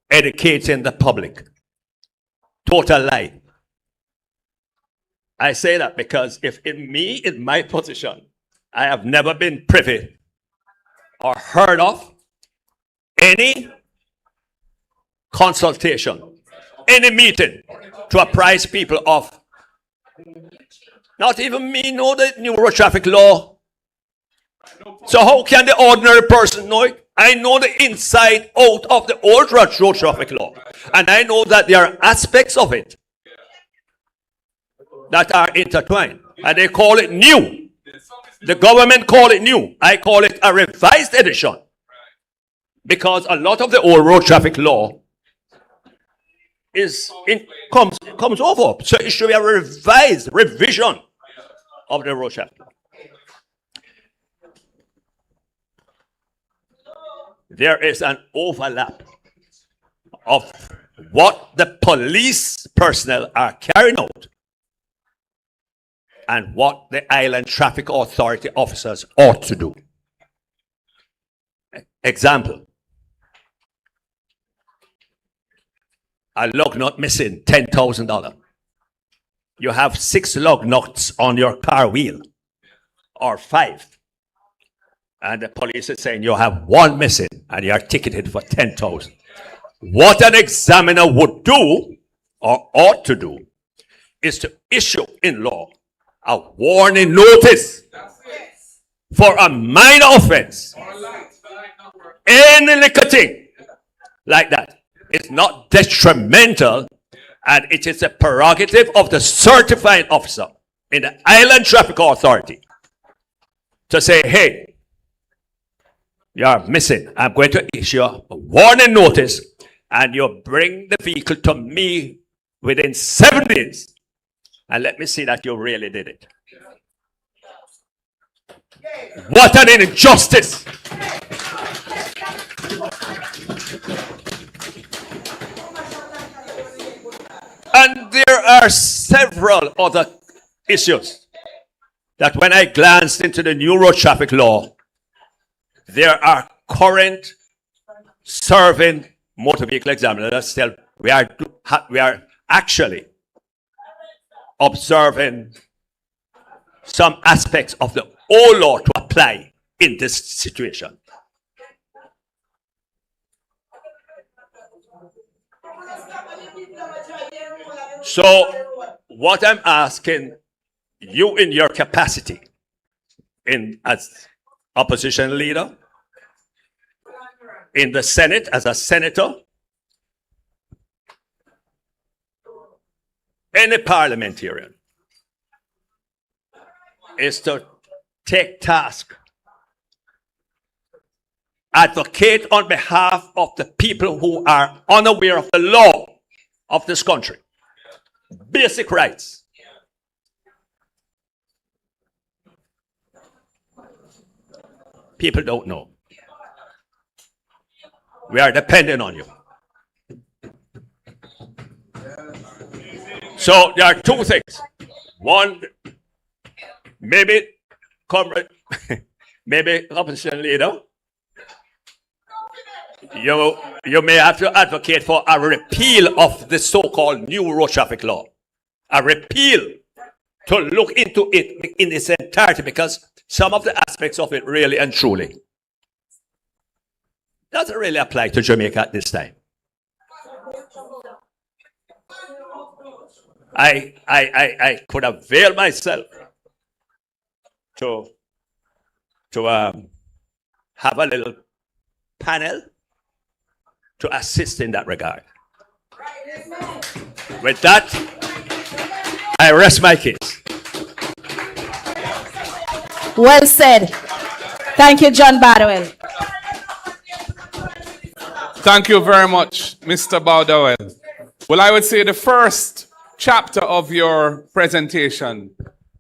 educating the public. Total lie. I say that because if in my position, I have never been privy or heard of any consultation, any meeting to apprise people of, not even me know the new road traffic law. So how can the ordinary person know it? I know the inside out of the old road traffic law. And I know that there are aspects of it that are intertwined. And they call it new. The government call it new. I call it a revised edition. Because a lot of the old road traffic law comes over. So it should be a revision of the road traffic law. There is an overlap of what the police personnel are carrying out and what the Island Traffic Authority officers ought to do. Example. A lug nut missing, $10,000. You have 6 lug nuts on your car wheel, or 5. And the police is saying you have 1 missing and you are ticketed for 10,000. What an examiner would do or ought to do is to issue in law a warning notice for a minor offense. Any little thing like that is not detrimental, and it is a prerogative of the certifying officer in the Island Traffic Authority to say, hey, you are missing. I'm going to issue a warning notice and you bring the vehicle to me within 7 days. And let me see that you really did it. What an injustice! And there are several other issues that when I glanced into the new road traffic law, there are current serving motor vehicle examiners still. We are actually observing some aspects of the old law to apply in this situation. So what I'm asking you in your capacity as opposition leader, in the Senate as a senator, any parliamentarian, is to take task, advocate on behalf of the people who are unaware of the law of this country. Basic rights. People don't know. We are dependent on you. So there are 2 things. One, maybe opposition leader, you may have to advocate for a repeal of the so-called new road traffic law. A repeal, to look into it in its entirety, because some of the aspects of it really and truly doesn't really apply to Jamaica at this time. I could avail myself to have a little panel to assist in that regard. With that, I rest my case. Well said. Thank you, John Bardwell. Thank you very much, Mr. Bardwell. Well, I would say the first chapter of your presentation,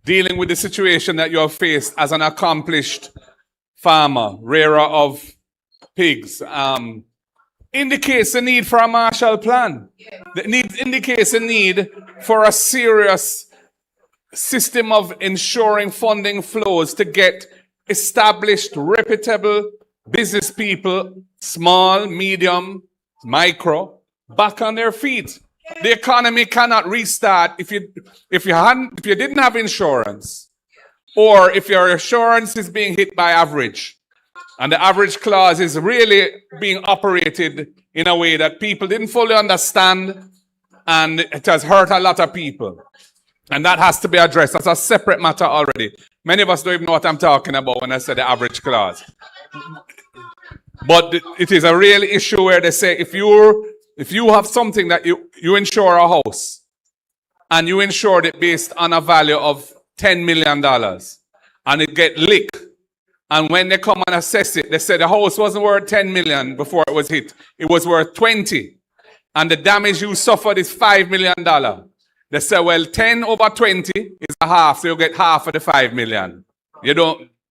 dealing with the situation that you have faced as an accomplished farmer, rearer of pigs, indicates the need for a Marshall Plan. It indicates a need for a serious system of ensuring funding flows to get established, reputable business people, small, medium, micro, back on their feet. The economy cannot restart if you didn't have insurance, or if your insurance is being hit by average, and the average clause is really being operated in a way that people didn't fully understand, and it has hurt a lot of people. And that has to be addressed. That's a separate matter already. Many of us don't even know what I'm talking about when I say the average clause. But it is a real issue where they say if you have something that you insure a house, and you insured it based on a value of $10 million, and it get licked, and when they come and assess it, they say the house wasn't worth 10 million before it was hit. It was worth 20. And the damage you suffered is $5 million. They say, well, 10 over 20 is a half, so you get half of the 5 million.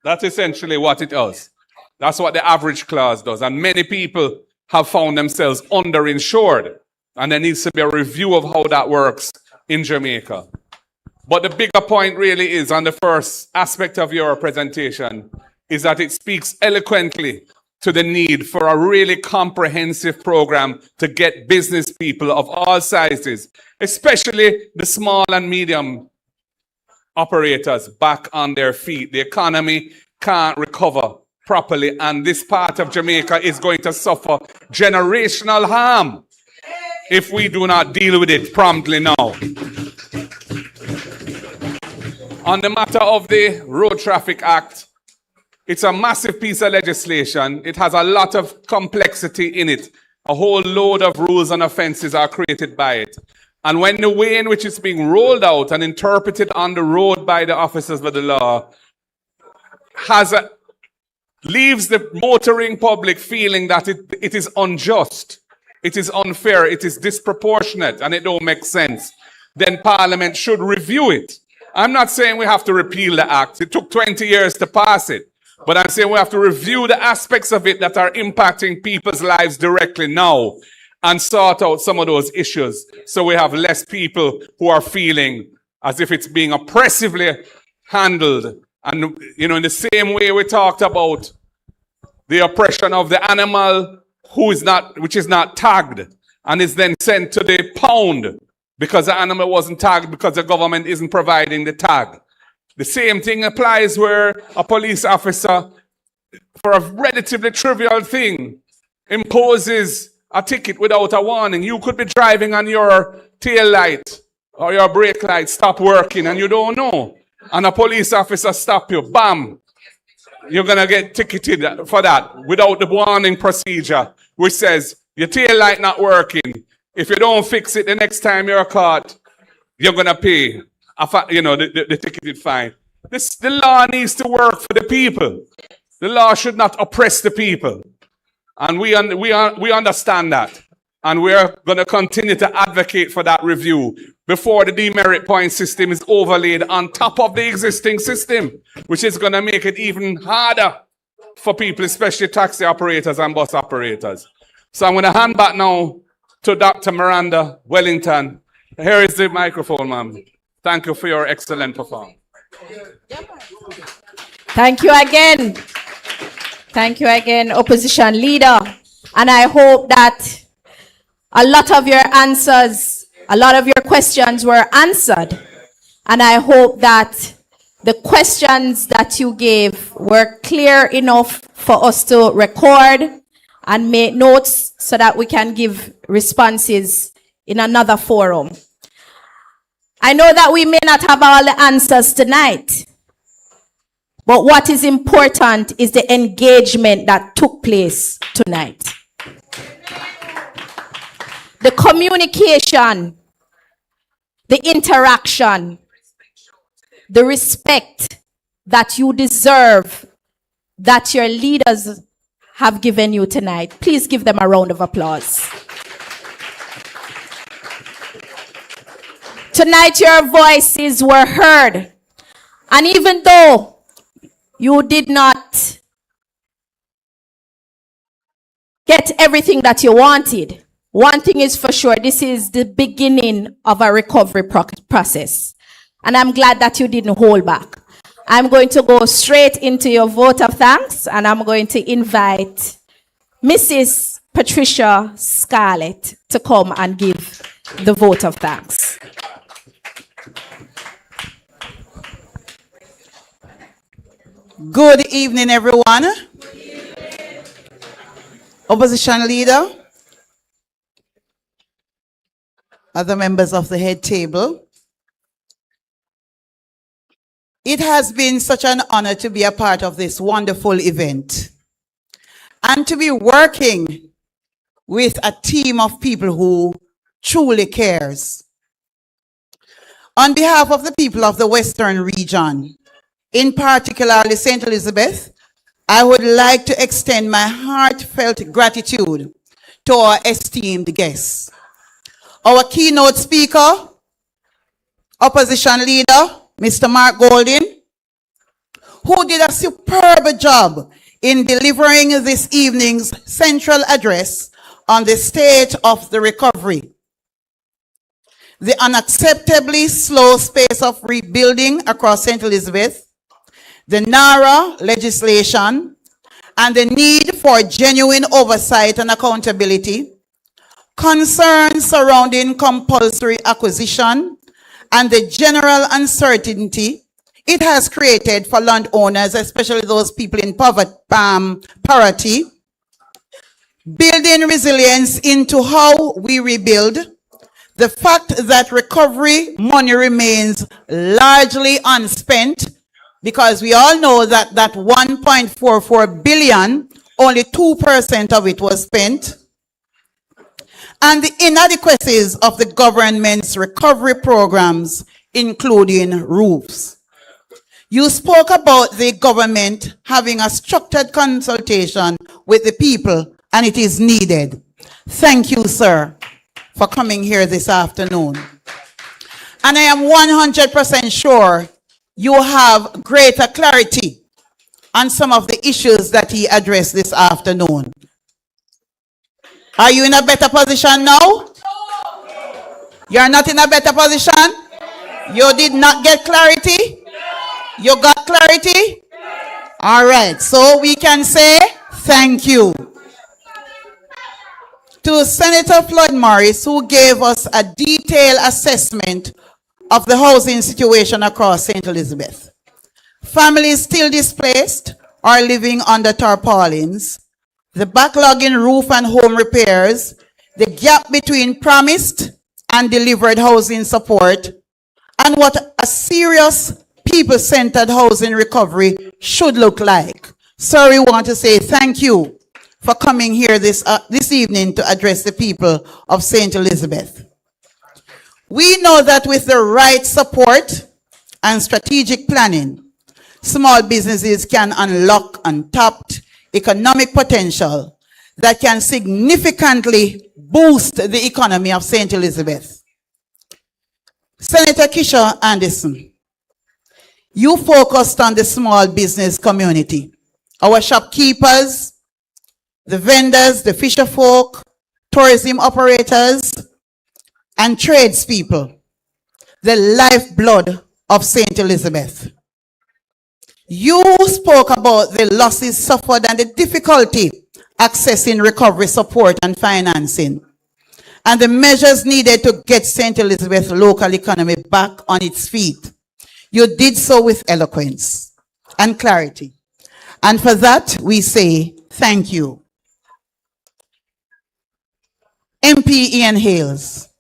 That's essentially what it does. That's what the average clause does. And many people have found themselves underinsured. And there needs to be a review of how that works in Jamaica. But the bigger point really is, on the first aspect of your presentation, is that it speaks eloquently to the need for a really comprehensive program to get business people of all sizes, especially the small and medium operators, back on their feet. The economy can't recover properly, and this part of Jamaica is going to suffer generational harm if we do not deal with it promptly now. On the matter of the Road Traffic Act, it's a massive piece of legislation. It has a lot of complexity in it. A whole load of rules and offenses are created by it. And when the way in which it's being rolled out and interpreted on the road by the officers of the law leaves the motoring public feeling that it is unjust, it is unfair, it is disproportionate, and it don't make sense, then Parliament should review it. I'm not saying we have to repeal the act. It took 20 years to pass it. But I'm saying we have to review the aspects of it that are impacting people's lives directly now and sort out some of those issues, so we have less people who are feeling as if it's being oppressively handled. And, in the same way we talked about the oppression of the animal which is not tagged and is then sent to the pound because the animal wasn't tagged because the government isn't providing the tag. The same thing applies where a police officer, for a relatively trivial thing, imposes a ticket without a warning. You could be driving and your tail light or your brake light stop working and you don't know. And a police officer stop you, bam! You're going to get ticketed for that without the warning procedure, which says your tail light not working. If you don't fix it the next time you're caught, you're going to pay. The ticketed fine. The law needs to work for the people. The law should not oppress the people. And we understand that. And we're going to continue to advocate for that review before the demerit point system is overlaid on top of the existing system, which is going to make it even harder for people, especially taxi operators and bus operators. So I'm going to hand back now to Dr. Miranda Wellington. Here is the microphone, ma'am. Thank you for your excellent performance. Thank you again. Thank you again, opposition leader. And I hope that a lot of your answers, a lot of your questions were answered. And I hope that the questions that you gave were clear enough for us to record and make notes so that we can give responses in another forum. I know that we may not have all the answers tonight, but what is important is the engagement that took place tonight. The communication, the interaction, the respect that you deserve, that your leaders have given you tonight. Please give them a round of applause. Tonight, your voices were heard. And even though you did not get everything that you wanted, one thing is for sure, this is the beginning of a recovery process. And I'm glad that you didn't hold back. I'm going to go straight into your vote of thanks, and I'm going to invite Mrs. Patricia Scarlett to come and give the vote of thanks. Good evening, everyone. Opposition Leader, other members of the head table, it has been such an honor to be a part of this wonderful event and to be working with a team of people who truly cares. On behalf of the people of the Western region, in particular St. Elizabeth, I would like to extend my heartfelt gratitude to our esteemed guests. Our keynote speaker, Opposition Leader, Mr. Mark Golding, who did a superb job in delivering this evening's central address on the state of the recovery, the unacceptably slow pace of rebuilding across St. Elizabeth, the NARA legislation, and the need for genuine oversight and accountability, concerns surrounding compulsory acquisition, and the general uncertainty it has created for landowners, especially those people in poverty, building resilience into how we rebuild, the fact that recovery money remains largely unspent, because we all know that that 1.44 billion, only 2% of it was spent, and the inadequacies of the government's recovery programs, including roofs. You spoke about the government having a structured consultation with the people, and it is needed. Thank you, sir, for coming here this afternoon. And I am 100% sure you have greater clarity on some of the issues that he addressed this afternoon. Are you in a better position now? You're not in a better position? You did not get clarity? You got clarity? All right, so we can say thank you to Senator Floyd Morris, who gave us a detailed assessment of the housing situation across St. Elizabeth. Families still displaced or living under tarpaulins, the backlog in roof and home repairs, the gap between promised and delivered housing support, and what a serious people-centered housing recovery should look like. So we want to say thank you for coming here this evening to address the people of St. Elizabeth. We know that with the right support and strategic planning, small businesses can unlock untapped economic potential that can significantly boost the economy of St. Elizabeth. Senator Keisha Anderson, you focused on the small business community, our shopkeepers, the vendors, the fisher folk, tourism operators, and tradespeople, the lifeblood of St. Elizabeth. You spoke about the losses suffered and the difficulty accessing recovery support and financing, and the measures needed to get St. Elizabeth's local economy back on its feet. You did so with eloquence and clarity. And for that, we say thank you. MP Ian Hales,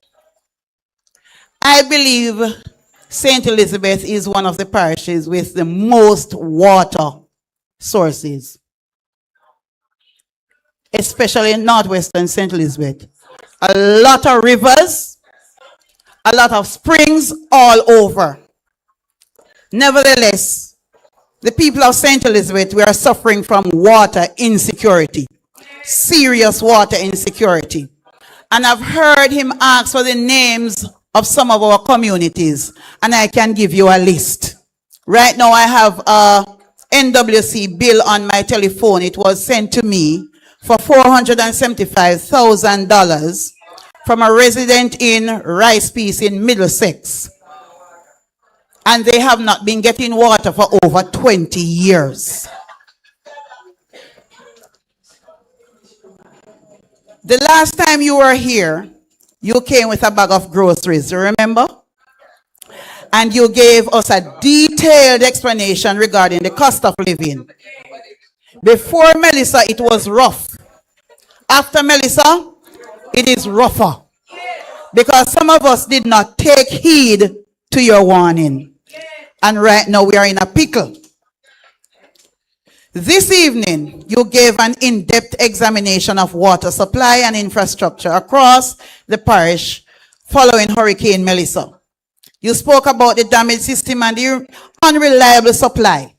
I believe St. Elizabeth is one of the parishes with the most water sources, especially in northwestern St. Elizabeth. A lot of rivers, a lot of springs all over. Nevertheless, the people of St. Elizabeth, we are suffering from water insecurity, serious water insecurity. And I've heard him ask for the names of some of our communities, and I can give you a list. Right now I have a NWC bill on my telephone. It was sent to me for $475,000 from a resident in Rice Peace in Middlesex. And they have not been getting water for over 20 years. The last time you were here, you came with a bag of groceries, you remember? And you gave us a detailed explanation regarding the cost of living. Before Melissa, it was rough. After Melissa, it is rougher. Because some of us did not take heed to your warning. And right now we are in a pickle. This evening, you gave an in-depth examination of water supply and infrastructure across the parish following Hurricane Melissa. You spoke about the damaged system and the unreliable supply.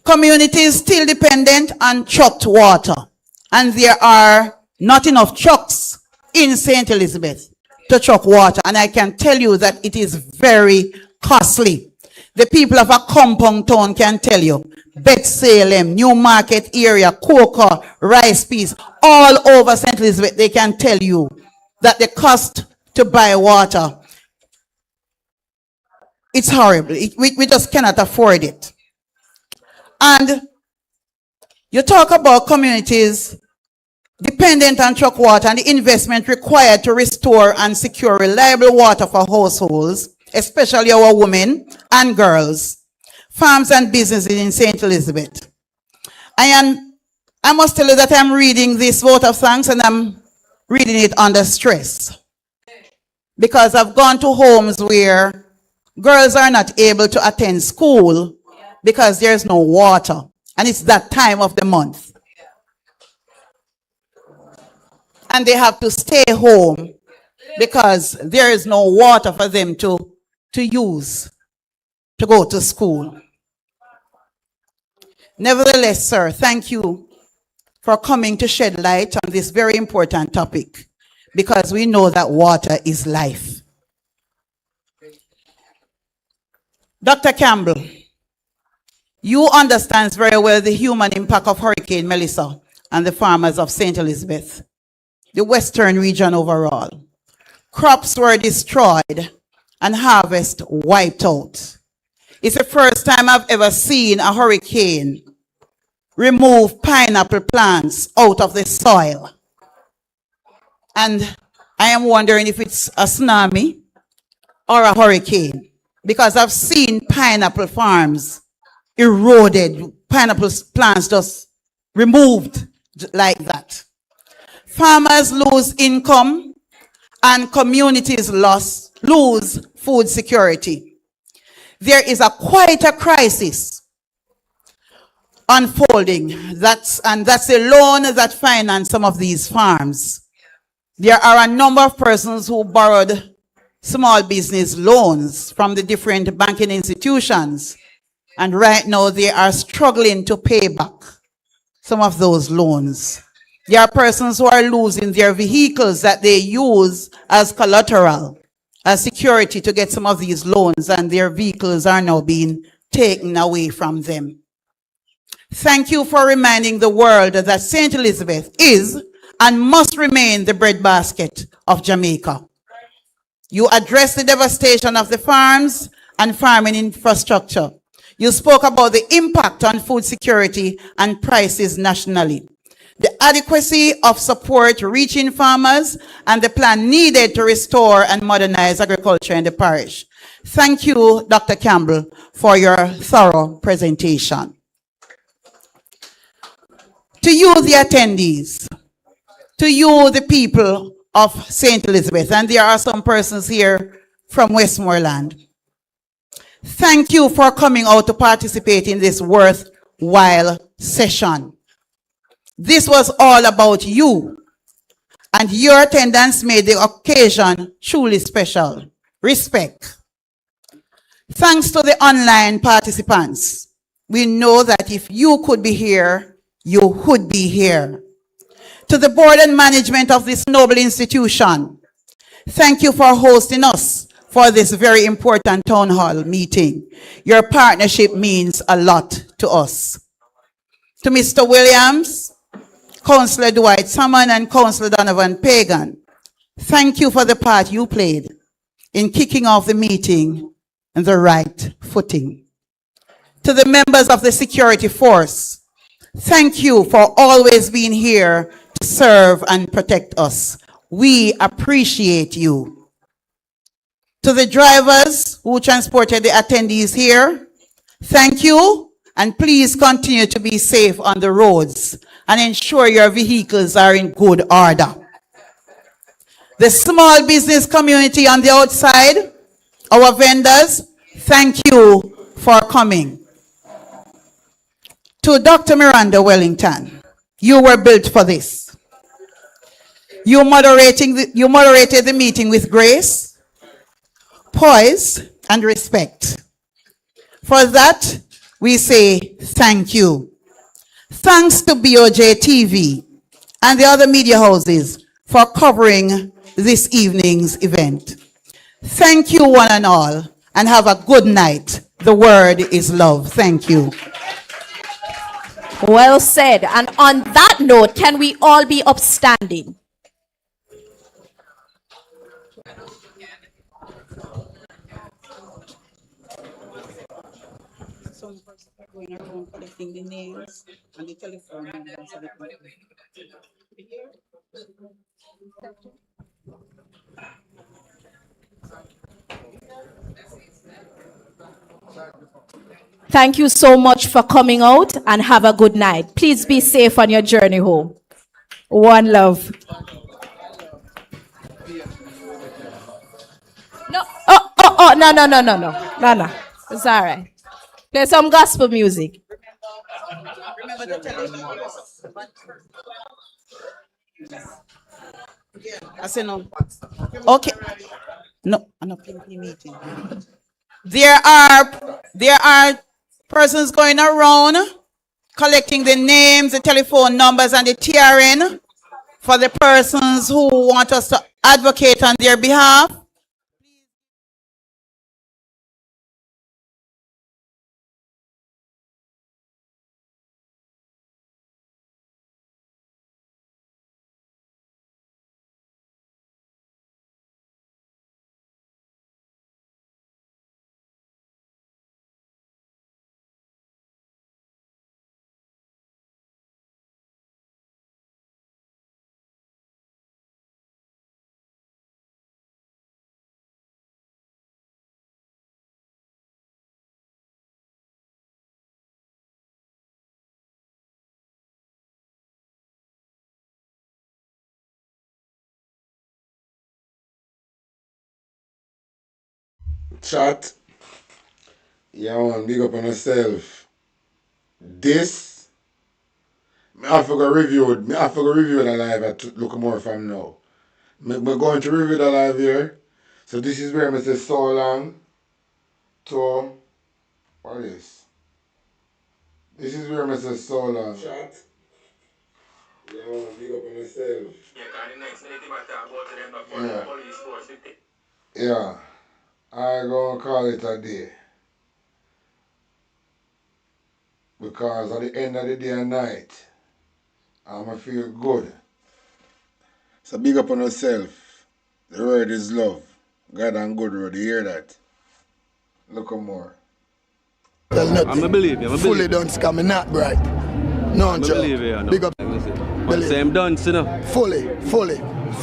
Communities still dependent on trucked water, and there are not enough trucks in St. Elizabeth to truck water, and I can tell you that it is very costly. The people of a compound town can tell you, Bethsalem, Newmarket area, Cocoa, Rice Peace, all over St. Elizabeth, they can tell you that the cost to buy water, it's horrible. We just cannot afford it. And you talk about communities dependent on truck water and the investment required to restore and secure reliable water for households, especially our women and girls, farms and businesses in St. Elizabeth. I must tell you that I'm reading this vote of thanks and I'm reading it under stress. Because I've gone to homes where girls are not able to attend school because there's no water. And it's that time of the month. And they have to stay home because there is no water for them to use to go to school. Nevertheless, sir, thank you for coming to shed light on this very important topic, because we know that water is life. Dr. Campbell, you understand very well the human impact of Hurricane Melissa and the farmers of St. Elizabeth, the western region overall. Crops were destroyed and harvest wiped out. It's the first time I've ever seen a hurricane remove pineapple plants out of the soil. And I am wondering if it's a tsunami or a hurricane, because I've seen pineapple farms eroded, pineapple plants just removed like that. Farmers lose income and communities lose food security. There is quite a crisis unfolding. That's the loan that financed some of these farms. There are a number of persons who borrowed small business loans from the different banking institutions, and right now they are struggling to pay back some of those loans. There are persons who are losing their vehicles that they use as collateral, as security to get some of these loans, and their vehicles are now being taken away from them. Thank you for reminding the world that St. Elizabeth is and must remain the breadbasket of Jamaica. You addressed the devastation of the farms and farming infrastructure. You spoke about the impact on food security and prices nationally, the adequacy of support reaching farmers, and the plan needed to restore and modernize agriculture in the parish. Thank you, Dr. Campbell, for your thorough presentation. To you, the attendees, to you, the people of St. Elizabeth, and there are some persons here from Westmoreland, Thank you for coming out to participate in this worthwhile session. This was all about you, and your attendance made the occasion truly special. Respect. Thanks to the online participants. We know that if you could be here, you would be here. To the board and management of this noble institution, thank you for hosting us for this very important town hall meeting. Your partnership means a lot to us. To Mr. Williams, Councillor Dwight Salmon, and Councillor Donovan Pagan, thank you for the part you played in kicking off the meeting on the right footing. To the members of the security force, thank you for always being here to serve and protect us. We appreciate you. To the drivers who transported the attendees here, thank you, and please continue to be safe on the roads and ensure your vehicles are in good order. The small business community on the outside, our vendors, thank you for coming. To Dr. Miranda Wellington, you were built for this. You moderated the meeting with grace, poise, and respect. For that, we say thank you. Thanks to BOJ TV and the other media houses for covering this evening's event. Thank you one and all, and have a good night. The word is love. Thank you. Well said. And on that note, can we all be upstanding? Going around collecting the names and the telephone numbers of the Thank you so much for coming out, and have a good night. Please be safe on your journey home. One love. No. It's all right. Play some gospel music. Remember the telephone. I say no. Okay. No, I'm not playing the meeting. There are persons going around collecting the names, the telephone numbers, and the TRN for the persons who want us to advocate on their behalf. Chat. Yeah, man, big up on yourself. This, I have to go review the live at look more from now. I'm going to review the live here. So this is where I say so long to, what is? This is where I say so long. Chat. Yeah, man, big up on yourself. Yeah. I'm going to call it a day. Because at the end of the day and night, I'm going to feel good. So big up on yourself. The word is love. God and good word. You hear that? Look more. I'm a believer. Fully done, scam, I'm not bright. No, I'm a believer. Big up. But same dance, you know. Fully.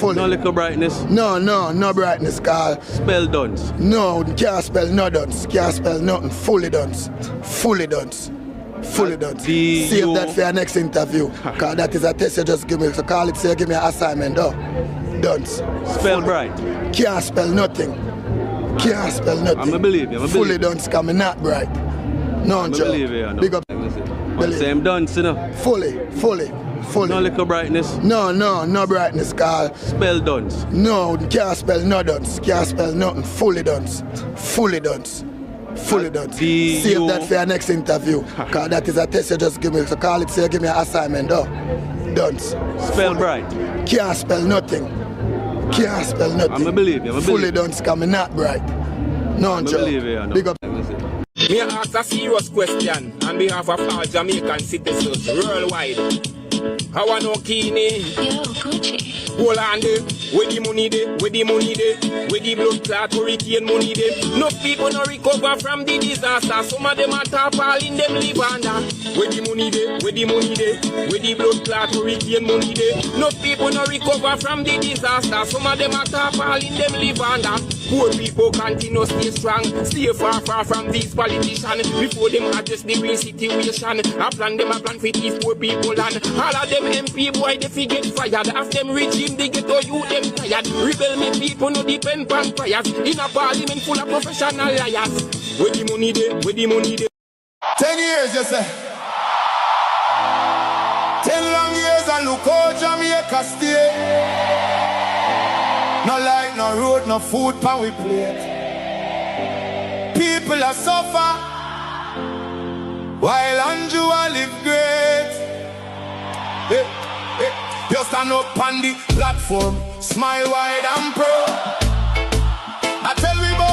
No little brightness. No brightness, Carl. Spell dance. No, can't spell no dance. Can't spell nothing. Fully dance. Fully dance. Save that for your next interview. Cause that is a test you just give me. So call it, say give me an assignment. Dance. Spell bright. Can't spell nothing. Can't spell nothing. I'm a believe you. Fully done, scam me not bright. No, I'm a Joe. believe you. Big up. But same dance, you know. Fully. No little brightness. No brightness, Carl. Spell dunce. No, can't spell no dunce. Can't spell nothing. Fully dunce. Fully dunce. Save that for your next interview. Cause that is a test you just give me. So call it, say give me an assignment, though. Dunce. Spell bright. Can't spell nothing. Can't spell nothing. I'm a believe you. Fully dunce, coming not bright. No, I'm a Joe. believe you. Big up. Me ask a serious question on behalf of all Jamaican citizens worldwide. How I know Kini? Yo, Gucci. Hold on there. Where the money there? Where the money there? Where the blood clot hurricane money there? No people no recover from the disaster. Some of them are tarpaulin them live under. Where the money there? Where the money there? Where the blood clot hurricane money there? No people no recover from the disaster. Some of them are tarpaulin them live under. Poor people continue stay strong. Stay far from these politicians. Before them address the real situation. I plan them a plan for these poor people and all of them MP boy they forget fired. After them regime they get all you them tired. Rebel me people no depend on prayers. In a parliament full of professional liars. Where the money there? Where the money there? 10 years, you say. 10 long years and look how Jamaica stay. No light, no road, no food pan we plate. People are suffer while Anjua live great. Hey, hey. You stand up on the platform, smile wide and proud. I tell we both